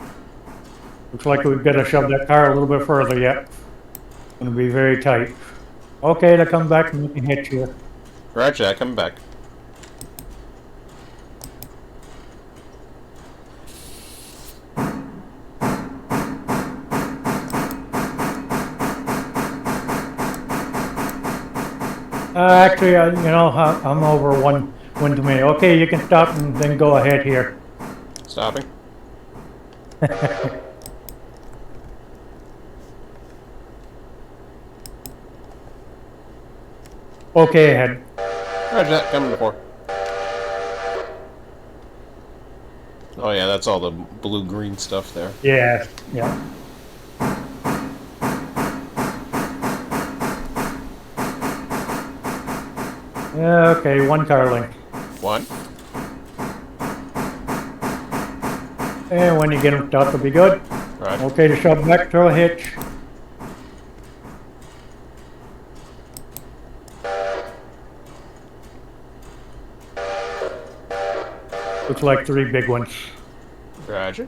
Speaker 2: Looks like we've got to shove that car a little bit further yet. Gonna be very tight. Okay, to come back and we can hit you.
Speaker 1: Roger that, coming back.
Speaker 2: Actually, you know, I'm over one too many. Okay, you can stop and then go ahead here.
Speaker 1: Stopping.
Speaker 2: Okay, ahead.
Speaker 1: Roger that, coming before. Oh yeah, that's all the blue-green stuff there.
Speaker 2: Yeah, yeah. Yeah, okay, one car length.
Speaker 1: One.
Speaker 2: And when you get them stopped, it'll be good.
Speaker 1: Right.
Speaker 2: Okay, to shove back, throw a hitch. Looks like 3 big ones.
Speaker 1: Roger.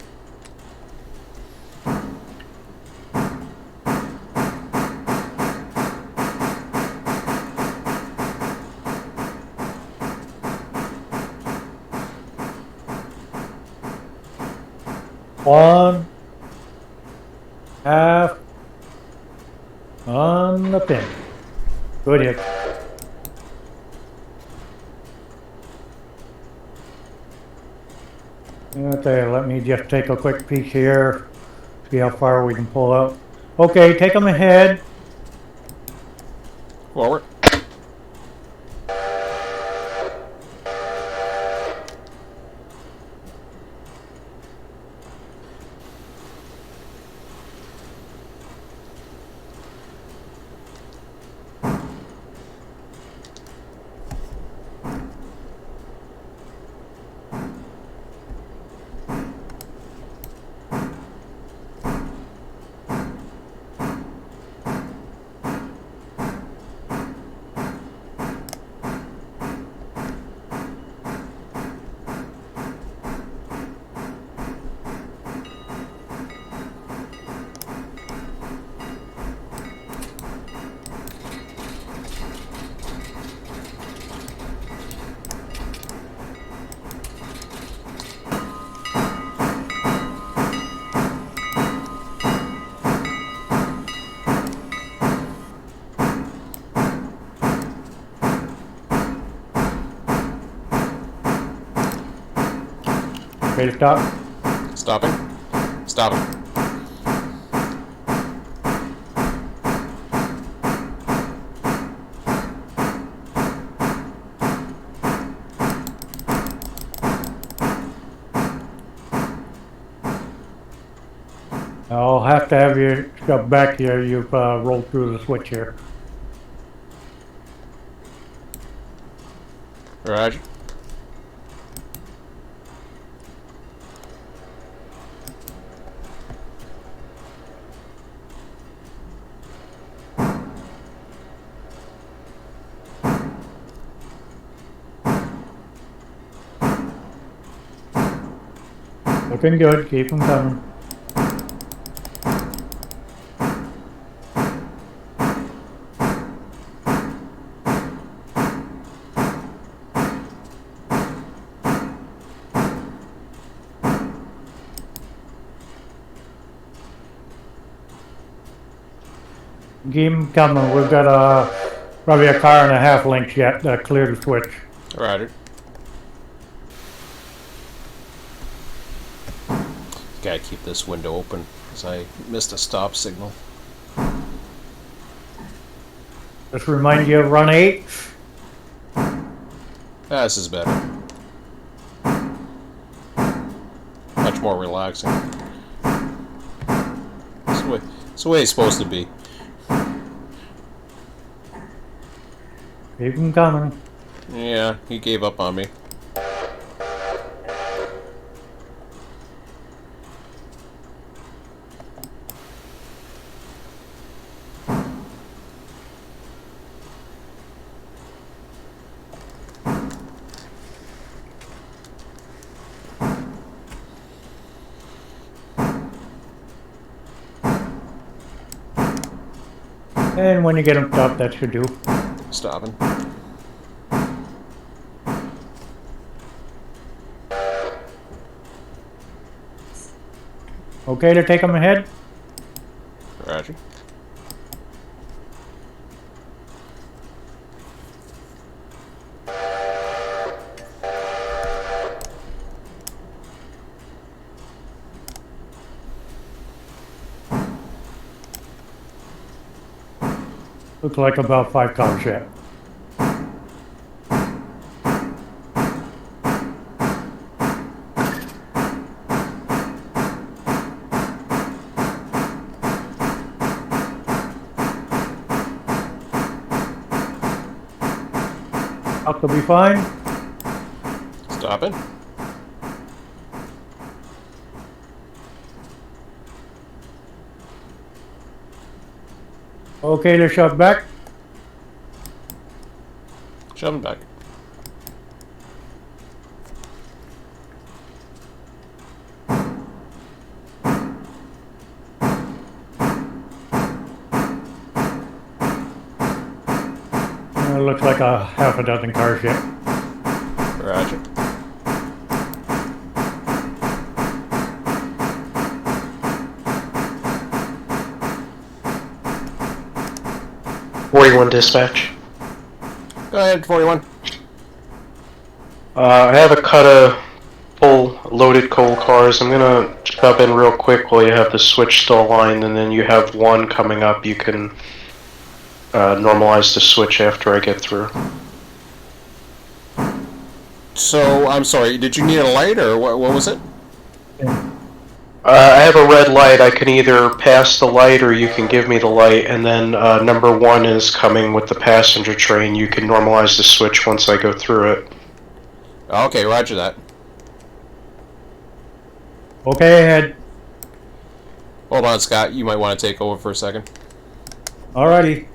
Speaker 2: One, half, on the pin. Good hit. Okay, let me just take a quick peek here, see how far we can pull out. Okay, take them ahead.
Speaker 1: Forward.
Speaker 2: Okay, stop.
Speaker 1: Stopping. Stopping.
Speaker 2: I'll have to have you shove back here. You've rolled through the switch here.
Speaker 1: Roger.
Speaker 2: Looking good. Keep them coming. Keep 'em coming. We've got probably a car and a half length yet to clear the switch.
Speaker 1: Roger. Gotta keep this window open because I missed a stop signal.
Speaker 2: Just remind you of run 8.
Speaker 1: This is better. Much more relaxing. It's the way it's supposed to be.
Speaker 2: Keep 'em coming.
Speaker 1: Yeah, he gave up on me.
Speaker 2: And when you get them stopped, that should do.
Speaker 1: Stopping.
Speaker 2: Okay to take them ahead?
Speaker 1: Roger.
Speaker 2: Looks like about 5 cars yet. Truck will be fine.
Speaker 1: Stopping.
Speaker 2: Okay to shove back.
Speaker 1: Shoving back.
Speaker 2: Looks like a half a dozen cars yet.
Speaker 1: Roger.
Speaker 3: '41 dispatch.
Speaker 1: Go ahead, 41.
Speaker 3: I have a cut of full loaded coal cars. I'm gonna stop in real quick while you have the switch still aligned, and then you have one coming up. You can normalize the switch after I get through.
Speaker 1: So, I'm sorry, did you need a light or what was it?
Speaker 3: I have a red light. I can either pass the light or you can give me the light, and then number 1 is coming with the passenger train. You can normalize the switch once I go through it.
Speaker 1: Okay, roger that.
Speaker 2: Okay ahead.
Speaker 1: Hold on, Scott. You might want to take over for a second.
Speaker 2: Alrighty.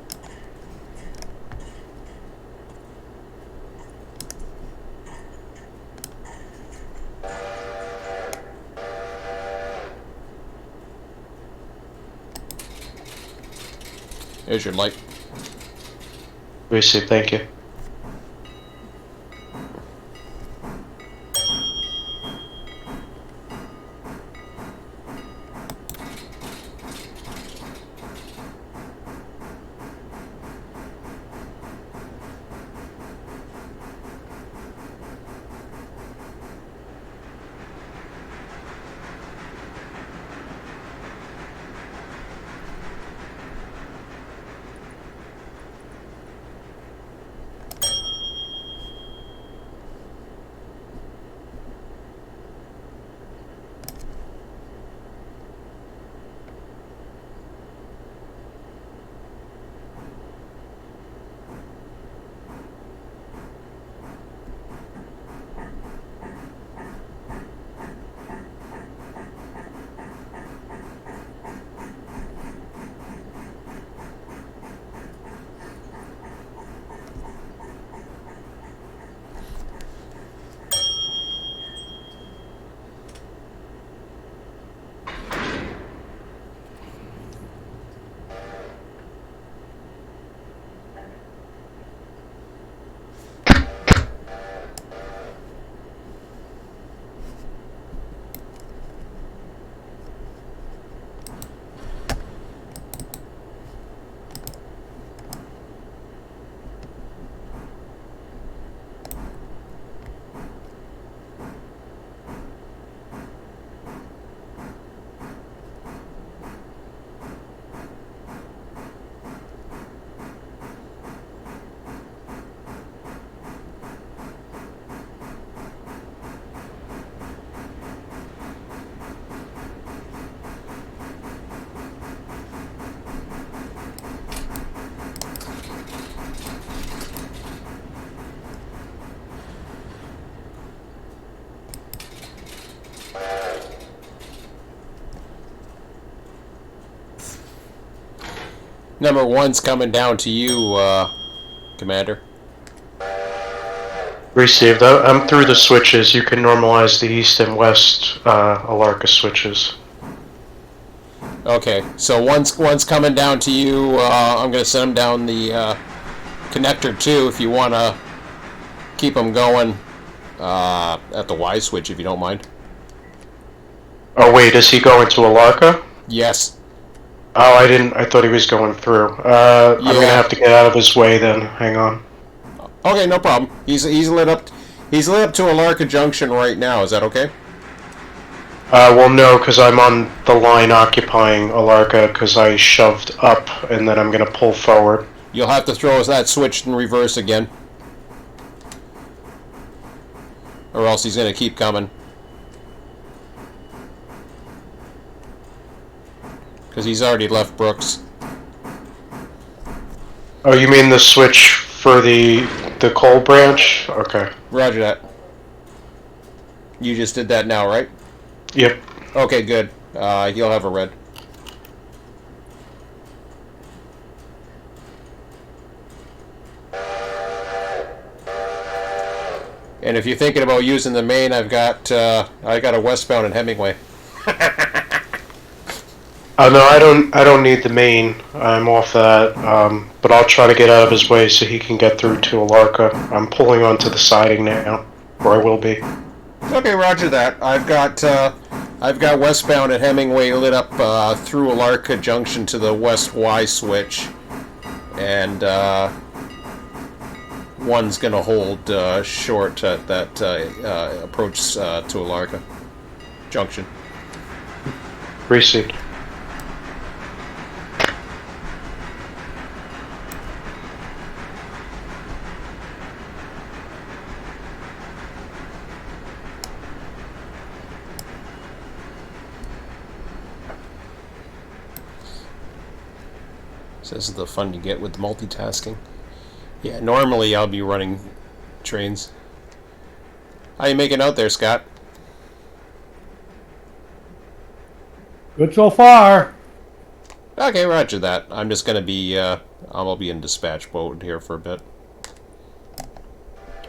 Speaker 1: Here's your light.
Speaker 3: Receive, thank you.
Speaker 1: Number one's coming down to you, Commander.
Speaker 3: Received. I'm through the switches. You can normalize the east and west Alarka switches.
Speaker 1: Okay, so one's coming down to you. I'm going to send him down the connector too, if you want to keep them going at the Y switch, if you don't mind.
Speaker 3: Oh wait, is he going to Alarka?
Speaker 1: Yes.
Speaker 3: Oh, I didn't. I thought he was going through. I'm gonna have to get out of his way then. Hang on.
Speaker 1: Okay, no problem. He's lit up. He's lit up to Alarka Junction right now. Is that okay?
Speaker 3: Well, no, because I'm on the line occupying Alarka because I shoved up, and then I'm gonna pull forward.
Speaker 1: You'll have to throw that switch in reverse again, or else he's gonna keep coming. Because he's already left Brooks.
Speaker 3: Oh, you mean the switch for the coal branch? Okay.
Speaker 1: Roger that. You just did that now, right?
Speaker 3: Yep.
Speaker 1: Okay, good. He'll have a red. And if you're thinking about using the main, I got a westbound in Hemingway.
Speaker 3: Oh no, I don't need the main. I'm off that. But I'll try to get out of his way so he can get through to Alarka. I'm pulling onto the siding now, or I will be.
Speaker 1: Okay, roger that. I've got westbound at Hemingway lit up through Alarka Junction to the west Y switch, and one's gonna hold short at that approach to Alarka Junction.
Speaker 3: Received.
Speaker 1: This is the fun you get with multitasking. Yeah, normally I'll be running trains. How you making out there, Scott?
Speaker 2: Good so far.
Speaker 1: Okay, roger that. I'm just gonna be, I'll be in dispatch mode here for a bit.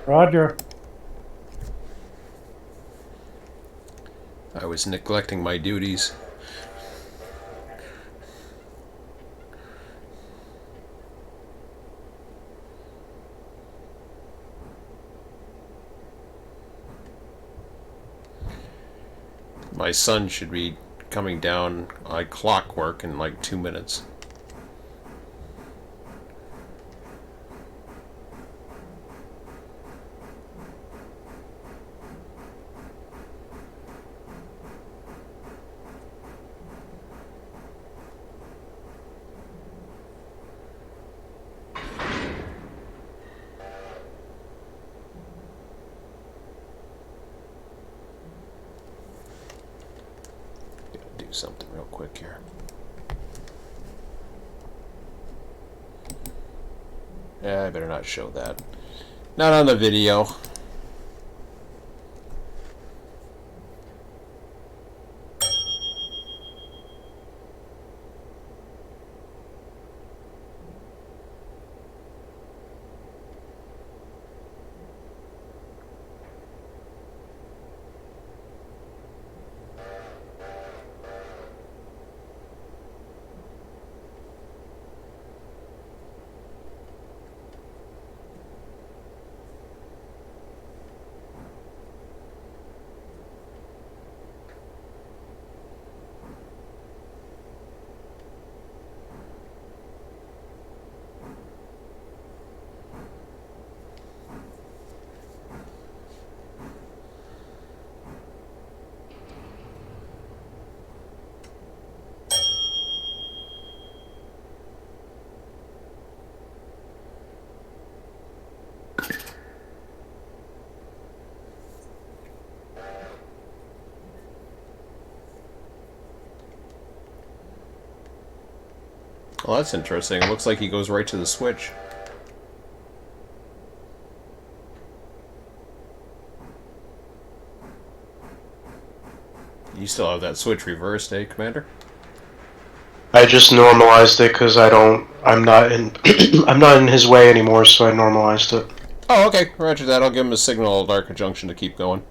Speaker 2: Roger.
Speaker 1: I was neglecting my duties. My son should be coming down like clockwork in like 2 minutes. Do something real quick here. Yeah, I better not show that. Not on the video. Well, that's interesting. It looks like he goes right to the switch. You still have that switch reversed, eh, Commander?
Speaker 3: I just normalized it because I don't I'm not in I'm not in his way anymore, so I normalized it.
Speaker 1: Oh, okay. Roger that. I'll give him a signal at Arca Junction to keep going.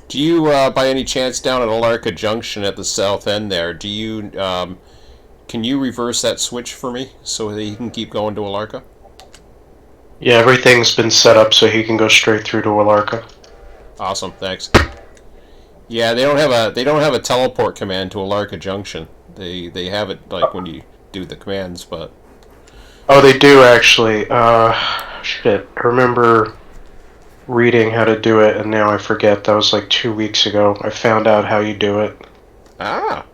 Speaker 1: Do you, by any chance, down at Alarca Junction at the south end there, do you, can you reverse that switch for me so that he can keep going to Alarca?
Speaker 3: Yeah, everything's been set up so he can go straight through to Alarca.
Speaker 1: Awesome, thanks. Yeah, they don't have a teleport command to Alarca Junction. They have it like when you do the commands, but
Speaker 3: Oh, they do actually. Shit. I remember reading how to do it, and now I forget. That was like 2 weeks ago. I found out how you do it.
Speaker 1: ah,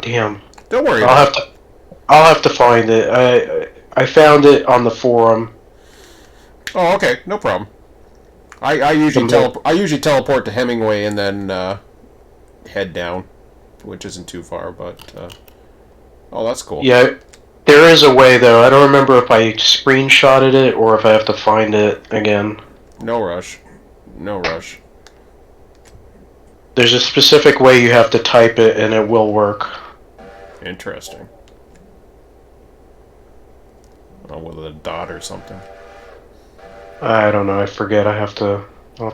Speaker 3: Damn.
Speaker 1: don't worry
Speaker 3: I'll
Speaker 1: about
Speaker 3: have to. I'll have to find it. I found it on the forum.
Speaker 1: Oh, okay, no problem. I usually teleport to Hemingway and then head down, which isn't too far, but oh, that's cool.
Speaker 3: Yeah, there is a way though. I don't remember if I screenshotted it or if I have to find it again.
Speaker 1: No rush. No rush.
Speaker 3: There's a specific way you have to type it, and it will work.
Speaker 1: Interesting. Oh, with a dot or something.
Speaker 3: I don't know. I forget. I'll have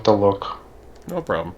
Speaker 3: to look.
Speaker 1: No problem.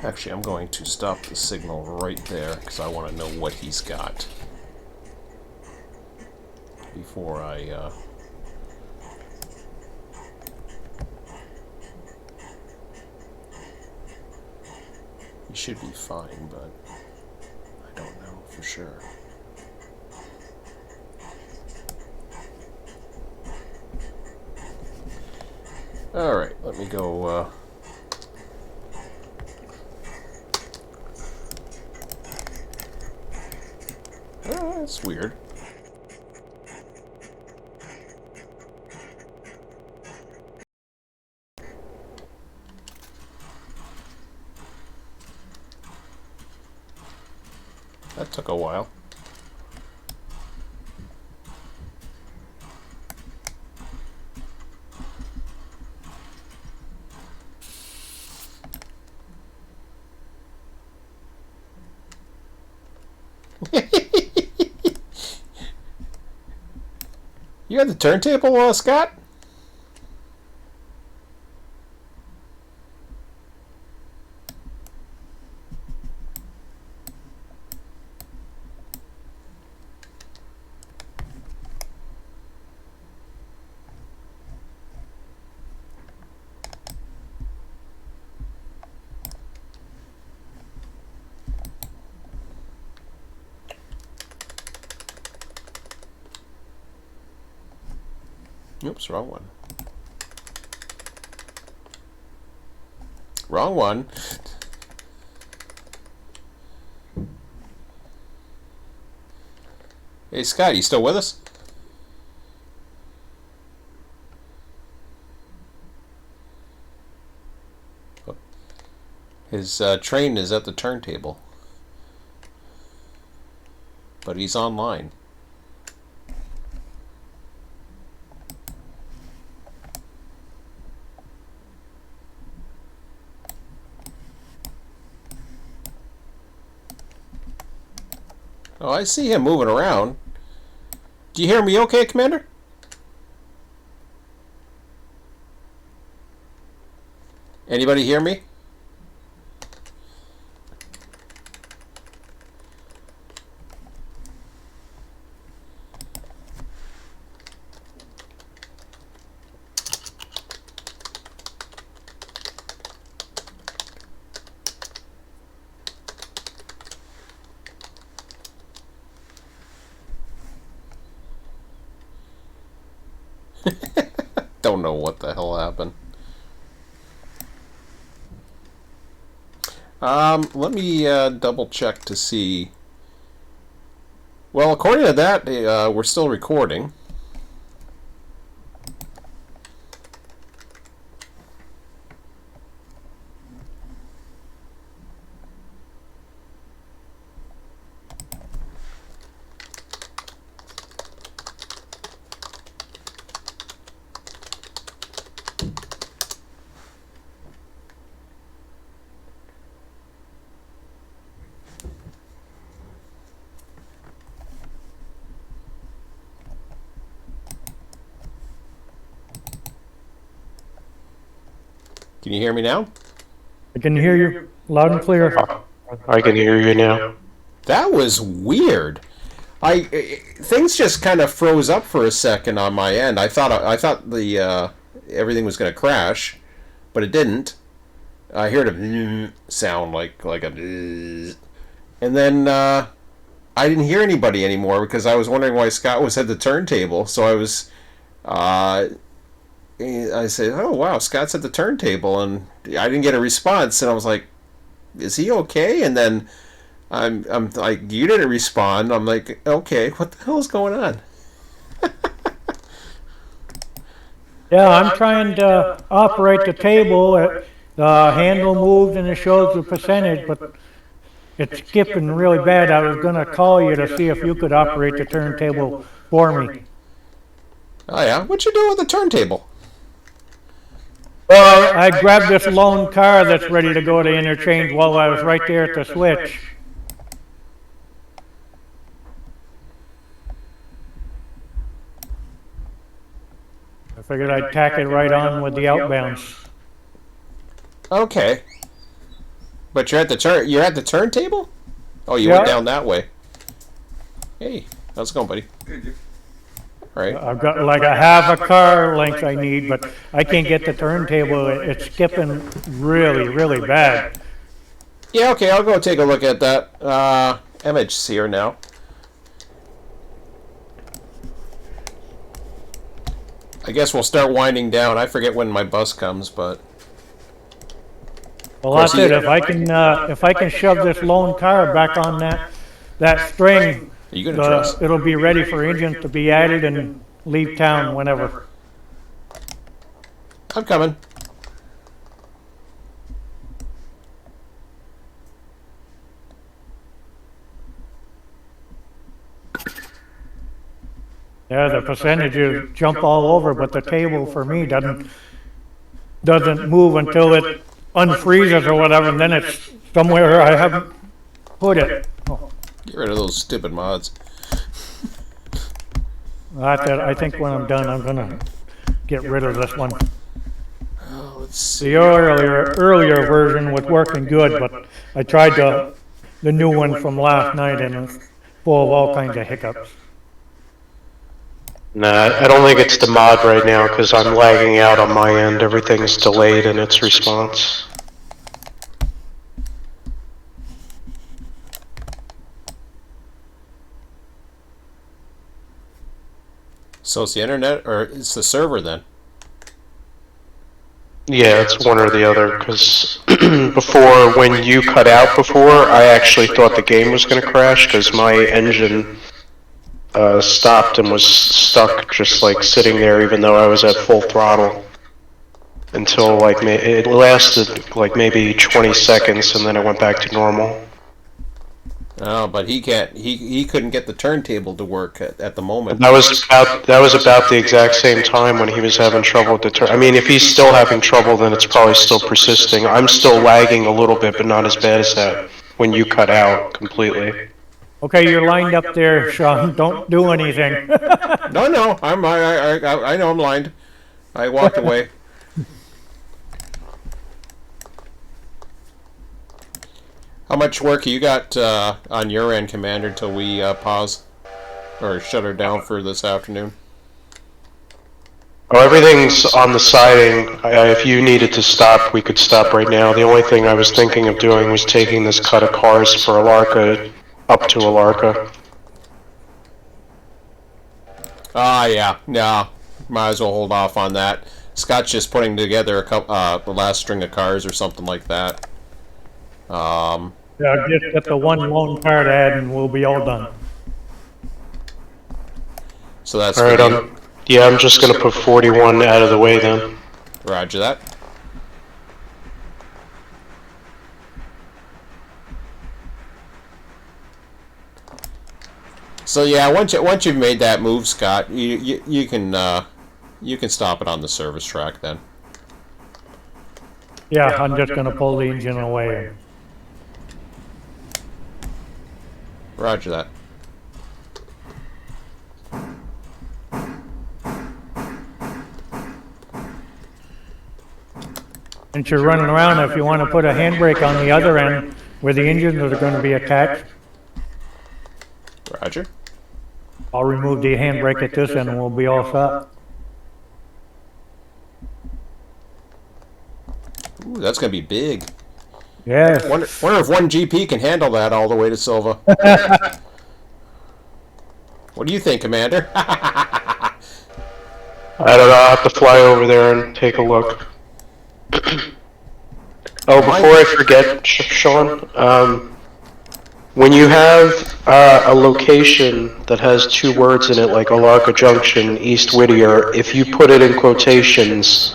Speaker 1: Actually, I'm going to stop the signal right there because I want to know what he's got before I. He should be fine, but I don't know for sure. All right, let me go. Oh, that's weird. That took a while. You got the turntable, Scott? Oops, wrong one. Wrong one. Hey, Scott, you still with us? His train is at the turntable. But he's online. Oh, I see him moving around. Do you hear me okay, Commander? Anybody hear me? Don't know what the hell happened. Let me double check to see. Well, according to that, we're still recording. Can you hear me now?
Speaker 2: I can hear you loud and clear.
Speaker 3: I can hear you now.
Speaker 1: That was weird. Things just kind of froze up for a second on my end. I thought the everything was going to crash, but it didn't. I heard a sound like a, and then I didn't hear anybody anymore because I was wondering why Scott was at the turntable. So I said, "Oh wow, Scott's at the turntable," and I didn't get a response, and I was like, "Is he okay?" And then I'm like, "You didn't respond." I'm like, "Okay, what the hell is going on?"
Speaker 2: Yeah, I'm trying to operate the table. The handle moved and it shows the percentage, but it's skipping really bad. I was going to call you to see if you could operate the turntable for me.
Speaker 1: Oh yeah, what you doing with the turntable?
Speaker 2: Well, I grabbed this lone car that's ready to go to interchange while I was right there at the switch. I figured I'd tack it right on with the outbounds.
Speaker 1: Okay, but you're at the turntable. Oh, you
Speaker 2: Yeah.
Speaker 1: went down that way. Hey, how's it going, buddy? Good. All right.
Speaker 2: I've got like a half a car length I need, but I can't get the turntable. It's skipping really, really bad.
Speaker 1: Yeah, okay, I'll go take a look at that. Image here now. I guess we'll start winding down. I forget when my bus comes, but
Speaker 2: Well, that's it. If I can shove this lone car back on that string,
Speaker 1: are you gonna trust?
Speaker 2: it'll be ready for engine to be added and leave town whenever.
Speaker 1: I'm coming.
Speaker 2: Yeah, the percentages jump all over, but the table for me doesn't move until it unfreezes or whatever, and then it's somewhere I haven't put it. Oh,
Speaker 1: Get rid of those stupid mods.
Speaker 2: that's it. I think when I'm done, I'm gonna get rid of this one.
Speaker 1: Oh, let's see.
Speaker 2: The earlier version was working good, but I tried the new one from last night, and it's full of all kinds of hiccups.
Speaker 3: Nah, I don't think it's the mod right now because I'm lagging out on my end. Everything's delayed in its response.
Speaker 1: So it's the internet, or it's the server then?
Speaker 3: Yeah, it's one or the other, because before, when you cut out before, I actually thought the game was going to crash because my engine stopped and was stuck just like sitting there even though I was at full throttle. Until like, it lasted like maybe 20 seconds and then it went back to normal.
Speaker 1: Oh, but he couldn't get the turntable to work at the moment.
Speaker 3: That was about the exact same time when he was having trouble with the I mean, if he's still having trouble, then it's probably still persisting. I'm still lagging a little bit, but not as bad as that when you cut out completely.
Speaker 2: Okay, you're lined up there, Sean. Don't do anything.
Speaker 1: No, no, I know I'm lined. I walked away. How much work you got on your end, Commander, until we pause or shut her down for this afternoon?
Speaker 3: Oh, everything's on the siding. If you needed to stop, we could stop right now. The only thing I was thinking of doing was taking this cut of cars for Alarka up to Alarka.
Speaker 1: Ah, yeah, no, might as well hold off on that. Scott's just putting together a couple, the last string of cars or something like that.
Speaker 2: Yeah, just get the one lone car to add and we'll be all done.
Speaker 1: So that's
Speaker 3: all right. Yeah, I'm just gonna put 41 out of the way then.
Speaker 1: Roger that. So yeah, once you've made that move, Scott, you can stop it on the service track then.
Speaker 2: Yeah, I'm just gonna pull the engine away.
Speaker 1: Roger that.
Speaker 2: Since you're running around, if you want to put a handbrake on the other end where the engines are going to be attached,
Speaker 1: Roger.
Speaker 2: I'll remove the handbrake at this end and we'll be all set.
Speaker 1: Ooh, that's gonna be big.
Speaker 2: Yeah.
Speaker 1: Wonder if one GP can handle that all the way to Sylva. What do you think, Commander?
Speaker 3: I don't know. I'll have to fly over there and take a look. Oh, before I forget, Sean, when you have a location that has two words in it, like Alarka Junction, East Whittier, if you put it in quotations,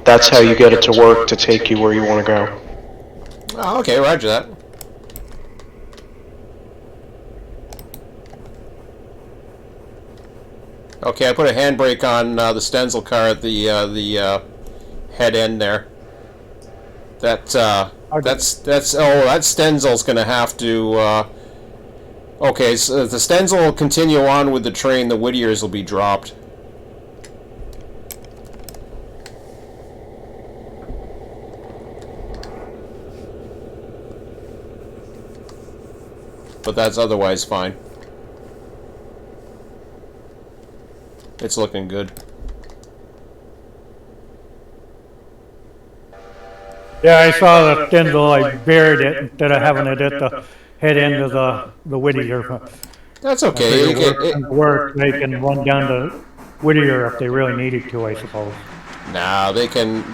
Speaker 3: that's how you get it to work to take you where you want to go.
Speaker 1: Oh, okay, roger that. Okay, I put a handbrake on the Stenzel car at the head end there. That's that Stenzel's gonna have to. Okay, so the Stenzel will continue on with the train. The Whittiers will be dropped. But that's otherwise fine. It's looking good.
Speaker 2: Yeah, I saw the Stenzel. I buried it instead of having it at the head end of the Whittier.
Speaker 1: That's okay.
Speaker 2: They can run down to Whittier if they really needed to, I suppose.
Speaker 1: Nah, we can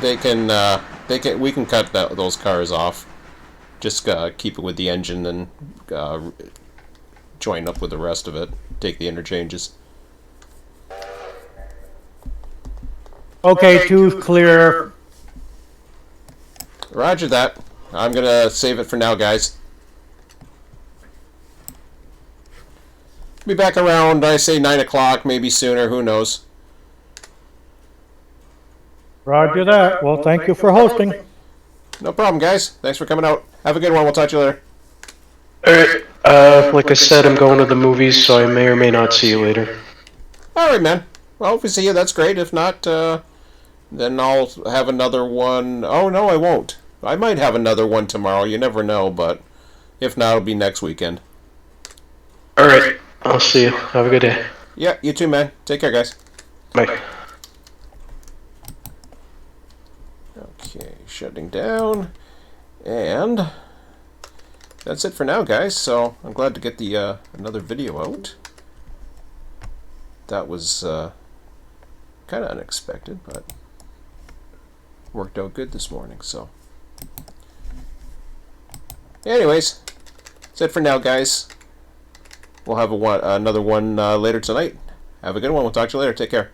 Speaker 1: cut those cars off. Just keep it with the engine and join up with the rest of it. Take the interchanges.
Speaker 2: Okay, two's clear.
Speaker 1: Roger that. I'm gonna save it for now, guys. Be back around, I say 9 o'clock, maybe sooner, who knows.
Speaker 2: Roger that. Well, thank you for hosting.
Speaker 1: No problem, guys. Thanks for coming out. Have a good one. We'll talk to you later.
Speaker 3: Alright, like I said, I'm going to the movies, so I may or may not see you later.
Speaker 1: Alright, man. Well, if we see you, that's great. If not, then I'll have another one. Oh, no, I won't. I might have another one tomorrow. You never know, but if not, it'll be next weekend.
Speaker 3: Alright, I'll see you. Have a good day.
Speaker 1: Yeah, you too, man. Take care, guys.
Speaker 3: Bye.
Speaker 1: Okay, shutting down. And that's it for now, guys. So I'm glad to get the another video out. That was kind of unexpected, but worked out good this morning. So anyways, that's it for now, guys. We'll have another one later tonight. Have a good one. We'll talk to you later. Take care.